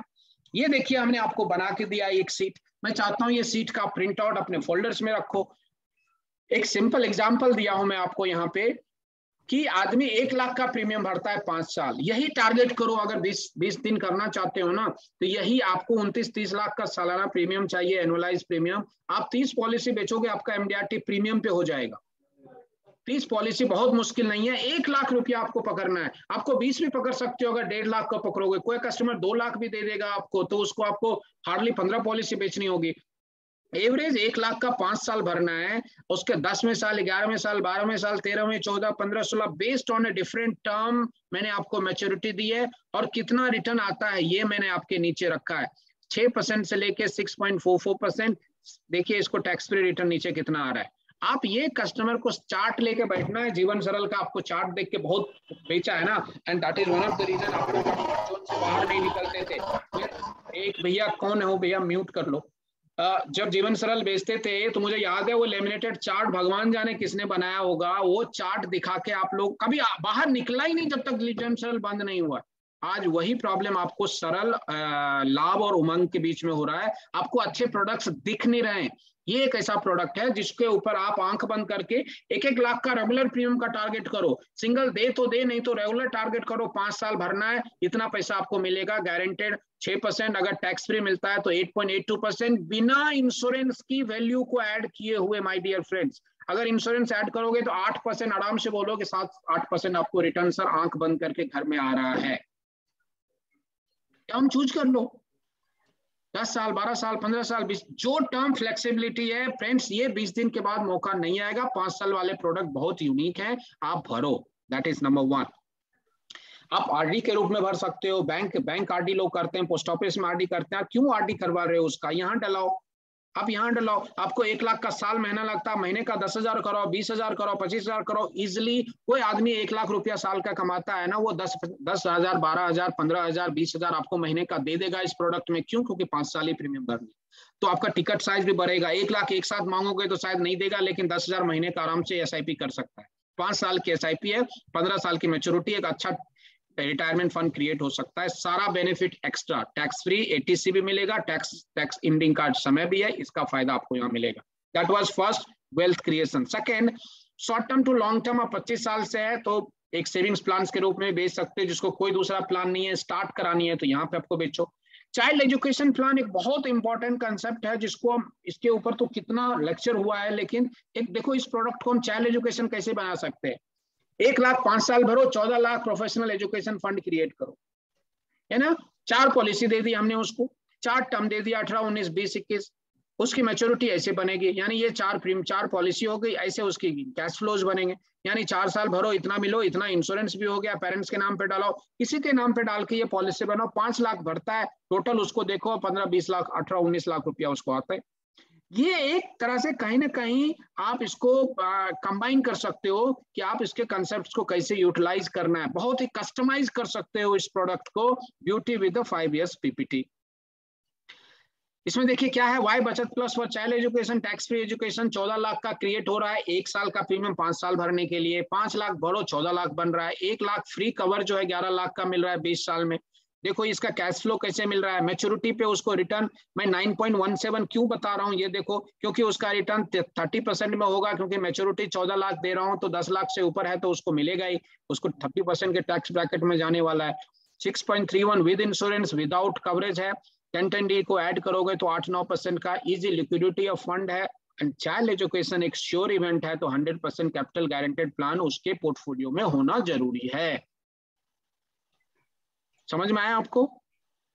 ये देखिए, हमने आपको बना के दिया एक सीट। मैं चाहता हूं ये सीट का प्रिंट आउट अपने फोल्डर्स में रखो। एक सिंपल एग्जाम्पल दिया हूं मैं आपको यहाँ पे कि आदमी 1 लाख का प्रीमियम भरता है 5 साल। यही टारगेट करो, अगर 20 दिन करना चाहते हो ना, तो यही आपको 29-30 लाख का सालाना प्रीमियम चाहिए, एनुअलाइज प्रीमियम। आप 30 पॉलिसी बेचोगे, आपका MDRT प्रीमियम पे हो जाएगा। 30 पॉलिसी बहुत मुश्किल नहीं है। 1 लाख रुपया आपको पकड़ना है। आपको 20 भी पकड़ सकते हो अगर 1.5 लाख का पकड़ोगे। कोई कस्टमर 2 लाख भी दे देगा आपको, तो उसको आपको हार्डली 15 पॉलिसी बेचनी होगी। एवरेज 1 लाख का 5 साल भरना है, उसके 10वें साल, 11वें साल, 12वें साल, 13वें, 14, 15, 16 based on a different term मैंने आपको मैच्योरिटी दी है। और कितना रिटर्न आता है ये मैंने आपके नीचे रखा है, 6% से लेके 6.44%। देखिए इसको टैक्स फ्री रिटर्न नीचे कितना आ रहा है। आप ये कस्टमर को चार्ट लेके बैठना है। जीवन सरल का आपको चार्ट देख के बहुत बेचा है ना, and that is one of the reason आप लोग से बाहर नहीं निकलते थे। एक भैया, कौन है वो भैया, म्यूट कर लो। जब जीवन सरल बेचते थे तो मुझे याद है वो लेमिनेटेड चार्ट भगवान जाने किसने बनाया होगा, वो चार्ट दिखा के आप लोग कभी बाहर निकला ही नहीं जब तक जीवन सरल बंद नहीं हुआ। आज वही प्रॉब्लम आपको सरल, लाभ और उमंग के बीच में हो रहा है। आपको अच्छे प्रोडक्ट्स दिख नहीं रहे हैं। ये एक ऐसा प्रोडक्ट है जिसके ऊपर आप आंख बंद करके 1-1 लाख का रेगुलर प्रीमियम का टारगेट करो। सिंगल दे तो दे, नहीं तो रेगुलर टारगेट करो। 5 साल भरना है, इतना पैसा आपको मिलेगा। गारंटेड 6%, अगर टैक्स फ्री मिलता है तो 8.82%, बिना इंश्योरेंस की वैल्यू को ऐड किए हुए। माय डियर फ्रेंड्स, अगर इंश्योरेंस ऐड करोगे तो 8% आराम से बोलो कि 7-8% आपको रिटर्न सर आंख बंद करके घर में आ रहा है। टर्म चूज कर लो, 10 साल, 12 साल, 15 साल, 20, जो टर्म फ्लेक्सिबिलिटी है फ्रेंड्स, ये 20 दिन के बाद मौका नहीं आएगा। 5 साल वाले प्रोडक्ट बहुत यूनिक है, आप भरो। That is number 1। आप आरडी के रूप में भर सकते हो। बैंक आरडी लोग करते हैं, पोस्ट ऑफिस में आरडी करते हैं। क्यों आरडी करवा रहे हो उसका, यहाँ डलाओ, आप यहाँ डलाओ। आपको 1 लाख का साल महीना लगता है, महीने का 10,000 करो, 20,000 करो, 25,000 करो। इजिली कोई आदमी 1 लाख रुपया साल का कमाता है ना, वो 10,000, 12,000, 15,000, 20,000 आपको महीने का दे देगा इस प्रोडक्ट में। क्यों? क्योंकि 5 साल ही प्रीमियम भरनी, तो आपका टिकट साइज भी बढ़ेगा। 1 लाख एक साथ मांगोगे तो शायद नहीं देगा, लेकिन 10,000 महीने का आराम से SIP कर सकता है। 5 साल की SIP है, 15 साल की मैच्योरिटी, एक अच्छा रिटायरमेंट फंड क्रिएट हो सकता है। सारा benefit extra, tax free, ATC भी मिलेगा, टैक्स इंडिंग कार्ड समय भी है, इसका फायदा आपको यहाँ मिलेगा। That was first, wealth creation. Second, short term to long term. आप 25 साल से है तो एक सेविंग्स प्लान के रूप में बेच सकते हैं, जिसको कोई दूसरा प्लान नहीं है, स्टार्ट करानी है तो यहाँ पे आपको बेचो। चाइल्ड एजुकेशन प्लान एक बहुत इंपॉर्टेंट कंसेप्ट है, जिसको हम, इसके ऊपर तो कितना लेक्चर हुआ है, लेकिन एक देखो इस प्रोडक्ट को हम चाइल्ड एजुकेशन कैसे बना सकते हैं। 1 लाख 5 साल भरो, 14 lakh professional education fund create करो, है ना। 4 पॉलिसी दे दी हमने उसको, 4 टर्म दे दिया, 18, 19, 20, 21। उसकी मैच्योरिटी ऐसे बनेगी, यानी ये 4 पॉलिसी हो गई, ऐसे उसकी कैश फ्लोज बनेंगे। यानी 4 साल भरो, इतना मिलो, इतना इंश्योरेंस भी हो गया, पेरेंट्स के नाम पे डालो, किसी के नाम पे डाल के ये पॉलिसी बनाओ। 5 लाख भरता है टोटल, उसको देखो 15-20 लाख, 18-19 लाख रुपया उसको आता है। ये एक तरह से कहीं ना कहीं आप इसको कंबाइन कर सकते हो कि आप इसके कंसेप्ट्स को कैसे यूटिलाइज करना है। बहुत ही कस्टमाइज कर सकते हो इस प्रोडक्ट को, beauty with the 5 years PPT। इसमें देखिए क्या है, वाई बचत plus for child education, tax free education 14 lakh का क्रिएट हो रहा है, 1 साल का प्रीमियम 5 साल भरने के लिए, 5 लाख भरो 14 लाख बन रहा है, 1 लाख फ्री कवर जो है 11 लाख का मिल रहा है 20 साल में। देखो इसका कैश फ्लो कैसे मिल रहा है, मैच्योरिटी पे उसको रिटर्न मैं 9.17 क्यों बता रहा हूँ, ये देखो क्योंकि उसका रिटर्न 30% में होगा, क्योंकि मैच्योरिटी 14 लाख दे रहा हूँ तो 10 लाख से ऊपर है तो उसको मिलेगा ही, उसको 30% के टैक्स ब्रैकेट में जाने वाला है। 6.31 विद इंश्योरेंस, विदाउट कवरेज है, 1010D को ऐड करोगे तो 8-9% का इजी लिक्विडिटी ऑफ फंड है, एंड चाइल्ड एजुकेशन एक श्योर इवेंट है तो 100% कैपिटल गारंटेड प्लान उसके पोर्टफोलियो में होना जरूरी है। समझ में आया आपको,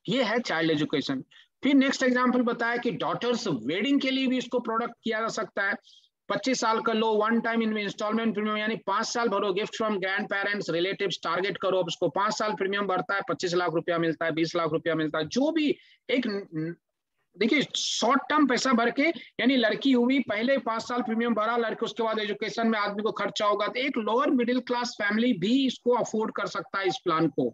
ये है चाइल्ड एजुकेशन। फिर नेक्स्ट एग्जांपल बताया कि डॉटर्स वेडिंग के लिए भी इसको प्रोडक्ट किया जा सकता है। 25 साल का लो, वन टाइम इंस्टॉलमेंट प्रीमियम, यानी 5 साल भरो, gift from grand parents relatives target करो, अब उसको 5 साल प्रीमियम भरता है, 25 लाख रुपया मिलता है, 20 लाख रुपया मिलता है, जो भी एक देखिए शॉर्ट टर्म पैसा भर के, यानी लड़की हुई पहले 5 साल प्रीमियम भरा, लड़के उसके बाद एजुकेशन में आदमी को खर्चा होगा, तो एक लोअर मिडिल क्लास फैमिली भी इसको अफोर्ड कर सकता है इस प्लान को,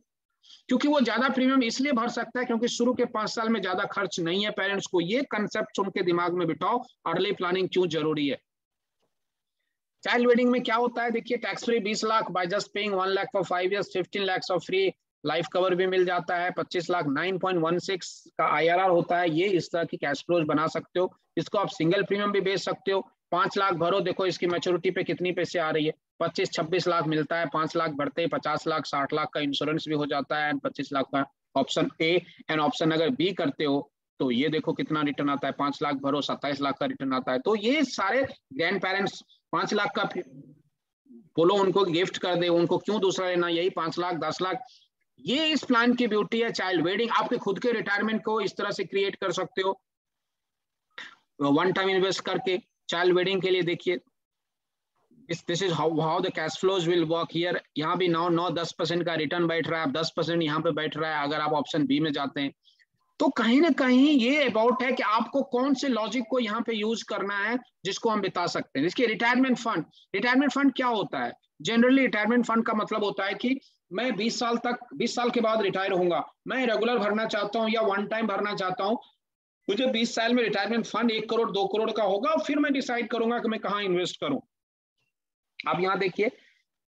क्योंकि वो ज्यादा प्रीमियम इसलिए भर सकता है क्योंकि शुरू के 5 साल में ज्यादा खर्च नहीं है पेरेंट्स को। ये कंसेप्ट उनके दिमाग में बिठाओ, अर्ली प्लानिंग क्यों जरूरी है। चाइल्ड वेडिंग में क्या होता है, देखिए tax free 20 lakh by just paying 1 lakh for 5 years, 15 lakhs of free life cover भी मिल जाता है, 25 लाख 9.16 का IRR होता है। ये इस तरह की कैश फ्लोज बना सकते हो, इसको आप सिंगल प्रीमियम भी बेच सकते हो। 5 लाख भरो, देखो इसकी मैच्योरिटी पे कितनी पैसे आ रही है, 25-26 लाख मिलता है, 5 लाख भरते ही 50 लाख 60 लाख का इंश्योरेंस भी हो जाता है, एंड 25 लाख का ऑप्शन ए, एंड ऑप्शन अगर बी करते हो तो ये देखो कितना रिटर्न आता है, 5 लाख भरो 27 लाख का रिटर्न आता है। तो ये सारे ग्रैंड पेरेंट्स 5 लाख का बोलो उनको गिफ्ट कर दे, उनको क्यों दूसरा लेना, यही 5 लाख 10 लाख, ये इस प्लान की ब्यूटी है। चाइल्ड वेडिंग आपके खुद के रिटायरमेंट को इस तरह से क्रिएट कर सकते हो, वन टाइम इन्वेस्ट करके। चाइल्ड वेडिंग के लिए देखिए this is how the cash flows will work here. यहाँ भी 9-10% का रिटर्न बैठ रहा है, 10% यहाँ पे बैठ रहा है अगर आप ऑप्शन बी में जाते हैं। तो कहीं ना कहीं ये अबाउट है कि आपको कौन से लॉजिक को यहाँ पे यूज करना है जिसको हम बता सकते हैं। इसके रिटायरमेंट फंड क्या होता है, जनरली रिटायरमेंट फंड का मतलब होता है कि मैं 20 साल के बाद रिटायर होऊंगा, मैं रेगुलर भरना चाहता हूँ या वन टाइम भरना चाहता हूँ, मुझे 20 साल में रिटायरमेंट फंड 1 करोड़ 2 करोड़ का होगा, फिर मैं डिसाइड करूंगा कि मैं कहाँ इन्वेस्ट करूं। अब यहाँ देखिए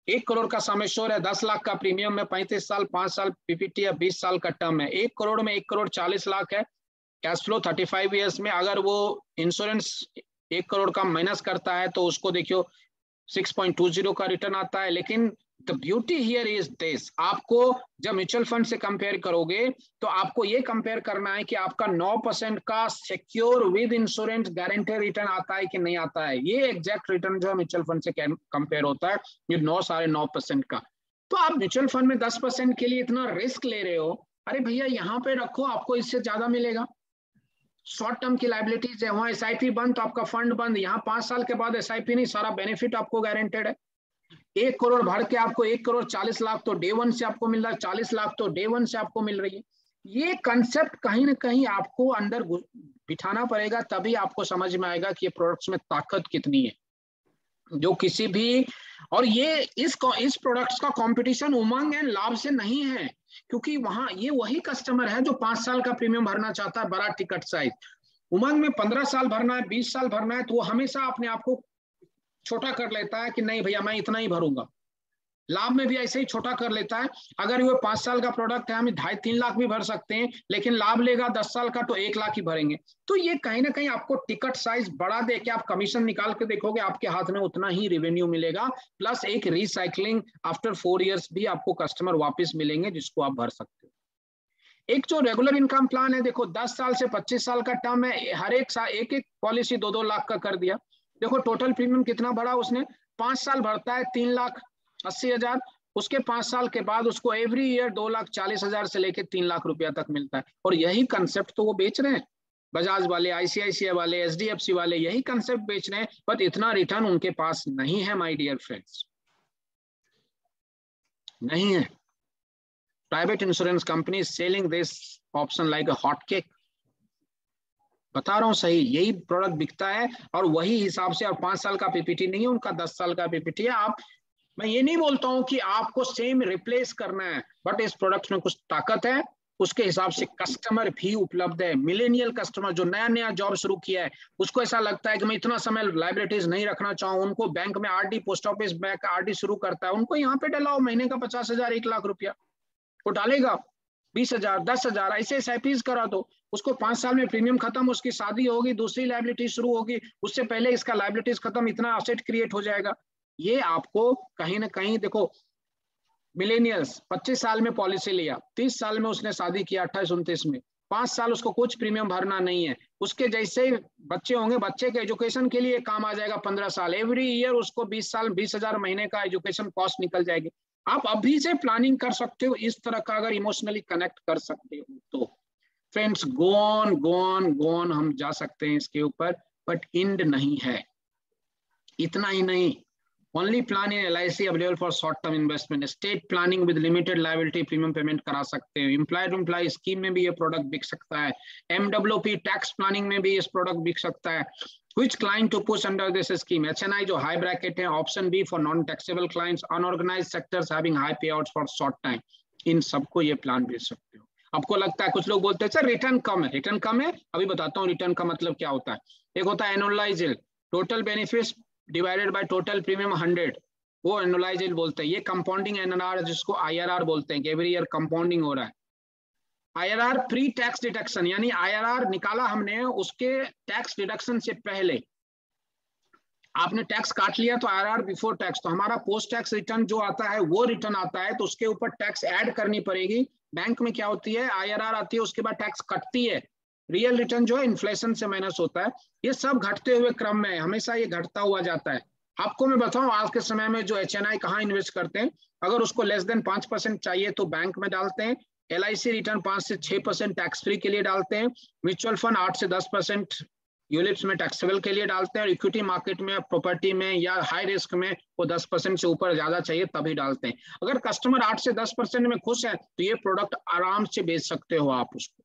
1 करोड़ का सम एश्योर्ड है, 10 लाख का प्रीमियम में, 35 साल 5 साल PPT या 20 साल का टर्म है। 1 करोड़ में 1 करोड़ 40 लाख है, कैश फ्लो 35 years में। अगर वो इंश्योरेंस 1 करोड़ का माइनस करता है तो उसको देखियो 6.20 का रिटर्न आता है। लेकिन the beauty here is this, आपको जब म्यूचुअल फंड से कंपेयर करोगे तो आपको ये कंपेयर करना है कि आपका 9% का secure with insurance guarantee return आता है कि नहीं आता है। ये एग्जैक्ट रिटर्न जो है म्यूचुअल फंड से कंपेयर होता है, ये 9-9.5% का। तो आप म्यूचुअल फंड में 10% के लिए इतना रिस्क ले रहे हो, अरे भैया यहाँ पे रखो, आपको इससे ज्यादा मिलेगा। शॉर्ट टर्म की लाइबिलिटीज है, वहां SIP बंद तो आपका फंड बंद, यहाँ 5 साल के बाद SIP नहीं, सारा बेनिफिट आपको गारंटेड है। 1 करोड़ भर के आपको 1 करोड़ 40 लाख तो डे 1 से आपको मिल रहा है, 40 लाख तो डे 1 से आपको मिल रही है। ये कंसेप्ट कहीं ना कहीं आपको अंदर बिठाना पड़ेगा, तभी आपको समझ में आएगा कि ये प्रोडक्ट्स में ताकत कितनी है, जो किसी भी। और ये इस प्रोडक्ट्स का कंपटीशन उमंग एंड लाभ से नहीं है, क्योंकि वहां ये वही कस्टमर है जो 5 साल का प्रीमियम भरना चाहता है, बड़ा टिकट साइज। उमंग में 15 साल भरना है, 20 साल भरना है, तो वो हमेशा अपने आप को छोटा कर लेता है कि नहीं भैया मैं इतना ही भरूंगा। लाभ में भी ऐसे ही छोटा कर लेता है, अगर वो 5 साल का प्रोडक्ट है हम 2.5-3 लाख भी भर सकते हैं, लेकिन लाभ लेगा 10 साल का तो 1 लाख ही भरेंगे। तो ये कहीं ना कहीं आपको टिकट साइज बड़ा दे के आप कमीशन निकाल के देखोगे, आपके हाथ में उतना ही रेवेन्यू मिलेगा, प्लस एक रिसाइकलिंग आफ्टर 4 years भी आपको कस्टमर वापस मिलेंगे जिसको आप भर सकते हो। एक जो रेगुलर इनकम प्लान है, देखो 10 साल से 25 साल का टर्म है, हर एक साल एक पॉलिसी 2-2 लाख का कर दिया। देखो टोटल प्रीमियम कितना भरा उसने, 5 साल भरता है 3,80,000, उसके 5 साल के बाद उसको एवरी ईयर 2,40,000 से लेके 3 लाख रुपया तक मिलता है। और यही कंसेप्ट तो वो बेच रहे हैं, बजाज वाले, ICICI वाले, HDFC वाले यही कंसेप्ट बेच रहे हैं, बट इतना रिटर्न उनके पास नहीं है माय डियर फ्रेंड्स, नहीं है। Private insurance company selling this option like a hot cake, बता रहा हूं सही, यही प्रोडक्ट बिकता है और वही हिसाब से। और 5 साल का PPT नहीं है उनका, 10 साल का PPT है। आप, मैं ये नहीं बोलता हूं कि आपको सेम रिप्लेस करना है, बट इस प्रोडक्ट में कुछ ताकत है उसके हिसाब से कस्टमर भी उपलब्ध है। मिलेनियल कस्टमर जो नया नया जॉब शुरू किया है, उसको ऐसा लगता है कि मैं इतना समय लाइबिलिटीज नहीं रखना चाहूँ, उनको बैंक में RD, post office bank RD शुरू करता है, उनको यहाँ पे डलाओ, महीने का 50,000 1 लाख रुपया वो डालेगा, 20,000 10,000 ऐसे एसआईपीज करा दो, उसको 5 साल में प्रीमियम खत्म, उसकी शादी होगी, दूसरी लाइबिलिटी शुरू होगी, उससे पहले इसका लाइबिलिटीज खत्म, इतना एसेट क्रिएट हो जाएगा। ये आपको कहीं ना कहीं देखो, मिलेनियल्स 25 साल में पॉलिसी लिया, 30 साल में उसने शादी किया 28-29 में, 5 साल उसको कुछ प्रीमियम भरना नहीं है, उसके जैसे बच्चे होंगे, बच्चे के एजुकेशन के लिए काम आ जाएगा 15 साल, एवरी ईयर उसको 20 साल 20,000 महीने का एजुकेशन कॉस्ट निकल जाएगी। आप अभी से प्लानिंग कर सकते हो इस तरह का, अगर इमोशनली कनेक्ट कर सकते हो तो। फ्रेंड्स गो ऑन हम जा सकते हैं इसके ऊपर, बट एंड नहीं है। इतना ही नहीं, only plan in LIC available for short term investment, state planning with limited liability premium payment करा सकते हो, एम्प्लॉय टू एम्प्लॉय स्कीम में भी ये प्रोडक्ट बिक सकता है, MWP टैक्स प्लानिंग में भी इस प्रोडक्ट बिक सकता है। Which client to push under this scheme? HNI जो हाई ब्रैकेट है, option B for non taxable clients, unorganized sectors having high pay outs for short time, इन सबको ये प्लान बेच सकते हो। आपको लगता है, कुछ लोग बोलते हैं सर रिटर्न कम है, रिटर्न कम है, अभी बताता हूँ रिटर्न का मतलब क्या होता है। एक होता है annualise yield, total benefits divided by total premium 100, वो एनुअलाइज यील्ड बोलते हैं। ये कंपाउंडिंग NNR जिसको IRR बोलते हैं, एवरी ईयर कंपाउंडिंग हो रहा है। IRR प्री टैक्स डिडक्शन, यानी IRR निकाला हमने, उसके टैक्स डिडक्शन से पहले आपने टैक्स काट लिया तो IRR बिफोर टैक्स, तो हमारा पोस्ट टैक्स रिटर्न जो आता है वो रिटर्न आता है, तो उसके ऊपर टैक्स ऐड करनी पड़ेगी। बैंक में क्या होती है, IRR आती है, उसके बाद टैक्स कटती है, रियल रिटर्न जो है इन्फ्लेशन से माइनस होता है। ये सब घटते हुए क्रम में, हमेशा ये घटता हुआ जाता है। आपको मैं बताऊं, आज के समय में जो HNI कहाँ इन्वेस्ट करते हैं, अगर उसको लेस देन 5% चाहिए तो बैंक में डालते हैं, LIC रिटर्न 5 से 6% टैक्स फ्री के लिए डालते हैं, म्यूचुअल फंड 8 से 10% यूलिप्स में टैक्सेबल के लिए डालते हैं, और इक्विटी मार्केट में, प्रॉपर्टी में या हाई रिस्क में वो 10% से ऊपर ज्यादा चाहिए तभी डालते हैं। अगर कस्टमर 8 से 10% में खुश है तो ये प्रोडक्ट आराम से बेच सकते हो आप उसको,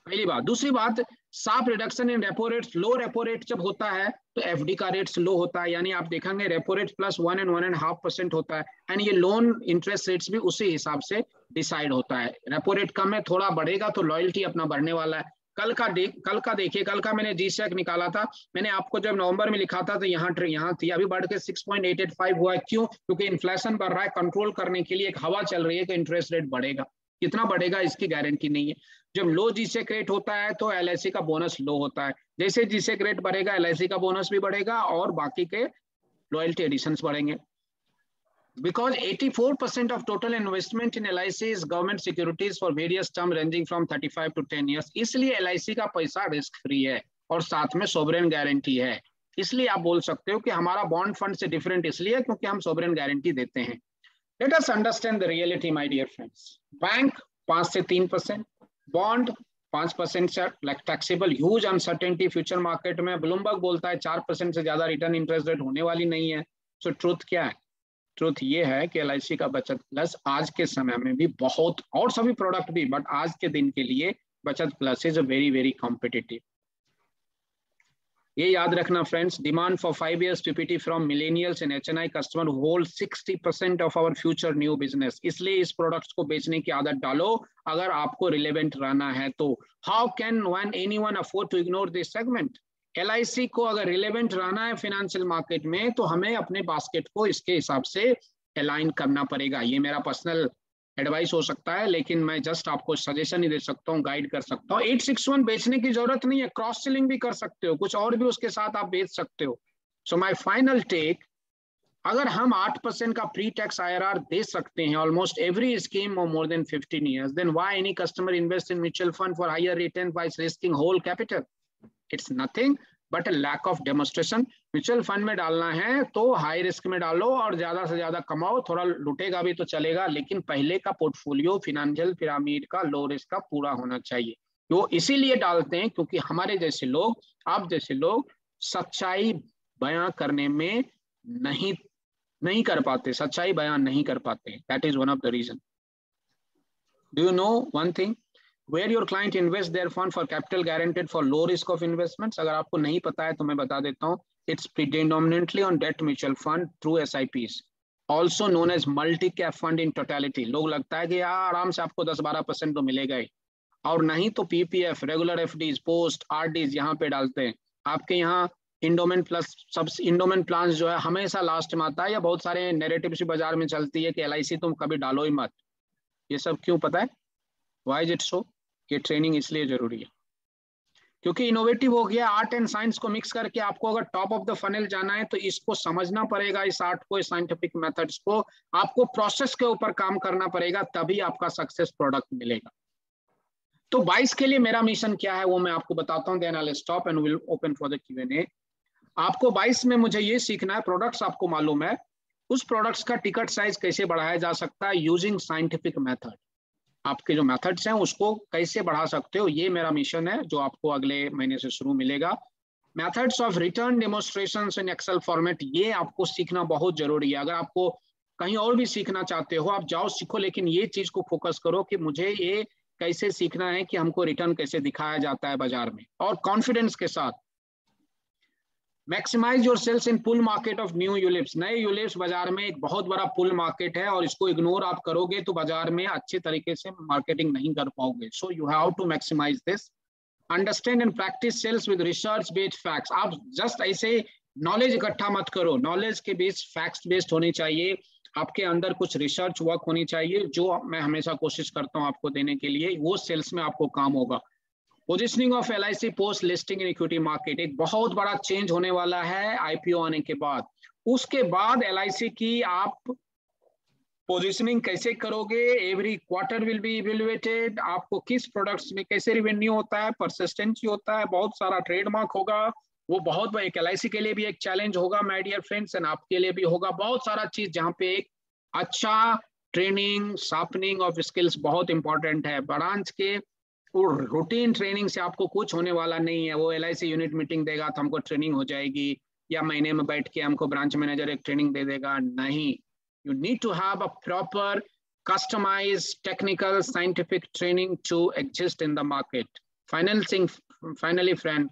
पहली बात। दूसरी बात, sharp reduction in repo rates, low repo rate जब होता है तो FD का रेट लो होता है, यानी आप देखेंगे रेपो रेट प्लस 1 and 1.5% होता है, एंड ये लोन इंटरेस्ट रेट्स भी उसी हिसाब से डिसाइड होता है। रेपो रेट कम है, थोड़ा बढ़ेगा तो लॉयल्टी अपना बढ़ने वाला है। कल का देखिए, कल का मैंने G-Sec निकाला था, मैंने आपको जब नवंबर में लिखा था तो यहाँ थी, अभी बढ़ के 6.885 हुआ है। क्यों? क्योंकि इन्फ्लेशन बढ़ रहा है, कंट्रोल करने के लिए एक हवा चल रही है कि इंटरेस्ट रेट बढ़ेगा, कितना बढ़ेगा इसकी गारंटी नहीं है। जब लो G-Sec रेट होता है तो LIC का बोनस लो होता है, जैसे G-Sec रेट बढ़ेगा LIC का बोनस भी बढ़ेगा और बाकी के लॉयल्टी एडिशंस बढ़ेंगे। Because 84% of total investment in LIC is government securities for various term ranging from 35 to 10 years, इसलिए LIC का पैसा रिस्क फ्री है और साथ में सोवरेन गारंटी है। इसलिए आप बोल सकते हो कि हमारा बॉन्ड फंड से डिफरेंट इसलिए क्योंकि हम सोवरेन गारंटी देते हैं। Let us understand the reality, my dear friends. Bank 5 से 3%, बॉन्ड 5% से like taxable, huge uncertainty future market में। ब्लूमबर्ग बोलता है 4% से ज्यादा रिटर्न इंटरेस्ट रेट होने वाली नहीं है। सो ट्रुथ क्या है? ट्रुथ ये है कि LIC का बचत प्लस आज के समय में भी बहुत, और सभी प्रोडक्ट भी, बट आज के दिन के लिए बचत plus is very very competitive. ये याद रखना friends, demand for 5 years PPT from millennials and HNI customer hold 60% of our future new business. इसलिए इस प्रोडक्ट्स को बेचने की आदत डालो अगर आपको रिलेवेंट रहना है तो। How can one anyone afford to ignore this segment? LIC को अगर रिलेवेंट रहना है फाइनेंशियल मार्केट में तो हमें अपने बास्केट को इसके हिसाब से अलाइन करना पड़ेगा। ये मेरा पर्सनल एडवाइस हो सकता है, लेकिन मैं जस्ट आपको सजेशन ही दे सकता हूँ, गाइड कर सकता हूँ। 861 बेचने की जरूरत नहीं है, क्रॉस सेलिंग भी कर सकते हो, कुछ और भी उसके साथ आप बेच सकते हो। सो माय फाइनल टेक, अगर हम 8% का प्री टैक्स IRR दे सकते हैं ऑलमोस्ट एवरी स्कीम और more than 15 years, then why any customer invest in mutual fund for higher return by risking whole capital? It's nothing but a lack of demonstration. Mutual fund में डालना है तो high risk में डालो और ज्यादा से ज्यादा कमाओ, थोड़ा लुटेगा भी तो चलेगा, लेकिन पहले का पोर्टफोलियो फाइनेंशियल पिरामिड का लो रिस्क का पूरा होना चाहिए। वो इसीलिए डालते हैं क्योंकि हमारे जैसे लोग, आप जैसे लोग सच्चाई बयां करने में नहीं कर पाते, सच्चाई बयान नहीं कर पाते। That is one of the reason. Do you know one thing? Where your client invest their fund for capital guaranteed for low risk of investments, अगर आपको नहीं पता है तो मैं बता देता हूँ, it's predominantly on debt mutual fund through SIPs. Also known as multi cap fund in totality. लोग लगता है कि यार आराम से आपको 10-12% तो मिलेगा ही, और नहीं तो PPF, regular FDs, post, RDs यहाँ पे डालते हैं। आपके यहाँ इंडोमेंट प्लस सब इंडोमेंट प्लान जो है हमेशा लास्ट में आता है, या बहुत सारे नैरेटिव भी बाजार में चलती है कि एलआईसी तुम कभी डालो ही मत। ये सब क्यों पता है? Why is it so? ये ट्रेनिंग इसलिए जरूरी है क्योंकि इनोवेटिव हो गया। आर्ट एंड साइंस को मिक्स करके आपको अगर टॉप ऑफ द फनल जाना है तो इसको समझना पड़ेगा, इस आर्ट को, इस साइंटिफिक मेथड्स को, आपको प्रोसेस के ऊपर काम करना पड़ेगा, तभी आपका सक्सेस प्रोडक्ट मिलेगा। तो 22 के लिए मेरा मिशन क्या है वो मैं आपको बताता हूँ, then I will stop and will open for the Q&A। आपको 22 में मुझे ये सीखना है, प्रोडक्ट्स आपको मालूम है, उस प्रोडक्ट्स का टिकट साइज कैसे बढ़ाया जा सकता है यूजिंग साइंटिफिक मेथड। आपके जो मेथड्स हैं उसको कैसे बढ़ा सकते हो, ये मेरा मिशन है जो आपको अगले महीने से शुरू मिलेगा। Methods of return demonstrations in Excel format, ये आपको सीखना बहुत जरूरी है। अगर आपको कहीं और भी सीखना चाहते हो आप जाओ सीखो, लेकिन ये चीज को फोकस करो कि मुझे ये कैसे सीखना है कि हमको रिटर्न कैसे दिखाया जाता है बाजार में, और कॉन्फिडेंस के साथ। Maximize your sales in pull market of new ULIPs. नए यूलिप्स बाजार में एक बहुत बड़ा पुल मार्केट है, और इसको इग्नोर आप करोगे तो बाजार में अच्छे तरीके से मार्केटिंग नहीं कर पाओगे। So you have to maximize this. Understand and practice sales with research based facts. आप जस्ट ऐसे नॉलेज इकट्ठा मत करो, नॉलेज के बेस्ड फैक्ट्स बेस्ड होनी चाहिए। आपके अंदर कुछ रिसर्च वर्क होनी चाहिए, जो मैं हमेशा कोशिश करता हूँ आपको देने के लिए, वो सेल्स में आपको काम होगा। Positioning of LIC post listing in equity market, एक बहुत बड़ा चेंज होने वाला है आईपीओ आने के बाद। उसके बाद एलआईसी की आप पोजिशनिंग कैसे करोगे, every quarter will be evaluated, आपको किस प्रोडक्ट्स में कैसे रिवेन्यू होता है, परसिस्टेंसी होता है, बहुत सारा ट्रेडमार्क होगा, वो बहुत एक एलआईसी के लिए भी एक चैलेंज होगा माय डियर फ्रेंड्स, एंड आपके लिए भी होगा। बहुत सारा चीज जहाँ पे एक अच्छा ट्रेनिंग, शार्पनिंग ऑफ स्किल्स बहुत इंपॉर्टेंट है। ब्रांच के रूटीन ट्रेनिंग से आपको कुछ होने वाला नहीं है। वो एलआईसी यूनिट मीटिंग देगा तो हमको ट्रेनिंग हो जाएगी, या महीने में बैठ के हमको ब्रांच मैनेजर एक ट्रेनिंग दे देगा, नहीं। You need to have a proper, customized, technical, scientific training to exist in the market. Finally, friend,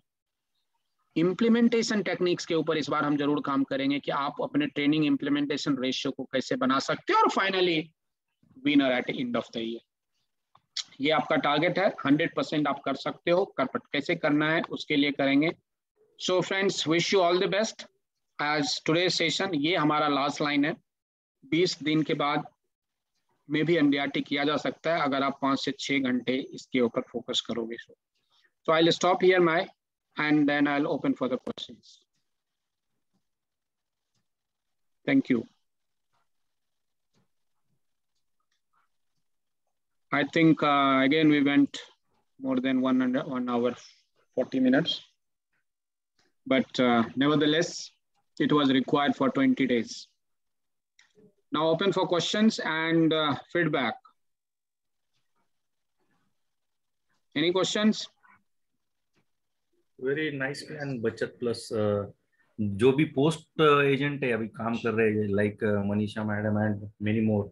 implementation techniques के ऊपर इस बार हम जरूर काम करेंगे कि आप अपने ट्रेनिंग इम्प्लीमेंटेशन रेशियो को कैसे बना सकते हो, और finally winner at end of the year. ये आपका टारगेट है, 100% आप कर सकते हो। कैसे करना है उसके लिए करेंगे। So friends, wish you all the best as today session. ये हमारा लास्ट लाइन है। 20 दिन के बाद में भी एनडीआरटी किया जा सकता है अगर आप 5 से 6 घंटे इसके ऊपर फोकस करोगे। So I will stop here my end then I will open for the questions. Thank you. I think again we went more than 1 hour 40 minutes, but nevertheless it was required for 20 days. Now open for questions and feedback. Any questions? Very nice plan, बचत plus जो भी post agent है अभी काम कर रहे हैं, like Manisha madam and many more,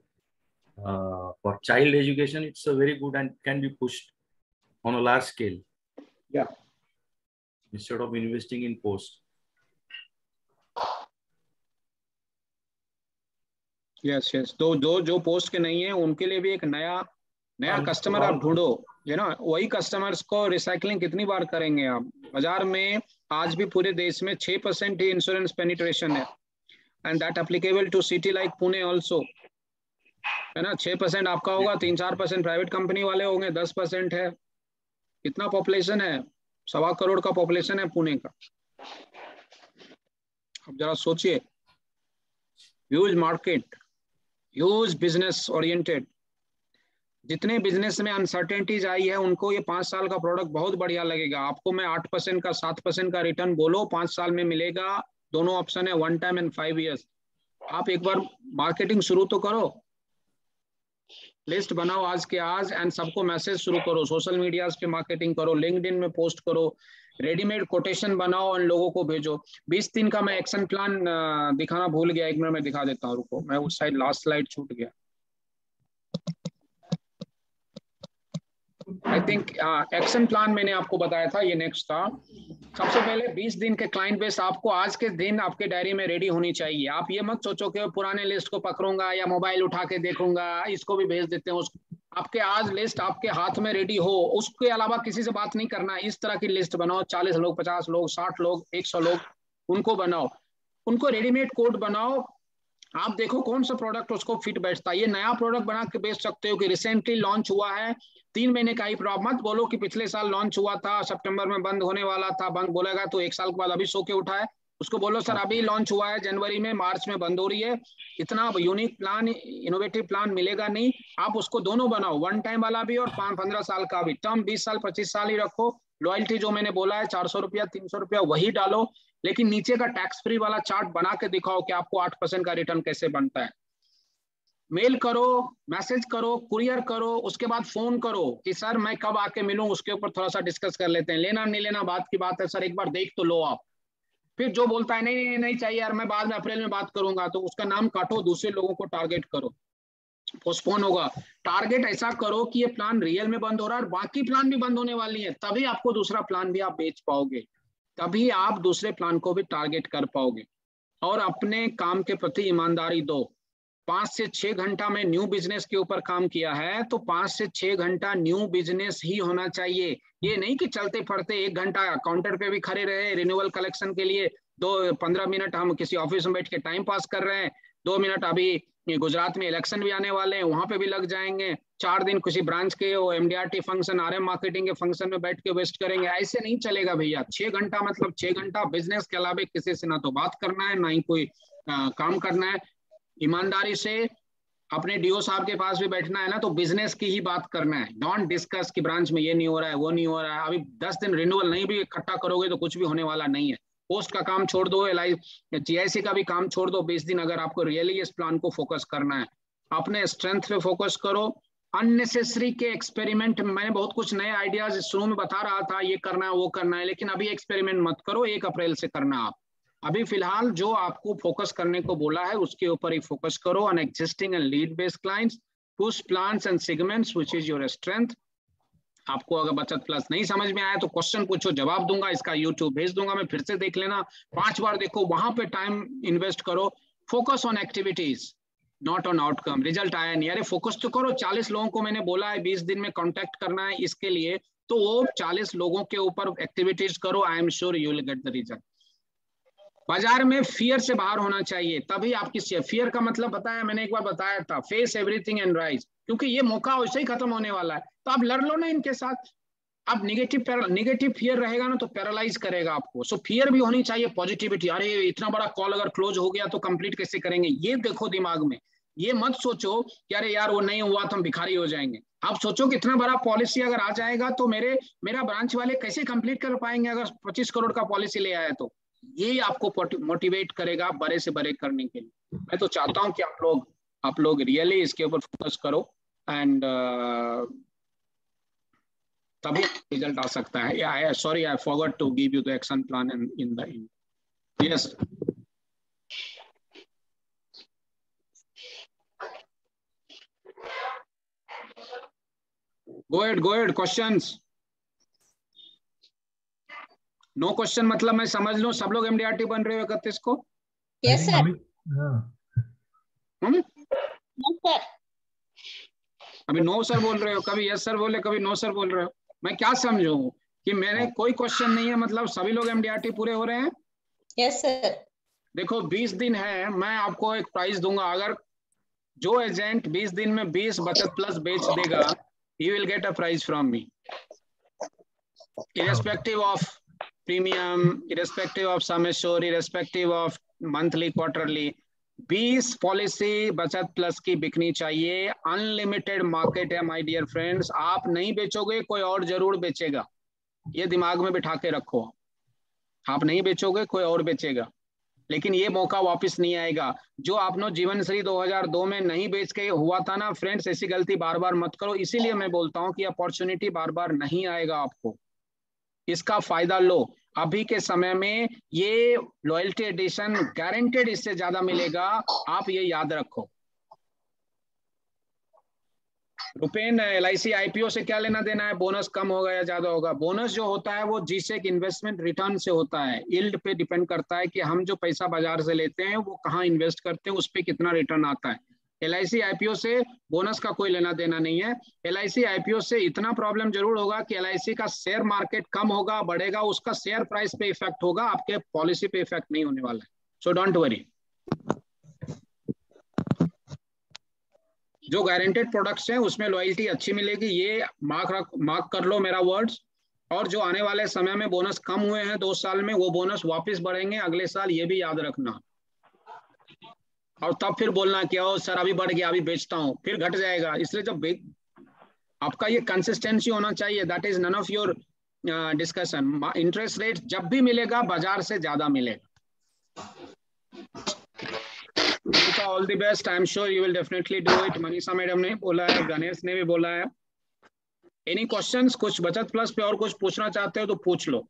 for child education it's a very good and can be pushed on a large scale. Yeah. Instead of investing in post. Yes. तो जो पोस्ट के नहीं है उनके लिए भी एक नया कस्टमर आप ढूंढो, वही कस्टमर्स को रिसाइकलिंग कितनी बार करेंगे आप। बाजार में आज भी पूरे देश में 6% ही इंश्योरेंस पेनिट्रेशन है, and that applicable to city like Pune also, है ना। 6% आपका होगा, 3-4% प्राइवेट कंपनी वाले होंगे, 10% है। कितना पॉपुलेशन है? 1.25 करोड़ का पॉपुलेशन है पुणे का। अब जरा सोचिए, huge market, huge business oriented. जितने बिजनेस में अनसर्टेनिटीज आई है उनको ये 5 साल का प्रोडक्ट बहुत बढ़िया लगेगा। आपको मैं 8% का 7% का रिटर्न बोलो 5 साल में मिलेगा, दोनों ऑप्शन है, 1 टाइम एंड 5 ईयर्स। आप एक बार मार्केटिंग शुरू तो करो, लिस्ट बनाओ आज के आज एंड सबको मैसेज शुरू करो, सोशल मीडिया पे मार्केटिंग करो, लिंक्डइन में पोस्ट करो, रेडीमेड कोटेशन बनाओ और लोगों को भेजो। 20 दिन का मैं एक्शन प्लान दिखाना भूल गया, 1 मिनट में दिखा देता हूँ, रुको, मैं उस साइड लास्ट स्लाइड छूट गया। आई थिंक एक्शन प्लान मैंने आपको बताया था, ये नेक्स्ट था। सबसे पहले 20 दिन के क्लाइंट बेस आपको आज के दिन आपके डायरी में रेडी होनी चाहिए। आप ये मत सोचो कि पुराने लिस्ट को पकड़ूंगा या मोबाइल उठा के देखूंगा, इसको भी भेज देते हैं उसको। आपके आज लिस्ट आपके हाथ में रेडी हो, उसके अलावा किसी से बात नहीं करना। इस तरह की लिस्ट बनाओ, 40 लोग, 50 लोग, 60 लोग, 100 लोग, उनको बनाओ, उनको रेडीमेड कोड बनाओ। आप देखो कौन सा प्रोडक्ट उसको फिट बैठता है। ये नया प्रोडक्ट बना के बेच सकते हो कि रिसेंटली लॉन्च हुआ है, 3 महीने का ही प्रॉब्लम। मत बोलो कि पिछले साल लॉन्च हुआ था, सितंबर में बंद होने वाला था, बंद बोलेगा तो 1 साल के बाद अभी सो के उठा है। उसको बोलो सर अभी लॉन्च हुआ है, जनवरी में, मार्च में बंद हो रही है। इतना यूनिक प्लान, इनोवेटिव प्लान मिलेगा नहीं। आप उसको दोनों बनाओ, 1 टाइम वाला भी और 15 साल का भी। टर्म 20 साल 25 साल ही रखो। लॉयल्टी जो मैंने बोला है 400 रुपया 300 रुपया वही डालो, लेकिन नीचे का टैक्स फ्री वाला चार्ट बना के दिखाओ कि आपको 8% का रिटर्न कैसे बनता है। मेल करो, मैसेज करो, कुरियर करो, उसके बाद फोन करो कि सर मैं कब आके मिलूं, उसके ऊपर थोड़ा सा डिस्कस कर लेते हैं। लेना नहीं लेना बात की बात है, सर एक बार देख तो लो आप। फिर जो बोलता है नहीं नहीं नहीं चाहिए यार, मैं बाद में अप्रैल में बात करूंगा, तो उसका नाम काटो, दूसरे लोगों को टारगेट करो, पोस्टपोन होगा। टारगेट ऐसा करो कि ये प्लान रियल में बंद हो रहा है और बाकी प्लान भी बंद होने वाली है, तभी आपको दूसरा प्लान भी आप बेच पाओगे, तभी आप दूसरे प्लान को भी टारगेट कर पाओगे। और अपने काम के प्रति ईमानदारी दो। 5 से 6 घंटा में न्यू बिजनेस के ऊपर काम किया है तो 5 से 6 घंटा न्यू बिजनेस ही होना चाहिए। ये नहीं कि चलते फिरते 1 घंटा काउंटर पे भी खड़े रहे रिन्यूअल कलेक्शन के लिए, 15 मिनट हम किसी ऑफिस में बैठ के टाइम पास कर रहे हैं, 2 मिनट अभी गुजरात में इलेक्शन भी आने वाले हैं वहां पे भी लग जाएंगे, 4 दिन किसी ब्रांच के MDRT फंक्शन, RM मार्केटिंग के फंक्शन में बैठ के वेस्ट करेंगे। ऐसे नहीं चलेगा भैया। 6 घंटा मतलब 6 घंटा बिजनेस के अलावा किसी से ना तो बात करना है, ना ही कोई काम करना है। ईमानदारी से अपने DO साहब के पास भी बैठना है ना तो बिजनेस की ही बात करना है। डोंट डिस्कस कि ब्रांच में ये नहीं हो रहा है, वो नहीं हो रहा है। अभी 10 दिन रिन्यूअल नहीं भी इकट्ठा करोगे तो कुछ भी होने वाला नहीं है। पोस्ट का काम छोड़ दो, GIC का भी काम छोड़ दो 20 दिन, अगर आपको रियली इस प्लान को फोकस करना है। अपने स्ट्रेंथ पे फोकस करो। अननेसेसरी के एक्सपेरिमेंट, मैंने बहुत कुछ नए आइडियाज शुरू में बता रहा था, ये करना है वो करना है, लेकिन अभी एक्सपेरिमेंट मत करो, 1 अप्रैल से करना आप। अभी फिलहाल जो आपको फोकस करने को बोला है उसके ऊपर ही फोकस करो। On existing and lead based clients, push plans and segments which is your strength. आपको अगर बचत प्लस नहीं समझ में आया तो क्वेश्चन पूछो, जवाब दूंगा, इसका YouTube भेज दूंगा मैं, फिर से देख लेना, 5 बार देखो, वहां पे टाइम इन्वेस्ट करो। Focus on activities not on outcome. Result आया नहीं, अरे फोकस तो करो। 40 लोगों को मैंने बोला है 20 दिन में कॉन्टेक्ट करना है इसके लिए, तो वो 40 लोगों के ऊपर एक्टिविटीज करो। आई am sure you will get the result. बाजार में फियर से बाहर होना चाहिए, तभी आपकी फियर का मतलब बताया मैंने, एक बार बताया था, फेस एवरीथिंग एंड राइज, क्योंकि ये मौका वैसे ही खत्म होने वाला है, तो आप लड़ लो ना इनके साथ। अब नेगेटिव फियर रहेगा ना तो पैरालाइज करेगा आपको। सो फियर भी होनी चाहिए, पॉजिटिविटी। अरे इतना बड़ा कॉल अगर क्लोज हो गया तो कंप्लीट कैसे करेंगे, ये देखो दिमाग में। ये मत सोचो कि अरे यार वो नहीं हुआ तो हम भिखारी हो जाएंगे। आप सोचो कि इतना बड़ा पॉलिसी अगर आ जाएगा तो मेरा ब्रांच वाले कैसे कंप्लीट कर पाएंगे अगर 25 करोड़ का पॉलिसी ले आया तो। ये आपको मोटिवेट करेगा बड़े से बड़े करने के लिए। मैं तो चाहता हूं कि आप लोग रियली इसके ऊपर फोकस करो एंड तभी रिजल्ट आ सकता है। Sorry I forgot to give you the action plan in the end. Yes go ahead questions। No question मतलब मैं समझ लूं सब लोग MDRT बन रहे हो 31 को। Yes sir. अभी नो सर बोल रहे हो, कभी यस सर बोले, कभी नो सर बोल रहे हो। मैं क्या समझूं कि मैंने कोई क्वेश्चन नहीं है, मतलब सभी लोग MDRT पूरे हो रहे हैं। Yes sir. देखो 20 दिन है, मैं आपको एक प्राइस दूंगा। अगर जो एजेंट 20 दिन में 20 बचत प्लस बेच देगा, you will get a prize from me, irrespective of premium, irrespective of sum assured, irrespective of monthly, quarterly। 20 policy बचत प्लस की बिकनी चाहिए। अनलिमिटेड मार्केट है माय डियर फ्रेंड्स। आप नहीं बेचोगे कोई और जरूर बेचेगा, ये दिमाग में बिठा के रखो। आप नहीं बेचोगे कोई और बेचेगा, लेकिन ये मौका वापस नहीं आएगा। जो आपने जीवनश्री 2002 में नहीं बेच के हुआ था ना फ्रेंड्स, ऐसी गलती बार बार मत करो। इसीलिए मैं बोलता हूं कि अपॉर्चुनिटी बार बार नहीं आएगा आपको, इसका फायदा लो। अभी के समय में ये लॉयल्टी एडिशन गारंटेड इससे ज्यादा मिलेगा, आप ये याद रखो। रुपेन, LIC IPO से क्या लेना देना है? बोनस कम होगा या ज्यादा होगा? बोनस जो होता है वो जीसेक इन्वेस्टमेंट रिटर्न से होता है, यील्ड पे डिपेंड करता है कि हम जो पैसा बाजार से लेते हैं वो कहाँ इन्वेस्ट करते हैं, उस पर कितना रिटर्न आता है। LIC IPO से बोनस का कोई लेना देना नहीं है। LIC IPO से इतना प्रॉब्लम जरूर होगा कि LIC का शेयर मार्केट कम होगा, बढ़ेगा, उसका शेयर प्राइस पे इफेक्ट होगा, आपके पॉलिसी पे इफेक्ट नहीं होने वाला है। So don't worry. जो गारंटेड प्रोडक्ट्स हैं उसमें लॉयल्टी अच्छी मिलेगी, ये मार्क कर लो मेरा वर्ड्स। और जो आने वाले समय में बोनस कम हुए हैं 2 साल में, वो बोनस वापस बढ़ेंगे अगले साल, ये भी याद रखना। और तब फिर बोलना कि ओ सर अभी बढ़ गया, अभी बेचता हूँ, फिर घट जाएगा। इसलिए जब आपका ये कंसिस्टेंसी होना चाहिए, that is none of your discussion. Interest rate जब भी मिलेगा बाजार से ज्यादा मिलेगा। All the best, I am sure you will definitely do it. Manisha madam ने बोला है, गणेश ने भी बोला है। Any questions? कुछ बचत प्लस पे और कुछ पूछना चाहते हो तो पूछ लो,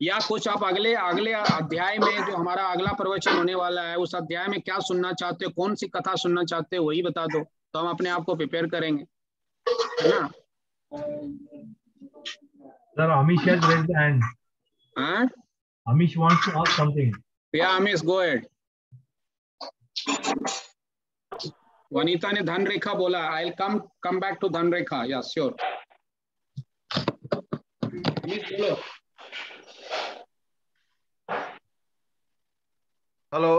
या कुछ आप अगले अध्याय में जो हमारा अगला प्रवचन होने वाला है उस अध्याय में क्या सुनना चाहते हो, कौन सी कथा सुनना चाहते हो, वही बता दो तो हम अपने आप को प्रिपेयर करेंगे, है ना? Sir, Amish has raised the hand. हाँ, Amish wants to ask something. Yeah, Amish, go ahead. Vanita ने धन रेखा बोला, I will come back to Dhan Rekha. या श्योर। बोलो। हेलो,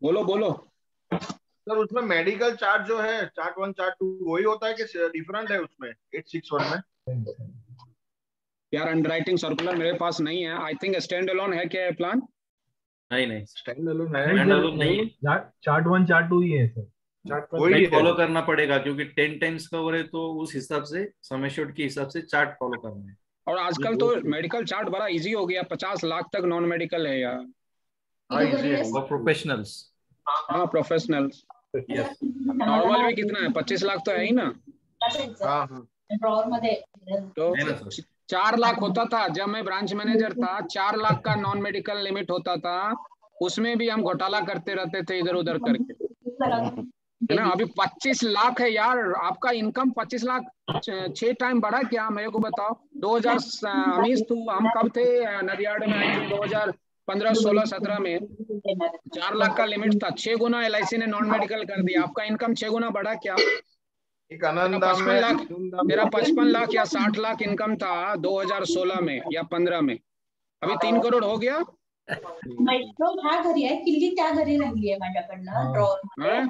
बोलो बोलो। सर उसमें मेडिकल चार्ट जो है, चार्ट 1 चार्ट 2 वही होता है कि डिफरेंट है उसमें 861 में? यार अंडरराइटिंग सर्कुलर मेरे पास नहीं है, आई थिंक स्टैंड अलोन है क्या प्लान? नहीं स्टैंड अलोन है, नहीं, चार्ट 1 चार्ट 2 ही है सर। वही फॉलो करना पड़ेगा क्योंकि 10 टाइम्स कवर है तो उस हिसाब से सम एश्योर्ड के हिसाब से चार्ट फॉलो करना है। और आजकल तो मेडिकल चार्ट बड़ा इजी हो गया, 50 लाख तक नॉन मेडिकल है यार। For professionals. हाँ प्रोफेशनल्स। नॉर्मल भी कितना है? 25 लाख तो है ही ना। तो 4 लाख होता था जब मैं ब्रांच मैनेजर था, 4 लाख का नॉन मेडिकल लिमिट होता था, उसमें भी हम घोटाला करते रहते थे इधर उधर करके, है ना। अभी 25 लाख है यार, आपका इनकम 25 लाख 6 टाइम बढ़ा क्या? मेरे को बताओ। 2000 अमीश तू हम कब थे नदियाड में? आई थिंक 2015, 16, 17 में 4 लाख का लिमिट था, 6 गुना LIC ने नॉन मेडिकल कर दिया। आपका इनकम 6 गुना बढ़ा क्या? एक आनंदा में 55 लाख, तेरा 55 लाख या 60 लाख इनकम था 2016 में या 15 में, अभी 3 करोड़ हो गया। मेट्रो हा घरी आहे, किल्ली त्या घरी राहिली आहे माझ्याकडनं ड्रॉवर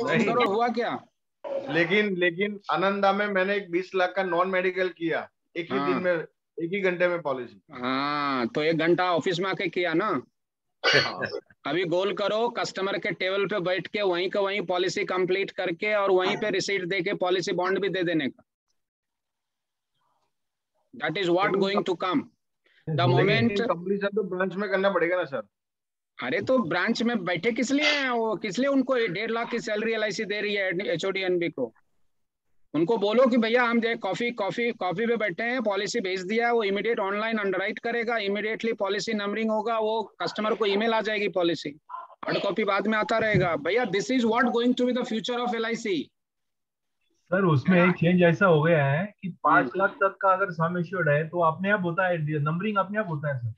3 करोड़ हुआ क्या? लेकिन आनंदा में मैंने एक 20 लाख का नॉन मेडिकल किया एक ही दिन में, एक ही घंटे में पॉलिसी। हाँ तो 1 घंटा ऑफिस में आके किया ना। अभी गोल करो, कस्टमर के टेबल पे बैठ के वहीं का वहीं पॉलिसी कंप्लीट करके और वहीं पे रिसीट दे के पॉलिसी बॉन्ड भी दे देने का। That is what going to come the moment. Completion तो ब्रांच में करना पड़ेगा ना सर। अरे तो ब्रांच में बैठे किस लिए हैं वो? किस लिए उनको 1.5 लाख की सैलरी LIC दे रही है HOD NB को? उनको बोलो कि भैया हम जो कॉफी पे बैठे हैं, पॉलिसी भेज दिया है, वो इमीडिएट ऑनलाइन अंडरराइट करेगा, इमीडिएटली पॉलिसी नंबरिंग होगा, वो कस्टमर को ईमेल आ जाएगी पॉलिसी, हार्ड कॉपी बाद में आता रहेगा। भैया this is what going to be the future of LIC। Sir उसमें एक चेंज ऐसा हो गया है कि 5 लाख तक का अगर सम एश्योर्ड है तो अपने आप होता है, नंबरिंग अपने आप होता है सर।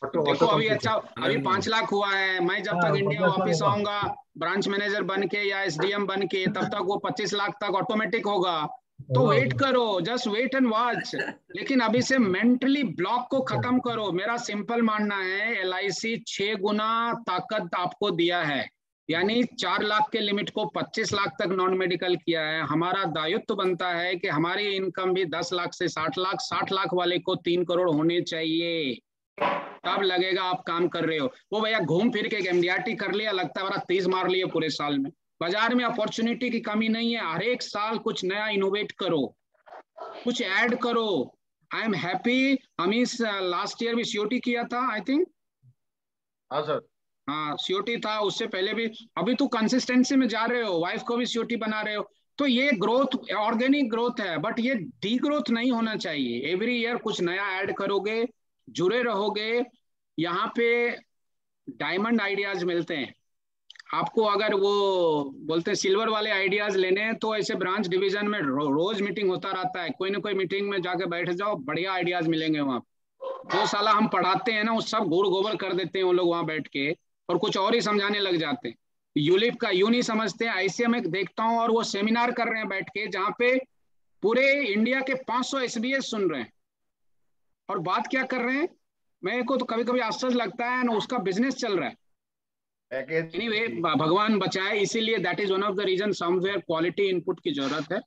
देखो अभी अच्छा, अभी 5 लाख हुआ है, मैं जब तक इंडिया वापस आऊंगा ब्रांच मैनेजर बन के या SDM बन के, तब तक वो 25 लाख तक ऑटोमेटिक होगा। तो वेट करो, जस्ट वेट एंड वॉच। लेकिन अभी से मेंटली ब्लॉक को खत्म करो। मेरा सिंपल मानना है LIC 6 गुना ताकत आपको दिया है, यानी 4 लाख के लिमिट को 25 लाख तक नॉन मेडिकल किया है। हमारा दायित्व बनता है कि हमारी इनकम भी 10 लाख से 60 लाख, 60 लाख वाले को 3 करोड़ होने चाहिए, तब लगेगा आप काम कर रहे हो। वो भैया घूम फिर के MDRT कर लिया, लगता है बड़ा तेज मार लिया पूरे साल में। बाजार में अपॉर्चुनिटी की कमी नहीं है, हर एक साल कुछ नया इनोवेट करो, कुछ ऐड करो। I am happy. Amish last year भी COT किया था आई थिंक। हाँ सर, हाँ COT था, उससे पहले भी। अभी तो कंसिस्टेंसी में जा रहे हो, वाइफ को भी COT बना रहे हो, तो ये ग्रोथ ऑर्गेनिक ग्रोथ है, बट ये डी ग्रोथ नहीं होना चाहिए। एवरी ईयर कुछ नया ऐड करोगे, जुड़े रहोगे। यहाँ पे डायमंड आइडियाज मिलते हैं। आपको अगर वो बोलते हैं सिल्वर वाले आइडियाज लेने हैं तो ऐसे ब्रांच डिवीजन में रोज मीटिंग होता रहता है, कोई ना कोई मीटिंग में जाके बैठ जाओ, बढ़िया आइडियाज मिलेंगे वहाँ। जो साला हम पढ़ाते हैं ना वो सब गुड़ गोबर कर देते हैं वो लोग वहाँ बैठ के, और कुछ और ही समझाने लग जाते हैं। यूलिप का यूं नहीं समझते। ऐसे मैं देखता हूँ और वो सेमिनार कर रहे हैं बैठ के, जहाँ पे पूरे इंडिया के 500 एसबीएस सुन रहे हैं, और बात क्या कर रहे हैं मेरे को तो कभी कभी आश्चर्य लगता है ना, उसका बिजनेस चल रहा है। एनीवे, भगवान बचाए। इसीलिए that is one of the reason somewhere quality input की जरूरत है।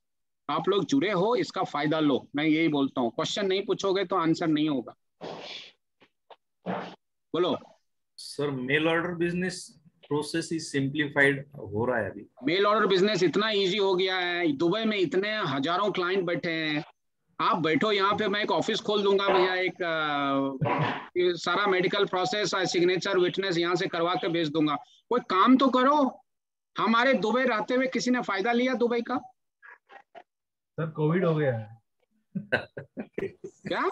आप लोग जुड़े हो, इसका फायदा लो, मैं यही बोलता हूँ। क्वेश्चन नहीं पूछोगे तो आंसर नहीं होगा। बोलो sir. Mail order business process ही सिंप्लीफाइड हो रहा है अभी। मेल ऑर्डर बिजनेस इतना इजी हो गया है, दुबई में इतने हजारों क्लाइंट बैठे हैं। आप बैठो यहाँ पे, मैं एक ऑफिस खोल दूंगा भैया, एक सारा मेडिकल प्रोसेस, सिग्नेचर, विटनेस यहाँ से करवा के भेज दूंगा। कोई काम तो करो। हमारे दुबई रहते हुए किसी ने फायदा लिया दुबई का? सर कोविड हो गया है। क्या